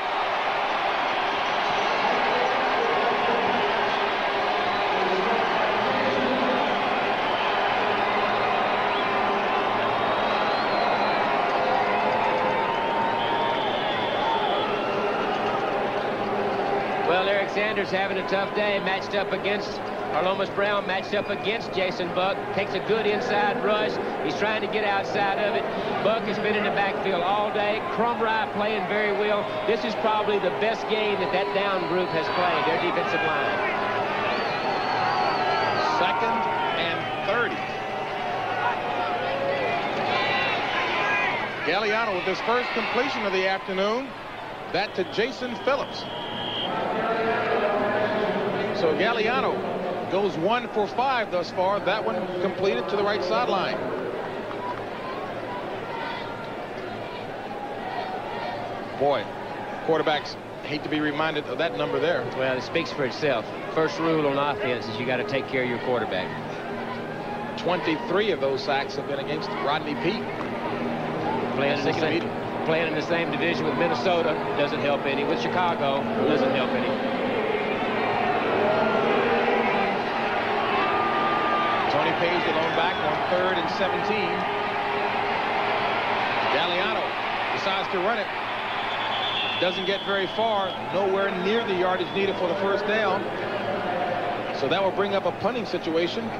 Speaker 2: Well, Eric Sanders having a tough day, matched up against Arlomas Brown, matched up against Jason Buck. Takes a good inside rush. He's trying to get outside of it. Buck has been in the backfield all day. Crumry playing very well. This is probably the best game that down group has played, their defensive line.
Speaker 1: 2nd and 30. Galliano with his first completion of the afternoon. That to Jason Phillips. So Galliano goes 1 for 5 thus far. That one completed to the right sideline. Boy, quarterbacks hate to be reminded of that number there.
Speaker 2: Well, it speaks for itself. First rule on offense is you got to take care of your quarterback.
Speaker 1: 23 of those sacks have been against Rodney Peete.
Speaker 2: Playing in the same division with Minnesota doesn't help any. With Chicago doesn't help any.
Speaker 1: Tony Page alone back on 3rd and 17. Galliano decides to run it. Doesn't get very far. Nowhere near the yardage needed for the first down. So that will bring up a punting situation.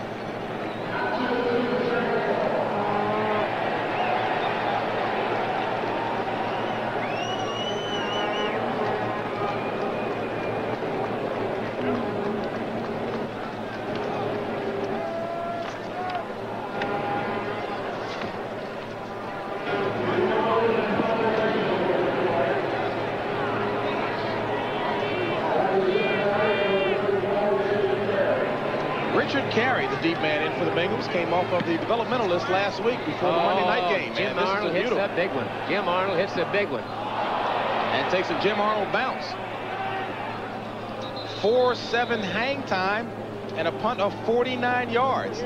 Speaker 1: Deep man in for the Bengals, came off of the developmental list last week before the Monday night game.
Speaker 2: Jim Arnold hits a big one. Jim Arnold hits a big one.
Speaker 1: And takes a Jim Arnold bounce. 4-7 hang time and a punt of 49 yards.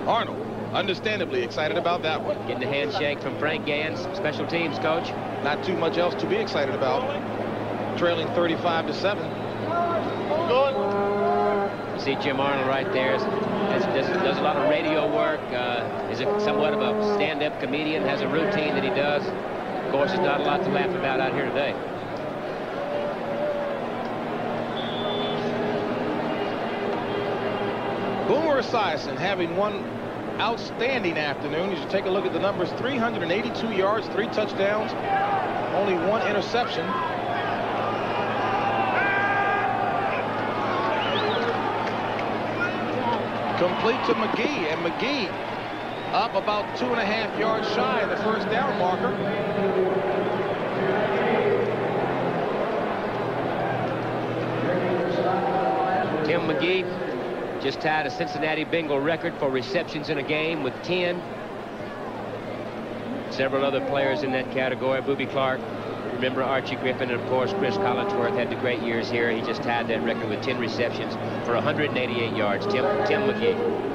Speaker 1: Arnold, understandably excited about that one.
Speaker 2: Getting a handshake from Frank Gans, special teams coach.
Speaker 1: Not too much else to be excited about. Trailing 35-7.
Speaker 2: You see Jim Arnold right there. Does a lot of radio work. Is somewhat of a stand-up comedian. Has a routine that he does. Of course, there's not a lot to laugh about out here today.
Speaker 1: Boomer Esiason having one outstanding afternoon. You should take a look at the numbers. 382 yards, 3 touchdowns, only 1 interception. Complete to McGee, and McGee up about 2.5 yards shy of the first down marker.
Speaker 2: Tim McGee just tied a Cincinnati Bengal record for receptions in a game with 10. Several other players in that category. Booby Clark, remember Archie Griffin, and of course Chris Collinsworth had the great years here. He just tied that record with 10 receptions for 188 yards. Tim McGee.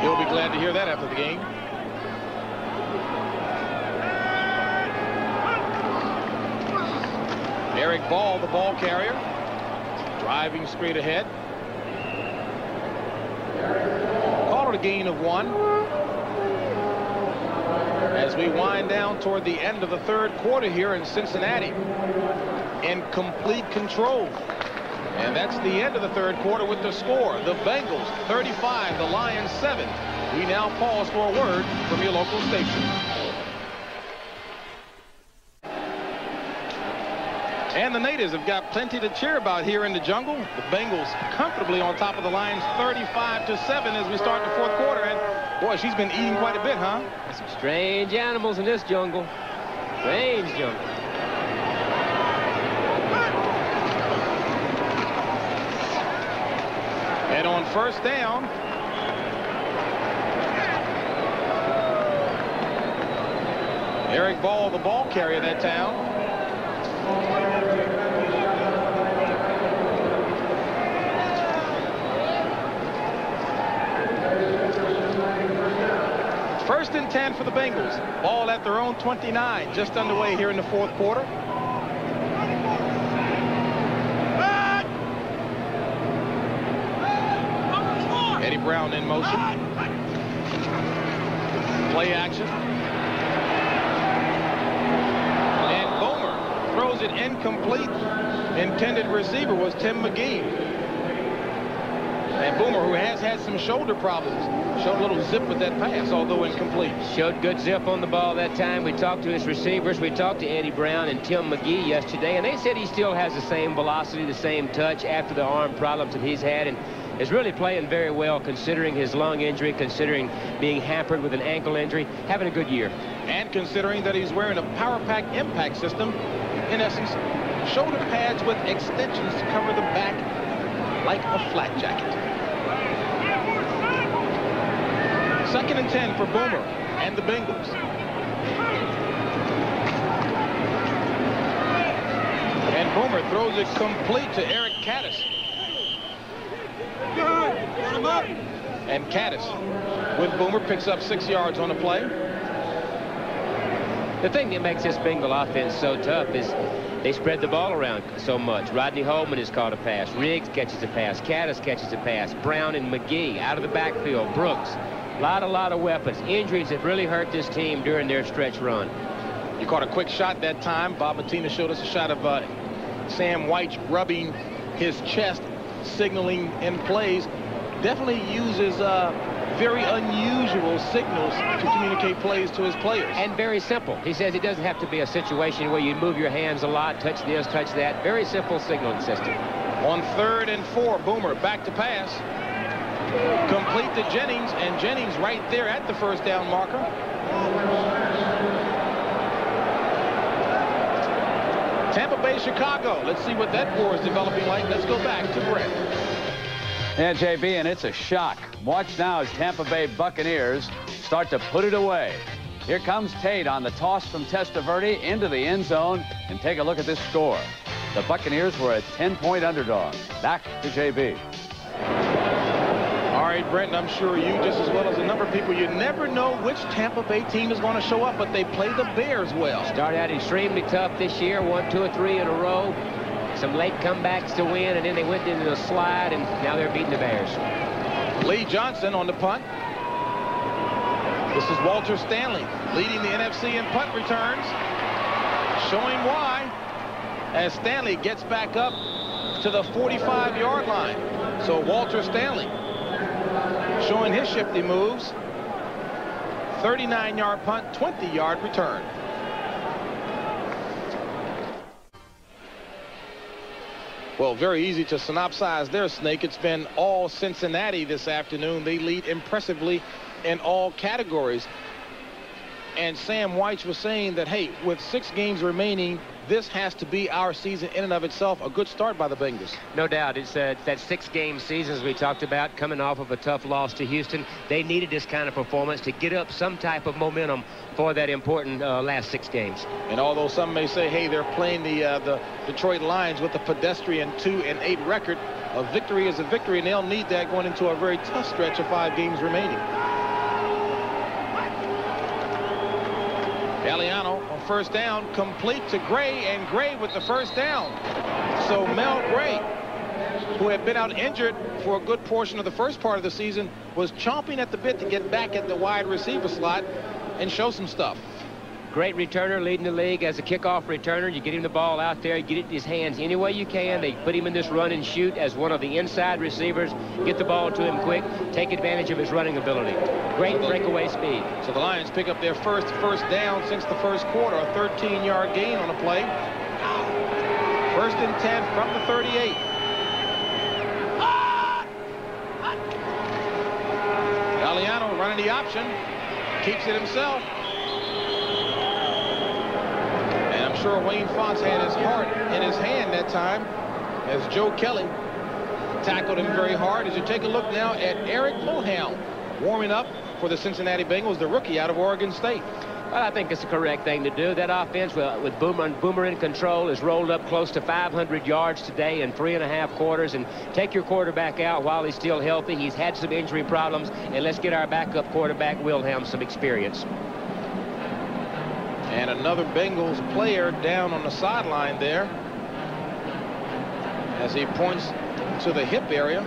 Speaker 1: He'll be glad to hear that after the game. Eric Ball, the ball carrier, driving straight ahead. Call it a gain of 1. As we wind down toward the end of the third quarter here in Cincinnati, in complete control. And that's the end of the third quarter with the score. The Bengals 35, the Lions 7. We now pause for a word from your local station. And the natives have got plenty to cheer about here in the jungle. The Bengals comfortably on top of the Lions 35-7 as we start the fourth quarter. And boy, she's been eating quite a bit, huh?
Speaker 2: Some strange animals in this jungle. Strange jungle.
Speaker 1: And on first down, Eric Ball, the ball carrier that town. First and 10 for the Bengals. Ball at their own 29, just underway here in the fourth quarter. Eddie Brown in motion. Play action. And Boomer throws it incomplete. Intended receiver was Tim McGee. And Boomer, who has had some shoulder problems, showed a little zip with that pass, although incomplete.
Speaker 2: Showed good zip on the ball that time. We talked to his receivers. We talked to Eddie Brown and Tim McGee yesterday, and they said he still has the same velocity, the same touch after the arm problems that he's had, and is really playing very well considering his lung injury, considering being hampered with an ankle injury, having a good year.
Speaker 1: And considering that he's wearing a Power Pack impact system, in essence, shoulder pads with extensions to cover the back like a flat jacket. Second and 10 for Boomer and the Bengals. And Boomer throws it complete to Eric Caddis. And Caddis, with Boomer, picks up 6 yards on the play.
Speaker 2: The thing that makes this Bengal offense so tough is they spread the ball around so much. Rodney Holman has caught a pass. Riggs catches a pass. Caddis catches a pass. Brown and McGee out of the backfield. Brooks. A lot of weapons. Injuries have really hurt this team during their stretch run.
Speaker 1: You caught a quick shot that time. Bob Matina showed us a shot of Sam White rubbing his chest, signaling in plays. Definitely uses very unusual signals to communicate plays to his players.
Speaker 2: And very simple. He says it doesn't have to be a situation where you move your hands a lot, touch this, touch that. Very simple signaling system.
Speaker 1: On 3rd and 4, Boomer back to pass. Complete to Jennings, and Jennings right there at the first down marker. Tampa Bay, Chicago. Let's see what that war is developing like. Let's go back to Brett.
Speaker 3: Yeah, JB, and it's a shock. Watch now as Tampa Bay Buccaneers start to put it away. Here comes Tate on the toss from Testaverde into the end zone, and take a look at this score. The Buccaneers were a 10-point underdog. Back to JB.
Speaker 1: All right, Brent, I'm sure you, just as well as a number of people, you never know which Tampa Bay team is going to show up, but they play the Bears well.
Speaker 2: Started out extremely tough this year, won 2 or 3 in a row. Some late comebacks to win, and then they went into the slide, and now they're beating the Bears.
Speaker 1: Lee Johnson on the punt. This is Walter Stanley leading the NFC in punt returns, showing why as Stanley gets back up to the 45-yard line. So Walter Stanley showing his shifty moves. 39-yard punt, 20-yard return. Well, very easy to synopsize their snake. It's been all Cincinnati this afternoon. They lead impressively in all categories. And Sam Weich was saying that, hey, with 6 games remaining, this has to be our season in and of itself. A good start by the Bengals.
Speaker 2: No doubt. It's that 6-game season, as we talked about, coming off of a tough loss to Houston. They needed this kind of performance to get up some type of momentum for that important last 6 games.
Speaker 1: And although some may say, hey, they're playing the Detroit Lions with a pedestrian 2-8 record, a victory is a victory, and they'll need that going into a very tough stretch of 5 games remaining. Galeano on first down, complete to Gray, and Gray with the first down. So Mel Gray, who had been out injured for a good portion of the first part of the season, was chomping at the bit to get back at the wide receiver slot and show some stuff.
Speaker 2: Great returner, leading the league as a kickoff returner. You get him the ball out there, you get it in his hands any way you can. They put him in this run and shoot as one of the inside receivers. Get the ball to him quick, take advantage of his running ability. Great breakaway speed.
Speaker 1: So the Lions pick up their first down since the first quarter, a 13-yard gain on the play. 1st and 10 from the 38. Galeano running the option, keeps it himself. I'm sure Wayne Fontes had his heart in his hand that time as Joe Kelly tackled him very hard. As you take a look now at Eric Mulham warming up for the Cincinnati Bengals, the rookie out of Oregon State.
Speaker 2: Well, I think it's the correct thing to do. That offense, well, with Boomer in control, has rolled up close to 500 yards today in 3.5 quarters. And take your quarterback out while he's still healthy. He's had some injury problems, and let's get our backup quarterback Wilhelm some experience.
Speaker 1: And another Bengals player down on the sideline there as he points to the hip area.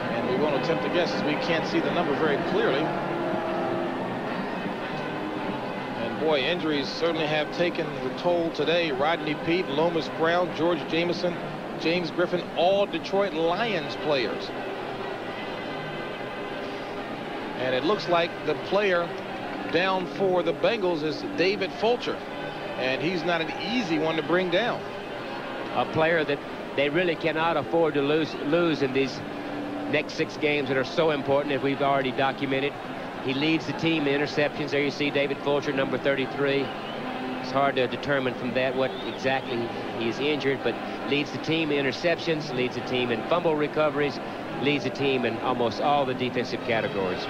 Speaker 1: And we won't attempt to guess as we can't see the number very clearly. And boy, injuries certainly have taken the toll today. Rodney Peete, Lomas Brown, George Jameson, James Griffin, all Detroit Lions players. And it looks like the player down for the Bengals is David Fulcher. And he's not an easy one to bring down.
Speaker 2: A player that they really cannot afford to lose in these next 6 games that are so important, as we've already documented. He leads the team in interceptions. There you see David Fulcher, number 33. It's hard to determine from that what exactly he is injured, but leads the team in interceptions, leads the team in fumble recoveries, leads the team in almost all the defensive categories.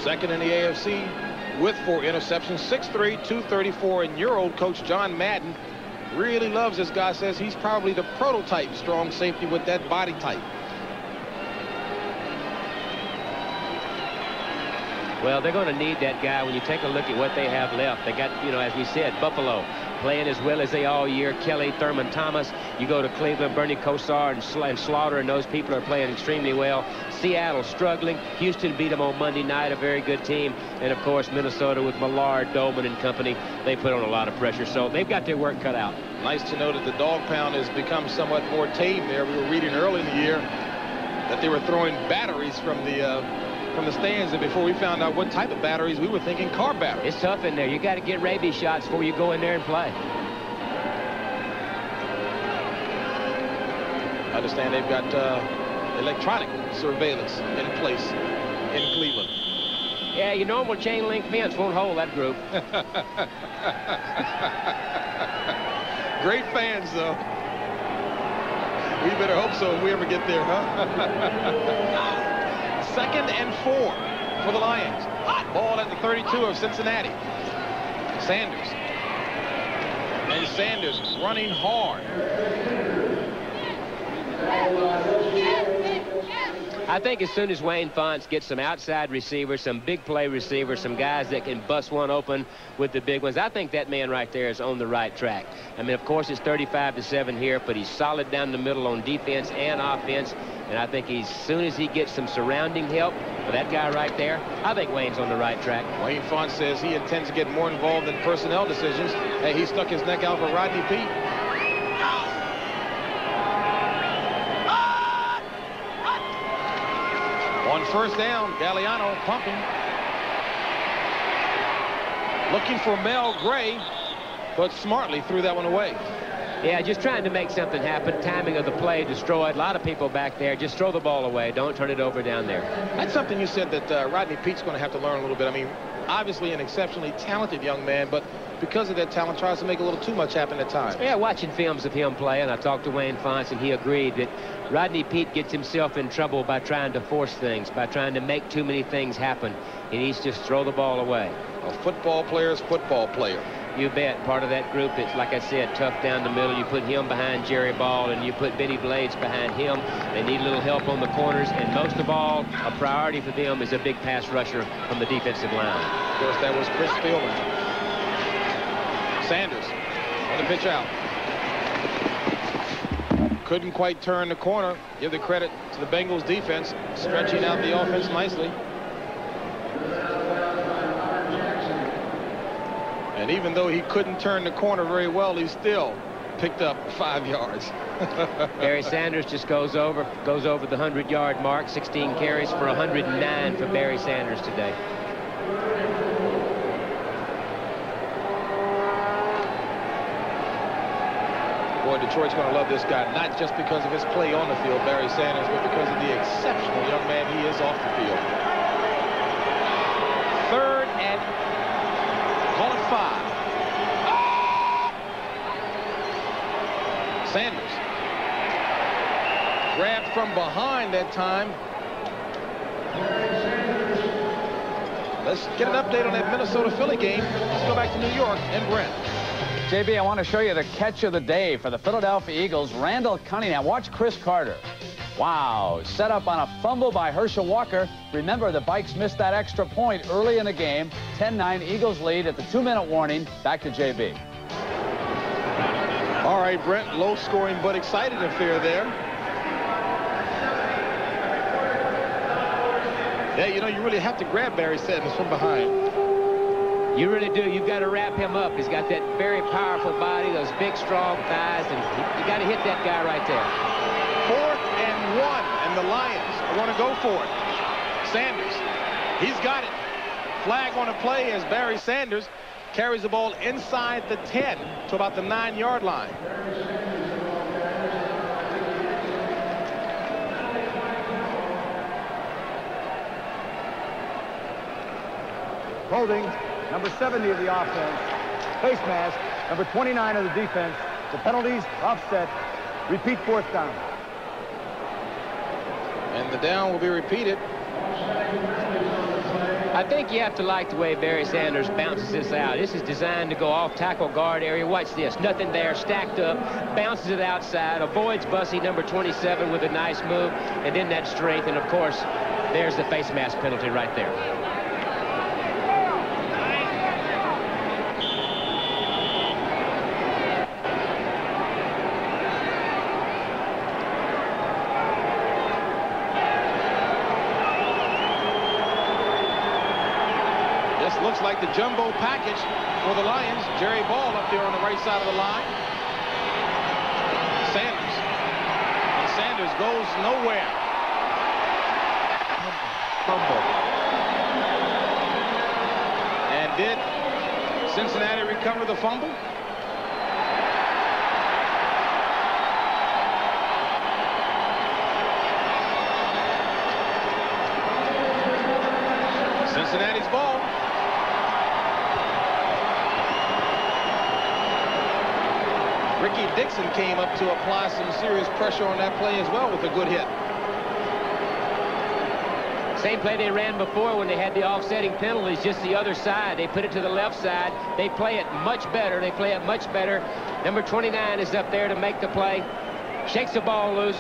Speaker 1: Second in the AFC with 4 interceptions, 6'3", 234, and your old coach John Madden really loves this guy. Says he's probably the prototype strong safety with that body type.
Speaker 2: Well, they're going to need that guy when you take a look at what they have left. They got, you know, as we said, Buffalo playing as well as they all year. Kelly, Thurman Thomas. You go to Cleveland, Bernie Kosar and Slaughter, and those people are playing extremely well. Seattle struggling. Houston beat them on Monday night, a very good team. And, of course, Minnesota with Millard, Dolman and company. They put on a lot of pressure, so they've got their work cut out.
Speaker 1: Nice to know that the dog pound has become somewhat more tame there. We were reading early in the year that they were throwing batteries from the stands, and before we found out what type of batteries, we were thinking car batteries.
Speaker 2: It's tough in there. You got to get rabies shots before you go in there and play.
Speaker 1: I understand they've got electronic surveillance in place in Cleveland.
Speaker 2: Yeah, your normal chain link fence won't hold that group.
Speaker 1: Great fans, though. We better hope so if we ever get there, huh? 2nd and 4 for the Lions. Ball at the 32 of Cincinnati. Sanders. And Sanders running hard.
Speaker 2: I think as soon as Wayne Fontes gets some outside receivers, some big play receivers, some guys that can bust one open with the big ones, I think that man right there is on the right track. I mean, of course, it's 35-7 here, but he's solid down the middle on defense and offense. And I think as soon as he gets some surrounding help with that guy right there, I think Wayne's on the right track.
Speaker 1: Wayne Font says he intends to get more involved in personnel decisions. Hey, he stuck his neck out for Rodney Peete. On first down, Galliano pumping. Looking for Mel Gray, but smartly threw that one away.
Speaker 2: Yeah, just trying to make something happen. Timing of the play destroyed. A lot of people back there. Just throw the ball away. Don't turn it over down there.
Speaker 1: That's something you said that Rodney Peete's going to have to learn a little bit. I mean, obviously an exceptionally talented young man, but because of that talent, tries to make a little too much happen at times.
Speaker 2: Yeah, watching films of him play, and I talked to Wayne Fonts, and he agreed that Rodney Peete gets himself in trouble by trying to force things, by trying to make too many things happen. He needs to just throw the ball away.
Speaker 1: A football player's football player.
Speaker 2: You bet. Part of that group, it's like I said, tough down the middle. You put him behind Jerry Ball, and you put Benny Blades behind him. They need a little help on the corners, and most of all, a priority for them is a big pass rusher from the defensive line.
Speaker 1: Of course, that was Chris Spielman. Sanders on the pitch out. Couldn't quite turn the corner. Give the credit to the Bengals defense, stretching out the offense nicely. And even though he couldn't turn the corner very well, he still picked up 5 yards.
Speaker 2: Barry Sanders just goes over the 100-yard mark. 16 carries for 109 for Barry Sanders today.
Speaker 1: Boy, Detroit's going to love this guy, not just because of his play on the field, Barry Sanders, but because of the exceptional young man he is off the field. 3rd and call it 5. Sanders grabbed from behind that time. Let's get an update on that Minnesota-Philly game. Let's go back to New York and Brent.
Speaker 3: JB, I want to show you the catch of the day for the Philadelphia Eagles. Randall Cunningham. Watch Chris Carter. Wow. Set up on a fumble by Herschel Walker. Remember, the Vikes missed that extra point early in the game. 10-9 Eagles lead at the 2-minute warning. Back to JB.
Speaker 1: All right, Brent, low scoring but excited affair there. Yeah, you know, you really have to grab Barry Sanders from behind.
Speaker 2: You really do. You've got to wrap him up. He's got that very powerful body, those big, strong thighs, and you got to hit that guy right there.
Speaker 1: 4th and 1, and the Lions are going to go for it. Sanders, he's got it. Flag on a play as Barry Sanders carries the ball inside the 10 to about the 9-yard line.
Speaker 4: Holding, number 70 of the offense. Face mask, number 29 of the defense. The penalties, offset. Repeat 4th down.
Speaker 1: And the down will be repeated.
Speaker 2: I think you have to like the way Barry Sanders bounces this out. This is designed to go off tackle guard area. Watch this. Nothing there. Stacked up. Bounces it outside. Avoids Bussey, number 27, with a nice move. And then that strength. And, of course, there's the face mask penalty right there.
Speaker 1: Looks like the jumbo package for the Lions. Jerry Ball up there on the right side of the line. Sanders. And Sanders goes nowhere. Fumble. And did Cincinnati recover the fumble? Cincinnati's ball. Ricky Dixon came up to apply some serious pressure on that play as well with a good hit.
Speaker 2: Same play they ran before when they had the offsetting penalties, just the other side. They put it to the left side. They play it much better. They play it much better. Number 29 is up there to make the play. Shakes the ball loose.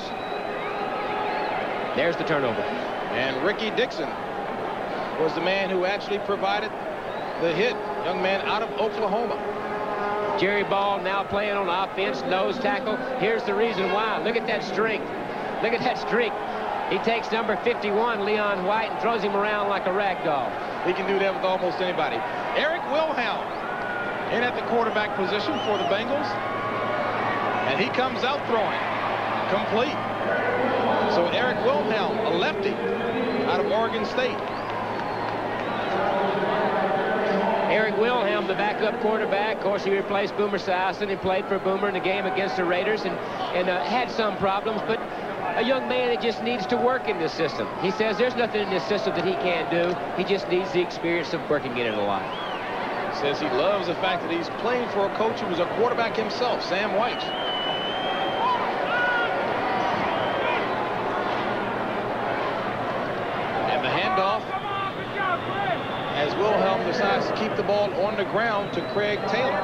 Speaker 2: There's the turnover.
Speaker 1: And Ricky Dixon was the man who actually provided the hit. Young man out of Oklahoma.
Speaker 2: Jerry Ball now playing on offense, nose tackle. Here's the reason why. Look at that strength. Look at that streak. He takes number 51, Leon White, and throws him around like a rag doll.
Speaker 1: He can do that with almost anybody. Eric Wilhelm in at the quarterback position for the Bengals. And he comes out throwing. Complete. So Eric Wilhelm, a lefty out of Oregon State.
Speaker 2: Eric Wilhelm, the backup quarterback. Of course, he replaced Boomer Esiason and played for Boomer in the game against the Raiders and had some problems, but a young man that just needs to work in this system. He says there's nothing in this system that he can't do. He just needs the experience of working in it a lot.
Speaker 1: Says he loves the fact that he's playing for a coach who was a quarterback himself, Sam White. And the handoff as Wilhelm decides to keep the ball on the ground to Craig Taylor.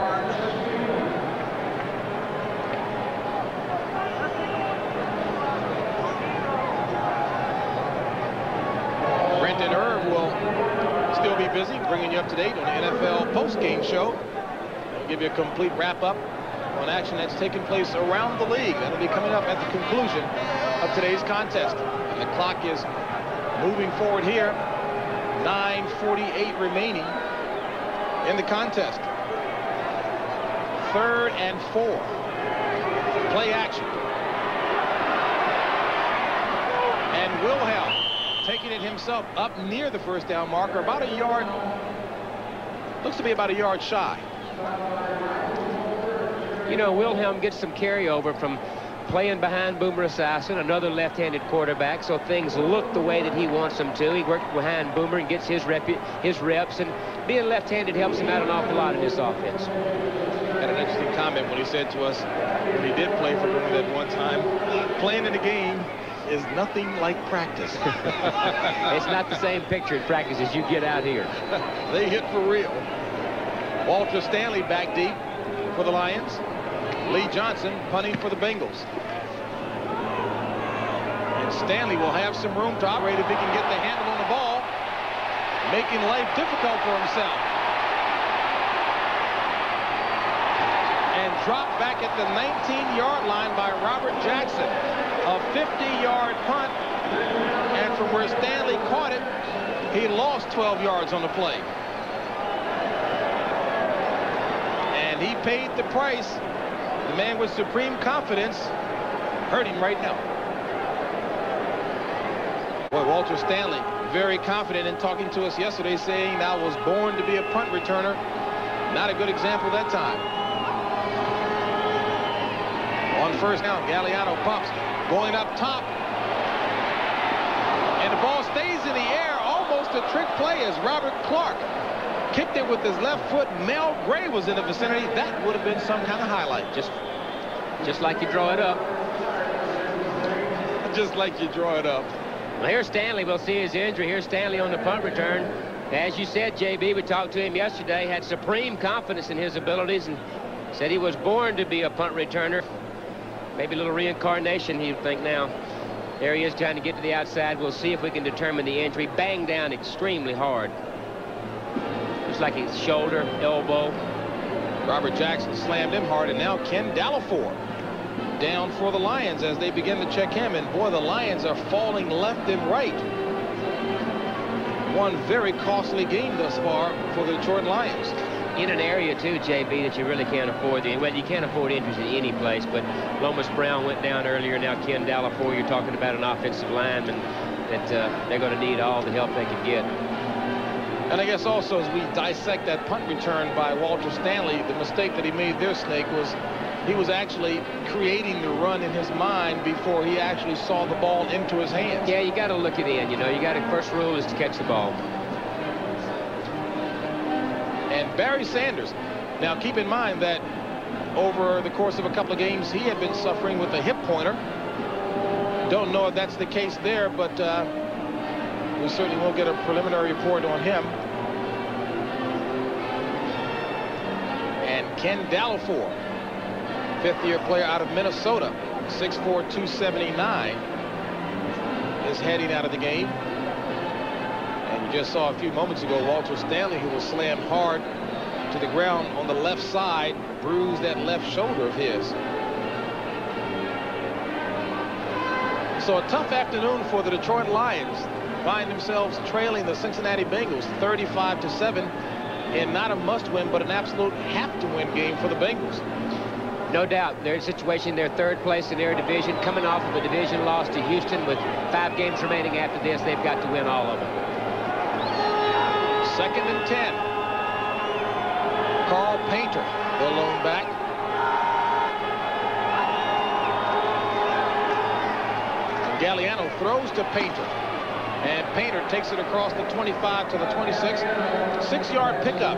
Speaker 1: Brenton Irv will still be busy bringing you up to date on the NFL postgame show. We'll give you a complete wrap-up on action that's taking place around the league. That'll be coming up at the conclusion of today's contest. And the clock is moving forward here. 9:48 remaining in the contest. 3rd and 4. Play action. And Wilhelm taking it himself up near the first down marker, about a yard, looks to be about a yard shy.
Speaker 2: You know, Wilhelm gets some carryover from playing behind Boomer Esiason, another left-handed quarterback, so things look the way that he wants them to. He worked behind Boomer and gets his reps, and being left-handed helps him out an awful lot in this offense.
Speaker 1: Had an interesting comment when he said to us, when he did play for Boomer that one time, playing in the game is nothing like practice.
Speaker 2: It's not the same picture in practice as you get out here.
Speaker 1: They hit for real. Walter Stanley back deep for the Lions. Lee Johnson punting for the Bengals. And Stanley will have some room to operate if he can get the handle on the ball, making life difficult for himself. And dropped back at the 19-yard line by Robert Jackson. A 50-yard punt, and from where Stanley caught it, he lost 12 yards on the play. And he paid the price. The man with supreme confidence hurt him right now. Boy, Walter Stanley, very confident in talking to us yesterday, saying I was born to be a punt returner. Not a good example that time. On first down, Galliano pumps. Going up top. And the ball stays in the air. Almost a trick play as Robert Clark kicked it with his left foot. Mel Gray was in the vicinity. That would have been some kind of highlight.
Speaker 2: Just like you draw it up.
Speaker 1: Just like you draw it up.
Speaker 2: Well, here's Stanley. We'll see his injury. Here's Stanley on the punt return. As you said, JB, we talked to him yesterday, had supreme confidence in his abilities and said he was born to be a punt returner. Maybe a little reincarnation, he'd think now. There he is trying to get to the outside. We'll see if we can determine the injury. Banged down extremely hard. Looks like his shoulder, elbow.
Speaker 1: Robert Jackson slammed him hard, and now Ken Dallafor down for the Lions as they begin to check him. And boy, the Lions are falling left and right. One very costly game thus far for the Detroit Lions.
Speaker 2: In an area, too, JB, that you really can't afford. Well, you can't afford injuries in any place, but Lomas Brown went down earlier. Now Ken Dallafor, you're talking about an offensive lineman that they're going to need all the help they can get.
Speaker 1: And I guess also as we dissect that punt return by Walter Stanley, the mistake that he made there, Snake, was he was actually creating the run in his mind before he actually saw the ball into his hands.
Speaker 2: Yeah, you got to look it in. You know, you got to, first rule is to catch the ball. And Barry Sanders. Now, keep in mind that over the course of a couple of games, he had been suffering with a hip pointer. Don't know if that's the case there, but we certainly will get a preliminary report on him. And Ken Dallafor, fifth-year player out of Minnesota, 6'4", 279, is heading out of the game. And you just saw a few moments ago Walter Stanley, who was slammed hard to the ground on the left side, bruised that left shoulder of his.
Speaker 1: So a tough afternoon for the Detroit Lions. Find themselves trailing the Cincinnati Bengals 35-7 in not a must-win, but an absolute have-to-win game for the Bengals.
Speaker 2: No doubt. Their situation, they're third place in their division, coming off of a division loss to Houston with 5 games remaining after this. They've got to win all of them.
Speaker 1: 2nd and 10. Carl Painter, the lone back. Galliano throws to Painter. And Painter takes it across the 25 to the 26. 6-yard pickup.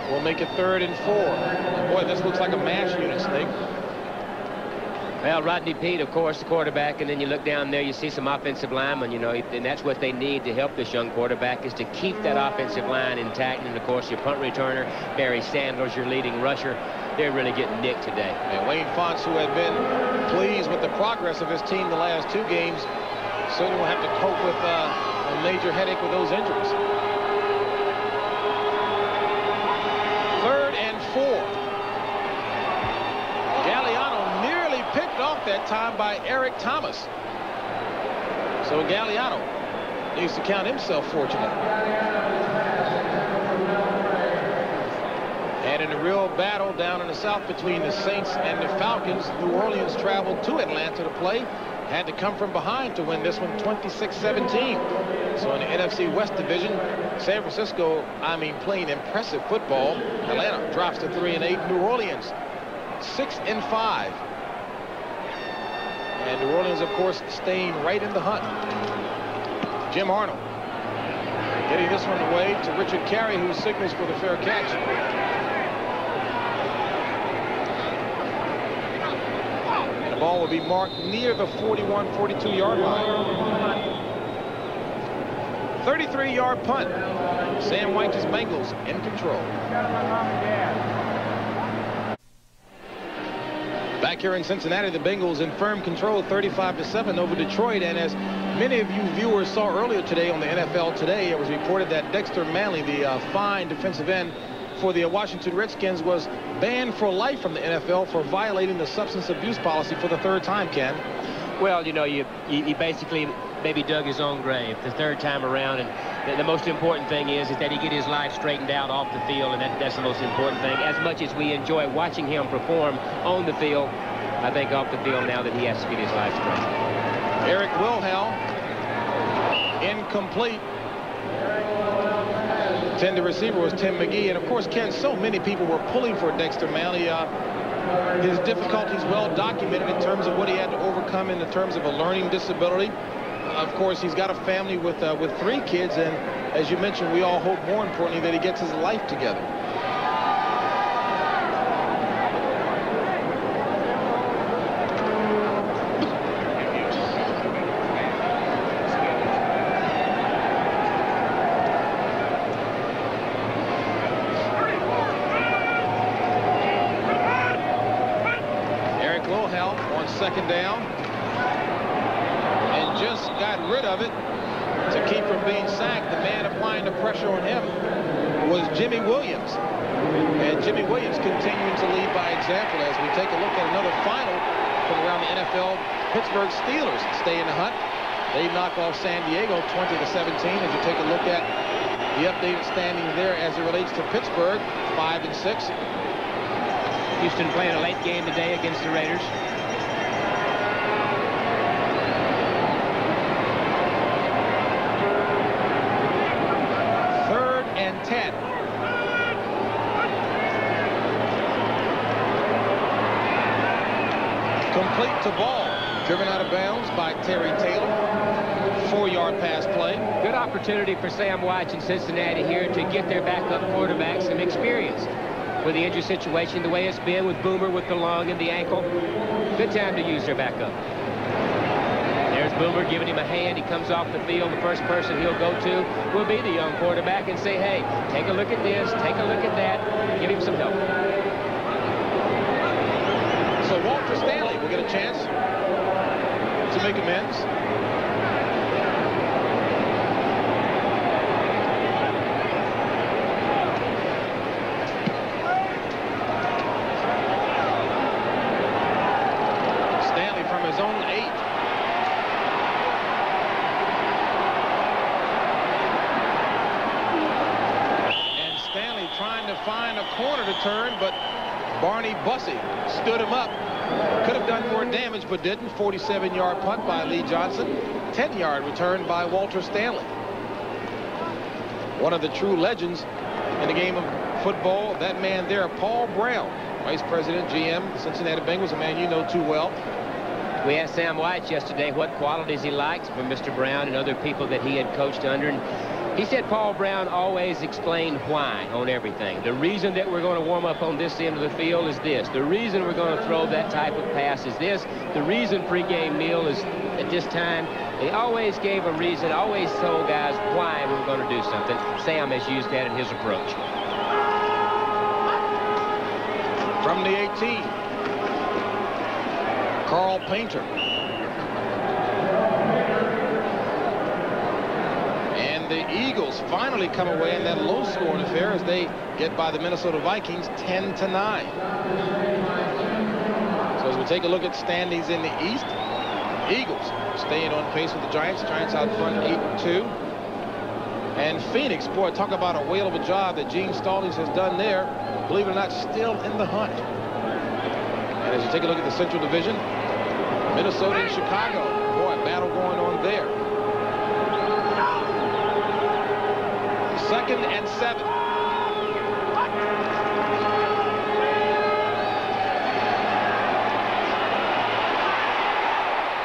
Speaker 1: We'll make it 3rd and 4. Boy, this looks like a mash unit, Snake.
Speaker 2: Well, Rodney Peete, of course, the quarterback, and then you look down there, you see some offensive linemen, you know, and that's what they need to help this young quarterback, is to keep that offensive line intact. And, of course, your punt returner, Barry Sanders, your leading rusher, they're really getting nicked today.
Speaker 1: And Wayne Fonts, who had been pleased with the progress of his team the last 2 games, certainly will have to cope with a major headache with those injuries. 3rd and 4. Galliano nearly picked off that time by Eric Thomas. So Galliano needs to count himself fortunate. And in a real battle down in the South between the Saints and the Falcons, New Orleans traveled to Atlanta to play. Had to come from behind to win this one 26-17. So in the NFC West Division, San Francisco, playing impressive football. Atlanta drops to 3-8. New Orleans 6-5. And New Orleans, of course, staying right in the hunt. Jim Arnold getting this one away to Richard Carey, who signals for the fair catch. And the ball will be marked near the 41-42 line. 33-yard punt. Sam Weich's Bengals in control. Back here in Cincinnati, the Bengals in firm control, 35-7 over Detroit. And as many of you viewers saw earlier today on the NFL Today, it was reported that Dexter Manley, the fine defensive end for the Washington Redskins, was banned for life from the NFL for violating the substance abuse policy for the 3rd time, Ken.
Speaker 2: Well, you know, you basically maybe dug his own grave the 3rd time around, and the most important thing is that he get his life straightened out off the field, and that's the most important thing. As much as we enjoy watching him perform on the field, I think off the field now that he has to get his life straight.
Speaker 1: Eric Wilhelm, incomplete. The receiver was Tim McGee. And of course, Ken, so many people were pulling for Dexter Manley. His difficulties well documented in terms of what he had to overcome in terms of a learning disability. Of course, he's got a family with 3 kids, and as you mentioned, we all hope more importantly that he gets his life together. Second down, and just got rid of it to keep from being sacked. The man applying the pressure on him was Jimmy Williams, and Jimmy Williams continuing to lead by example as we take a look at another final from around the NFL. Pittsburgh Steelers stay in the hunt. They knock off San Diego 20-17. As you take a look at the updated standings there as it relates to Pittsburgh, 5-6.
Speaker 2: Houston playing a late game today against the Raiders.
Speaker 1: 10. Complete to Ball. Driven out of bounds by Terry Taylor. 4-yard pass play.
Speaker 2: Good opportunity for Sam Weich in Cincinnati here to get their backup quarterback some experience with the injury situation, the way it's been with Boomer with the lung and the ankle. Good time to use their backup. There's Boomer giving him a hand. He comes off the field. The first person he'll go to will be the young quarterback and say, hey, take a look at this, take a look at that, give him some help.
Speaker 1: So Walter Stanley will get a chance to make amends. to find a corner to turn, but Barney Bussey stood him up. Could have done more damage, but didn't. 47-yard punt by Lee Johnson. 10-yard return by Walter Stanley. One of the true legends in the game of football. That man there, Paul Brown, Vice President, GM, Cincinnati Bengals, a man you know too well.
Speaker 2: We asked Sam White yesterday what qualities he liked from Mr. Brown and other people that he had coached under. And he said Paul Brown always explained why on everything. The reason that we're going to warm up on this end of the field is this. The reason we're going to throw that type of pass is this. The reason pregame meal is at this time. He always gave a reason, always told guys why we were going to do something. Sam has used that in his approach.
Speaker 1: From the 18, Carl Painter. And the Eagles finally come away in that low-scoring affair as they get by the Minnesota Vikings 10-9. So as we take a look at standings in the East, Eagles staying on pace with the Giants. Giants out front 8-2. And Phoenix, boy, talk about a whale of a job that Gene Stallings has done there. Believe it or not, still in the hunt. And as you take a look at the Central Division, Minnesota and Chicago, boy, battle going on there. 2nd and 7.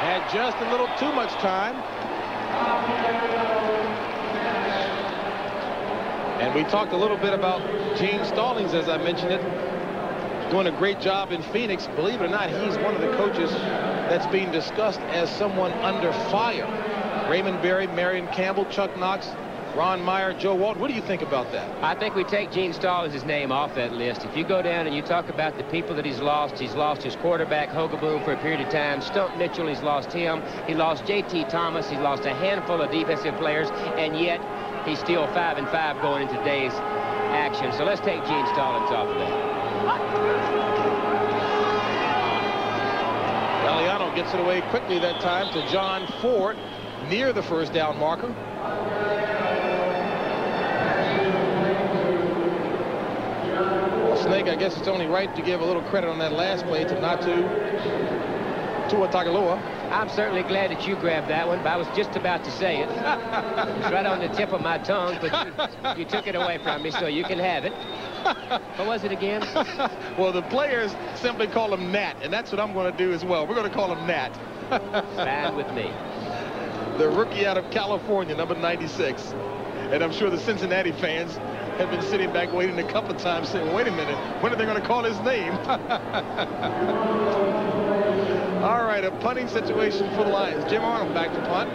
Speaker 1: Had just a little too much time. And we talked a little bit about Gene Stallings, as I mentioned it, doing a great job in Phoenix. Believe it or not, he's one of the coaches that's being discussed as someone under fire. Raymond Berry, Marion Campbell, Chuck Knox, Ron Meyer, Joe Walton. What do you think about that?
Speaker 2: I think we take Gene Stallings' name off that list. If you go down and you talk about the people that he's lost his quarterback, Hogaboom, for a period of time. Stump Mitchell, he's lost him. He lost J.T. Thomas. He lost a handful of defensive players, and yet he's still 5-5 going into today's action. So let's take Gene Stallings off of that.
Speaker 1: Galliano gets it away quickly that time to John Ford near the first down marker. Well, Snake, I guess it's only right to give a little credit on that last play to Tua Tagovailoa.
Speaker 2: I'm certainly glad that you grabbed that one, but I was just about to say it. It was right on the tip of my tongue, but you took it away from me, so you can have it. What was it again?
Speaker 1: Well, the players simply call him Nat, and that's what I'm going to do as well. We're going to call him Nat.
Speaker 2: Fine with me.
Speaker 1: The rookie out of California, number 96. And I'm sure the Cincinnati fans have been sitting back waiting a couple of times saying, wait a minute, when are they going to call his name? All right, a punting situation for the Lions. Jim Arnold back to punt.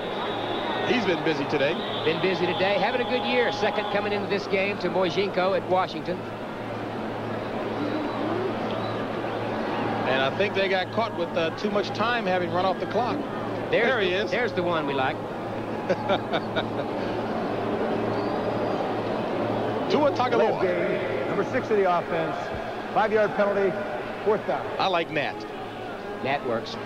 Speaker 1: He's been busy today.
Speaker 2: Been busy today. Having a good year. Second coming into this game to Mojinko at Washington.
Speaker 1: And I think they got caught with too much time having run off the clock. There he is.
Speaker 2: There's the one we like.
Speaker 1: Tua Tagovailoa.
Speaker 4: Number 6 of the offense. 5-yard penalty. 4th down.
Speaker 1: I like Nat.
Speaker 2: Nat works.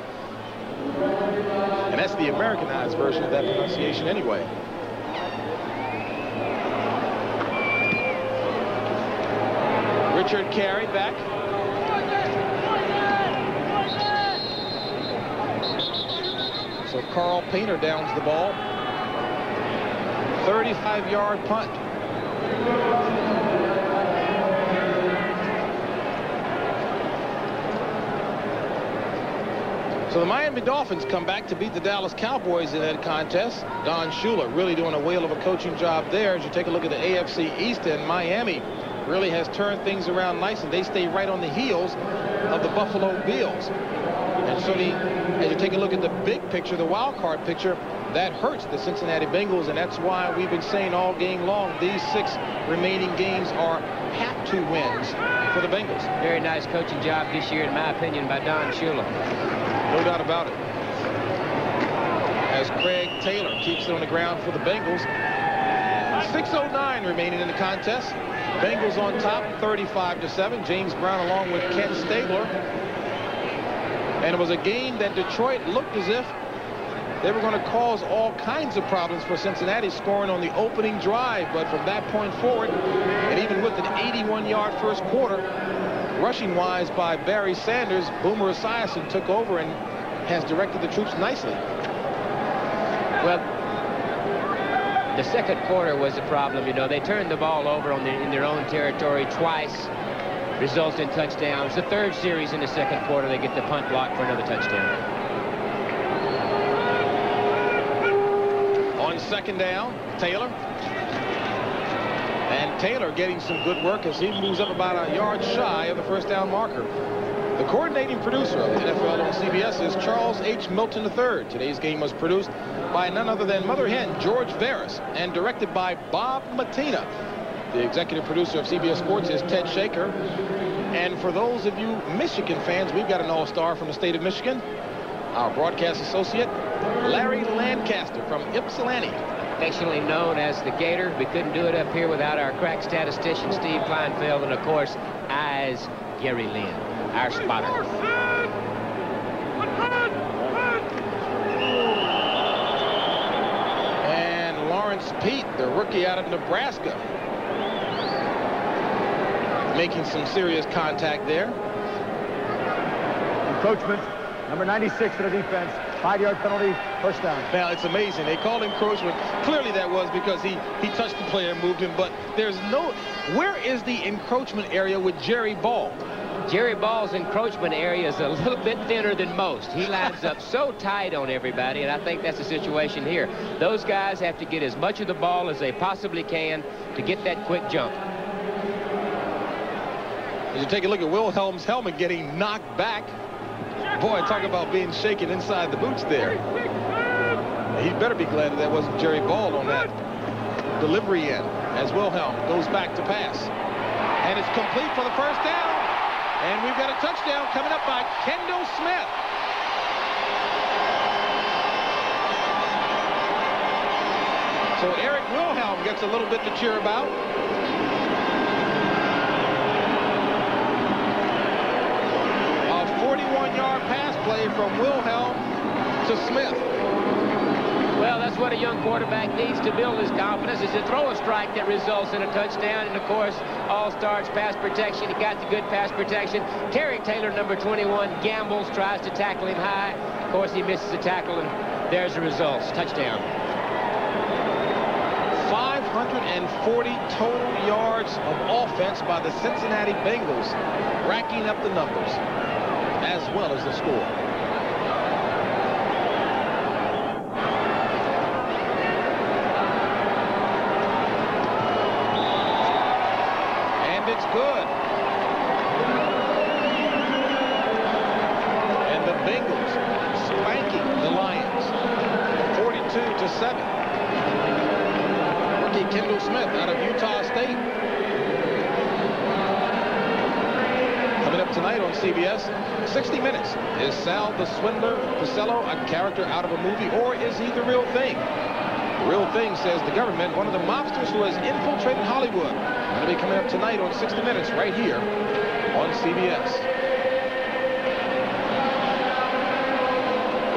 Speaker 1: And that's the Americanized version of that pronunciation anyway. Richard Carey back. So Carl Painter downs the ball. 35-yard punt. So the Miami Dolphins come back to beat the Dallas Cowboys in that contest. Don Shula really doing a whale of a coaching job there. As you take a look at the AFC East, and Miami really has turned things around nice, and they stay right on the heels of the Buffalo Bills. And so as you take a look at the big picture, the wild card picture, that hurts the Cincinnati Bengals, and that's why we've been saying all game long these 6 remaining games are have-to wins for the Bengals.
Speaker 2: Very nice coaching job this year, in my opinion, by Don Shula.
Speaker 1: No doubt about it. As Craig Taylor keeps it on the ground for the Bengals. 6:09 remaining in the contest. Bengals on top, 35-7. James Brown along with Ken Stabler. And it was a game that Detroit looked as if they were going to cause all kinds of problems for Cincinnati, scoring on the opening drive. But from that point forward, and even with an 41-yard first quarter, rushing-wise by Barry Sanders. Boomer Esiason took over and has directed the troops nicely.
Speaker 2: Well, the second quarter was a problem. You know, they turned the ball over in their own territory twice. Results in touchdowns. The third series in the second quarter, they get the punt block for another touchdown.
Speaker 1: On second down, Taylor. And Taylor getting some good work as he moves up about a yard shy of the first down marker. The coordinating producer of the NFL on CBS is Charles H. Milton III. Today's game was produced by none other than Mother Hen George Veras and directed by Bob Matina. The executive producer of CBS Sports is Ted Shaker. And for those of you Michigan fans, we've got an all-star from the state of Michigan, our broadcast associate, Larry Lancaster from Ypsilanti.
Speaker 2: Affectionately known as the Gator. We couldn't do it up here without our crack statistician, Steve Kleinfeld, and of course, Eyes Gary Lynn, our spotter.
Speaker 1: And Lawrence Peete, the rookie out of Nebraska, making some serious contact there.
Speaker 4: Encroachment, number 96 for the defense. 5-yard penalty, first down.
Speaker 1: Now, it's amazing. They called encroachment. Clearly that was because he touched the player and moved him, but there's no... Where is the encroachment area with Jerry Ball?
Speaker 2: Jerry Ball's encroachment area is a little bit thinner than most. He lines up so tight on everybody, and I think that's the situation here. Those guys have to get as much of the ball as they possibly can to get that quick jump.
Speaker 1: As you take a look at Wilhelm's helmet getting knocked back. Boy, talk about being shaken inside the boots there. He'd better be glad that wasn't Jerry Ball on that delivery end as Wilhelm goes back to pass. And it's complete for the first down. And we've got a touchdown coming up by Kendall Smith. So Eric Wilhelm gets a little bit to cheer about. A 41-yard pass play from Wilhelm to Smith.
Speaker 2: Well, that's what a young quarterback needs to build his confidence, is to throw a strike that results in a touchdown. And, of course, all starts pass protection. He got the good pass protection. Terry Taylor, number 21, gambles, tries to tackle him high. Of course, he misses the tackle, and there's the results. Touchdown.
Speaker 1: 540 total yards of offense by the Cincinnati Bengals, racking up the numbers as well as the score. And it's good. And the Bengals spanking the Lions 42-7. Kendall Smith out of Utah State. Coming up tonight on CBS, 60 Minutes. Is Sal the Swindler Pacello a character out of a movie, or is he the real thing? The real thing, says the government, one of the mobsters who has infiltrated Hollywood. Going to be coming up tonight on 60 Minutes right here on CBS.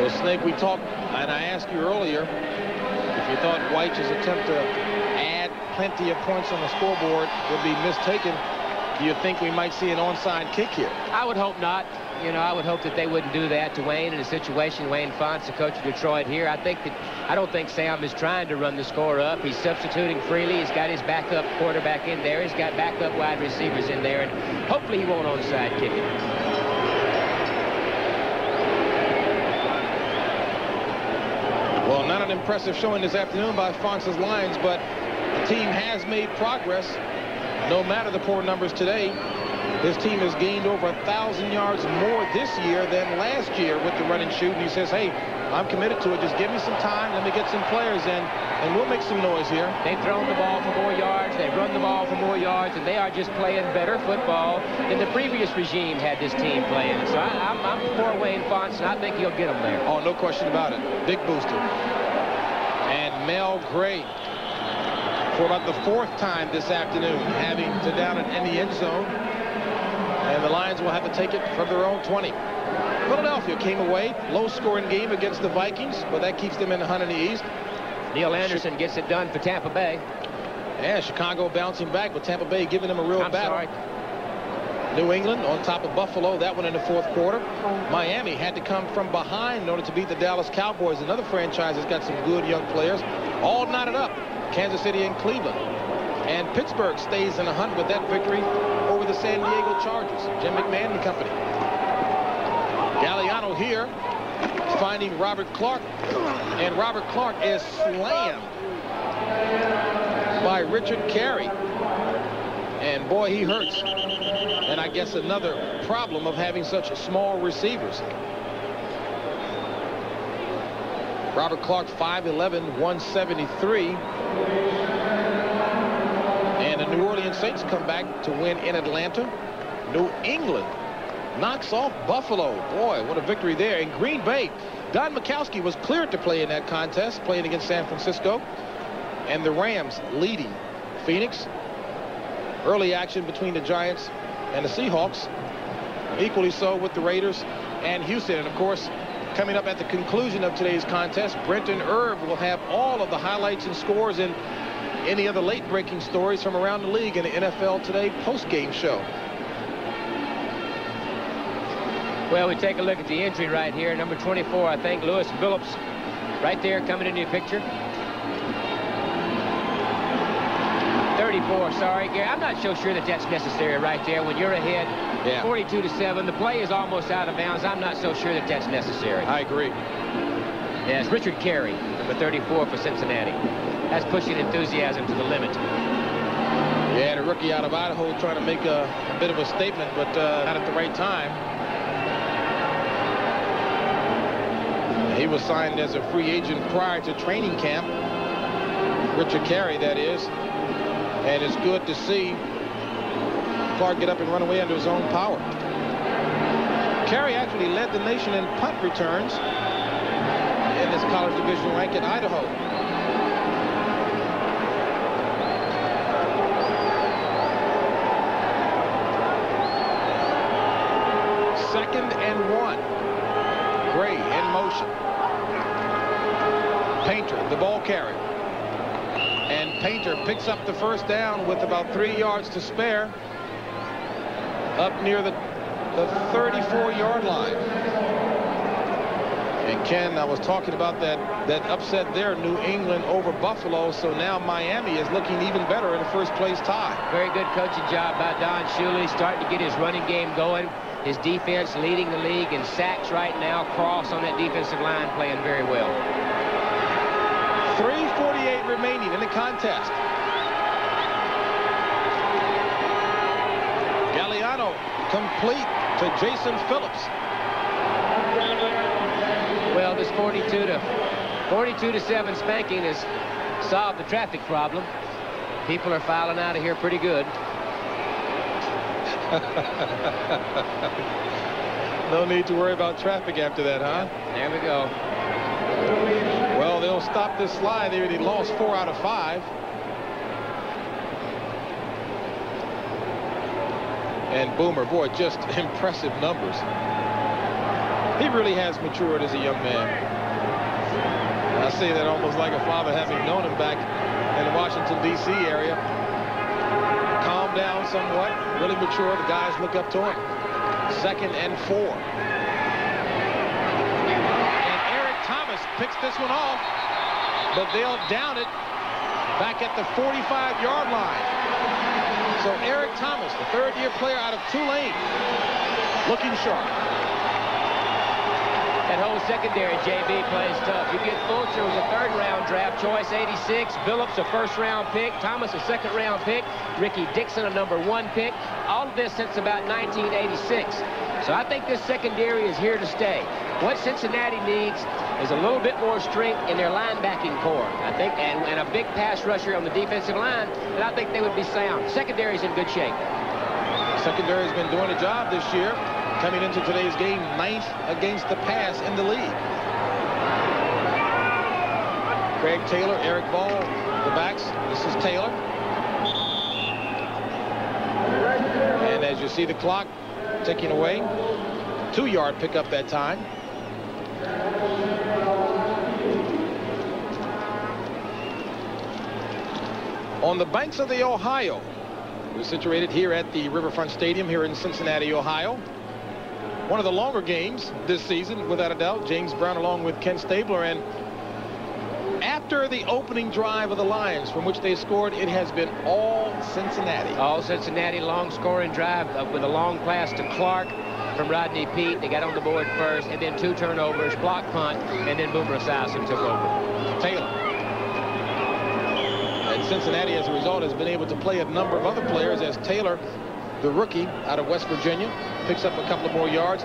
Speaker 1: Well, Snake, we talked, and I asked you earlier if you thought White's attempt to add plenty of points on the scoreboard would be mistaken. Do you think we might see an onside kick here?
Speaker 2: I would hope not. You know, I would hope that they wouldn't do that to Wayne in a situation. Wayne Fonts, the coach of Detroit here. I don't think Sam is trying to run the score up. He's substituting freely. He's got his backup quarterback in there. He's got backup wide receivers in there, and hopefully he won't onside kick it.
Speaker 1: Well, not an impressive showing this afternoon by Fonts' Lions, but the team has made progress. No matter the poor numbers today, his team has gained over 1,000 yards more this year than last year with the run and shoot. And he says, hey, I'm committed to it. Just give me some time. Let me get some players in, and we'll make some noise here.
Speaker 2: They've thrown the ball for more yards. They've run the ball for more yards, and they are just playing better football than the previous regime had this team playing. So I'm for Wayne Fonts, and I think he'll get them there.
Speaker 1: Oh, no question about it. Big booster. And Mel Gray, for about the fourth time this afternoon, having to down it in the end zone. And the Lions will have to take it from their own 20. Philadelphia came away, low-scoring game against the Vikings, but that keeps them in the hunt in the East.
Speaker 2: Neil Anderson gets it done for Tampa Bay.
Speaker 1: Yeah, Chicago bouncing back, but Tampa Bay giving them a real battle.
Speaker 2: Sorry.
Speaker 1: New England on top of Buffalo, that one in the fourth quarter. Miami had to come from behind in order to beat the Dallas Cowboys. Another franchise that's got some good young players. All knotted up. Kansas City and Cleveland. And Pittsburgh stays in the hunt with that victory over the San Diego Chargers. Jim McMahon and company. Galliano here finding Robert Clark. And Robert Clark is slammed by Richard Carey. And boy, he hurts. And I guess another problem of having such small receivers. Robert Clark, 5'11", 173. And the New Orleans Saints come back to win in Atlanta. New England knocks off Buffalo. Boy, what a victory there. In Green Bay, Don Majkowski was cleared to play in that contest, playing against San Francisco. And the Rams leading Phoenix. Early action between the Giants and the Seahawks. Equally so with the Raiders and Houston. And of course, coming up at the conclusion of today's contest, Brenton Irv will have all of the highlights and scores and any other late-breaking stories from around the league in the NFL Today post-game show.
Speaker 2: Well, we take a look at the entry right here. Number 24, I think, Lewis Phillips, right there coming into your picture. 34, sorry, Gary. I'm not so sure that that's necessary right there. When you're ahead 42-7, the play is almost out of bounds. I'm not so sure that that's necessary.
Speaker 1: I agree.
Speaker 2: Yes, Richard Carey, number 34 for Cincinnati. That's pushing enthusiasm to the limit.
Speaker 1: Yeah, the rookie out of Idaho trying to make a bit of a statement, but not at the right time. He was signed as a free agent prior to training camp. Richard Carey, that is. And it's good to see Clark get up and run away under his own power. Carey actually led the nation in punt returns in this college division rank at Idaho. Second and 1. Gray in motion. Painter, the ball carrier. And Painter picks up the first down with about 3 yards to spare up near the 34-yard line. And Ken, I was talking about that upset there, New England over Buffalo. So now Miami is looking even better in a first-place tie.
Speaker 2: Very good coaching job by Don Shuley, starting to get his running game going. His defense leading the league in sacks right now. Cross on that defensive line playing very well.
Speaker 1: 3:48 remaining in the contest. Galliano complete to Jason Phillips.
Speaker 2: Well, this 42-7 spanking has solved the traffic problem. People are filing out of here pretty good.
Speaker 1: No need to worry about traffic after that, huh?
Speaker 2: There we go.
Speaker 1: Well, they'll stop this slide. They already lost 4 out of 5. And Boomer, boy, just impressive numbers. He really has matured as a young man. I say that almost like a father, having known him back in the Washington, D.C. area. Calmed down somewhat, really mature. The guys look up to him. Second and 4. Picks this one off, but they'll down it back at the 45-yard line. So Eric Thomas, the third-year player out of Tulane, looking sharp.
Speaker 2: That whole secondary, JB, plays tough. You get Fulcher, was a third-round draft choice, 86. Phillips, a first-round pick. Thomas, a second-round pick. Ricky Dixon, a number 1 pick. All of this since about 1986. So I think this secondary is here to stay. What Cincinnati needs is a little bit more strength in their linebacking core, I think, and a big pass rusher on the defensive line, and I think they would be sound. Secondary's in good shape.
Speaker 1: Secondary's been doing a job this year, coming into today's game 9th against the pass in the league. Craig Taylor, Eric Ball, the backs. This is Taylor. And as you see the clock ticking away, 2-yard pickup that time. On the banks of the Ohio. We're situated here at the Riverfront Stadium here in Cincinnati, Ohio. One of the longer games this season, without a doubt. James Brown along with Ken Stabler. And after the opening drive of the Lions, from which they scored, it has been all Cincinnati.
Speaker 2: All Cincinnati, long scoring drive with a long pass to Clark from Rodney Peete. They got on the board first, and then 2 turnovers, block punt, and then Boomer Esiason took over.
Speaker 1: Taylor. And Cincinnati, as a result, has been able to play a number of other players as Taylor, the rookie out of West Virginia, picks up a couple of more yards,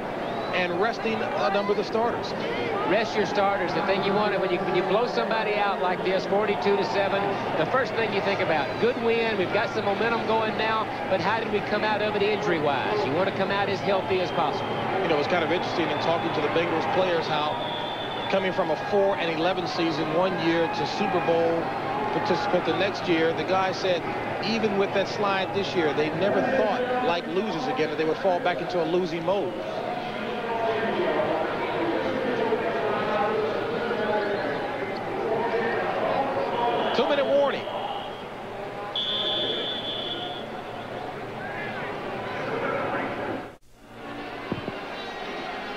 Speaker 1: and resting a number of the starters.
Speaker 2: Rest your starters. The thing you want when you blow somebody out like this, 42-7, the first thing you think about, good win, we've got some momentum going now, but how did we come out of it injury-wise? You want to come out as healthy as possible.
Speaker 1: You know, it's kind of interesting in talking to the Bengals players how coming from a 4-11 season one year to Super Bowl participant the next year, the guy said even with that slide this year, they never thought like losers again, that they would fall back into a losing mode. Two-minute warning.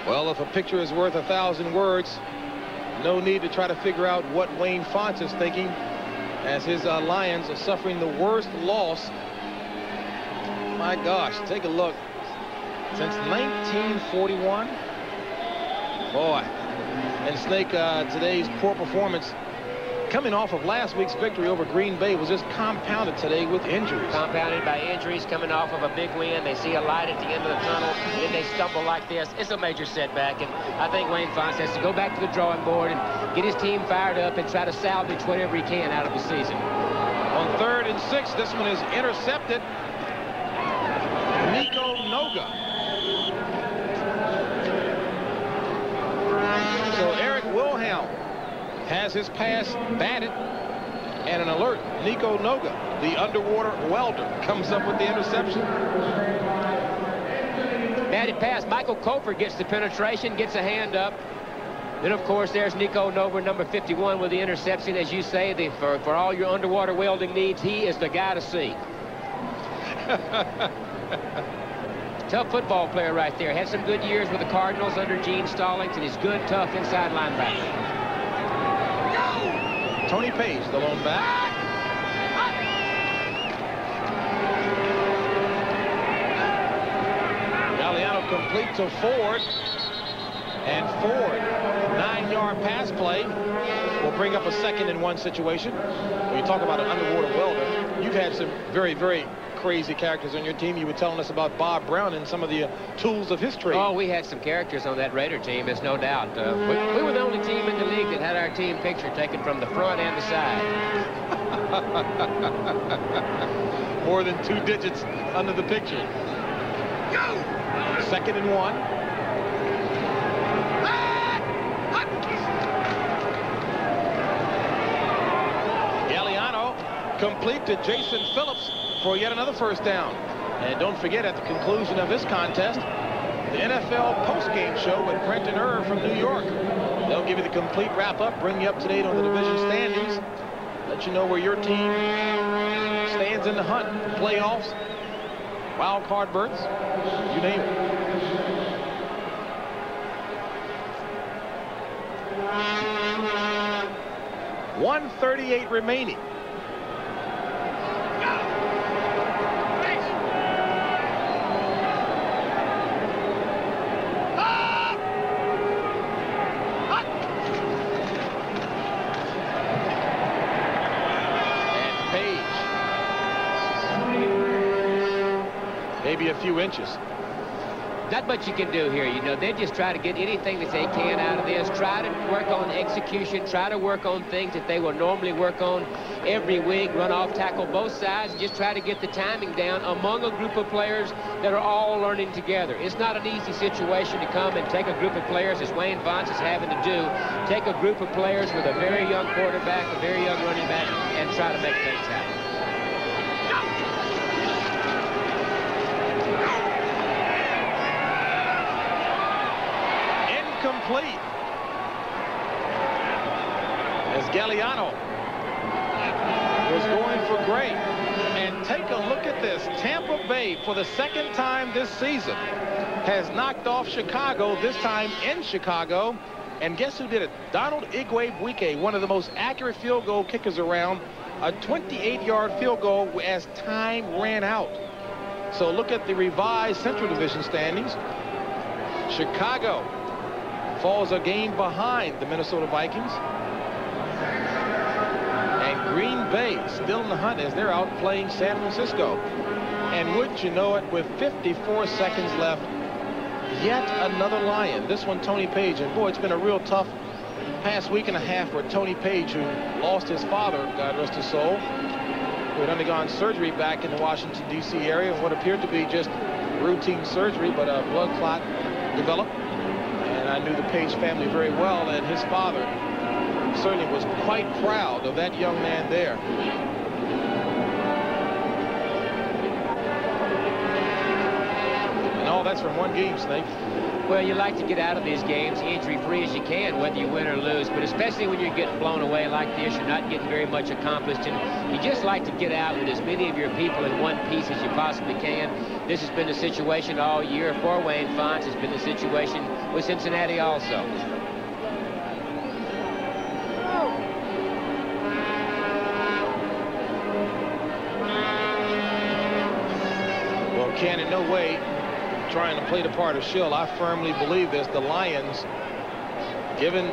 Speaker 1: Well, if a picture is worth 1,000 words, no need to try to figure out what Wayne Fontes is thinking as his Lions are suffering the worst loss. My gosh, take a look. Since 1941. Boy. And Snake, today's poor performance coming off of last week's victory over Green Bay was just compounded today with injuries.
Speaker 2: Compounded by injuries, coming off of a big win. They see a light at the end of the tunnel, and then they stumble like this. It's a major setback, and I think Wayne Fontes has to go back to the drawing board and get his team fired up and try to salvage whatever he can out of the season.
Speaker 1: On 3rd and 6, this one is intercepted. Nico Noga. So Eric Wilhelm has his pass batted, and an alert. Nico Noga, the underwater welder, comes up with the interception.
Speaker 2: Batted pass. Michael Kofer gets the penetration, gets a hand up. Then, of course, there's Nico Noga, number 51, with the interception. As you say, for all your underwater welding needs, he is the guy to see. Tough football player right there. Had some good years with the Cardinals under Gene Stallings, and he's good, tough inside linebacker.
Speaker 1: Tony Page, the lone back. Galliano complete to Ford. And Ford, 9-yard pass play, will bring up a 2nd and 1 situation. When you talk about an underwater welder, you've had some very, very crazy characters on your team. You were telling us about Bob Brown and some of the tools of his trade.
Speaker 2: Oh, we had some characters on that Raider team, there's no doubt. We were the only team in the league that had our team picture taken from the front and the side.
Speaker 1: More than 2 digits under the picture. Go! 2nd and 1. Complete to Jason Phillips for yet another first down. And don't forget, at the conclusion of this contest, the NFL postgame show with Brent and Irv from New York. They'll give you the complete wrap-up, bring you up to date on the division standings, let you know where your team stands in the hunt for playoffs, wild card berths, you name it. .138 remaining. Maybe a few inches.
Speaker 2: Not much you can do here. You know, they just try to get anything that they can out of this. Try to work on execution. Try to work on things that they will normally work on every week. Run off, tackle both sides. Just try to get the timing down among a group of players that are all learning together. It's not an easy situation to come and take a group of players, as Wayne Fontes is having to do, take a group of players with a very young quarterback, a very young running back, and try to make things happen.
Speaker 1: Complete as Galliano was going for Gray. And take a look at this. Tampa Bay, for the second time this season, has knocked off Chicago, this time in Chicago. And guess who did it? Donald Igwe-Buike, one of the most accurate field goal kickers around. A 28-yard field goal as time ran out. So look at the revised Central Division standings. Chicago falls a game behind the Minnesota Vikings. And Green Bay still in the hunt as they're out playing San Francisco. And wouldn't you know it, with 54 seconds left, yet another Lion. This one, Tony Page. And boy, it's been a real tough past week and a half for Tony Page, who lost his father, God rest his soul, who had undergone surgery back in the Washington, D.C. area. What appeared to be just routine surgery, but a blood clot developed. And I knew the Page family very well, and his father certainly was quite proud of that young man there. And all that's from one game, Snake.
Speaker 2: Well, you like to get out of these games injury-free as you can, whether you win or lose. But especially when you're getting blown away like this, you're not getting very much accomplished. And you just like to get out with as many of your people in one piece as you possibly can. This has been the situation all year for Wayne Fontes. It's been the situation with Cincinnati also.
Speaker 1: Well, Ken, in no way trying to play the part of shill. I firmly believe this. The Lions, given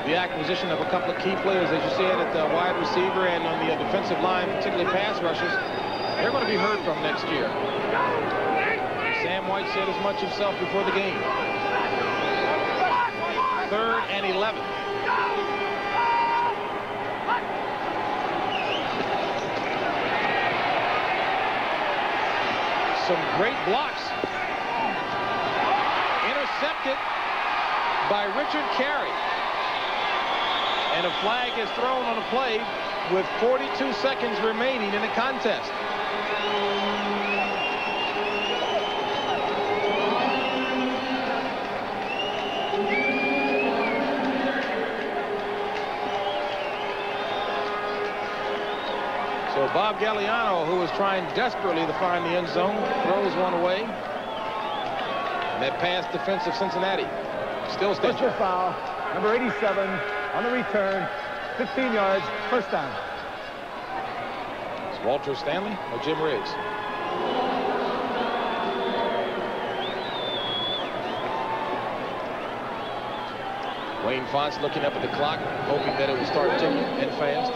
Speaker 1: the acquisition of a couple of key players, as you said, at the wide receiver and on the defensive line, particularly pass rushers, they're going to be heard from next year. Sam White said as much himself before the game. 3rd and 11. Some great blocks. Intercepted by Richard Carey. And a flag is thrown on a play with 42 seconds remaining in the contest. So Bob Galliano, who was trying desperately to find the end zone, throws one away. And that pass defense of Cincinnati still stands.
Speaker 4: Personal foul, number 87 on the return, 15 yards, first down.
Speaker 1: It's Walter Stanley or Jim Riggs? Wayne Fontes looking up at the clock, hoping that it would start ticking and fast.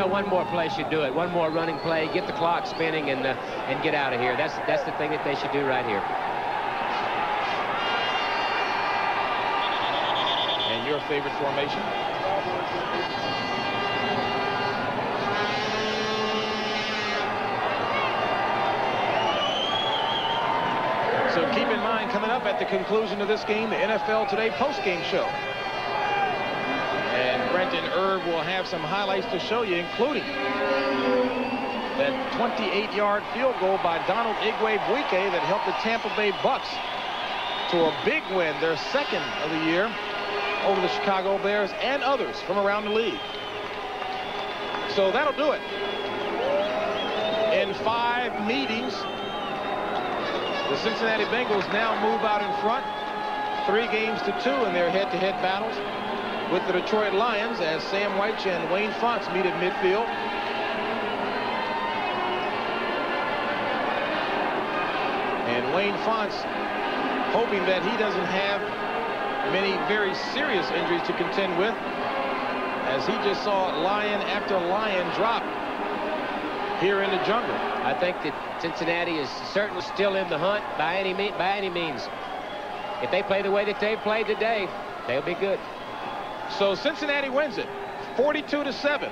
Speaker 2: One more play should do it. One more running play, get the clock spinning, and get out of here. That's the thing that they should do right here.
Speaker 1: And your favorite formation? So keep in mind, coming up at the conclusion of this game, the NFL Today post-game show. And Brenton Erb will have some highlights to show you, including that 28-yard field goal by Donald Igwe-Buike that helped the Tampa Bay Bucks to a big win, their second of the year, over the Chicago Bears and others from around the league. So that'll do it. In 5 meetings, the Cincinnati Bengals now move out in front, 3 games to 2 in their head-to-head battles with the Detroit Lions, as Sam White and Wayne Fontes meet at midfield. And Wayne Fontes hoping that he doesn't have many very serious injuries to contend with, as he just saw lion after lion drop here in the jungle.
Speaker 2: I think that Cincinnati is certainly still in the hunt by any means. If they play the way that they've played today, they'll be good.
Speaker 1: So Cincinnati wins it 42-7.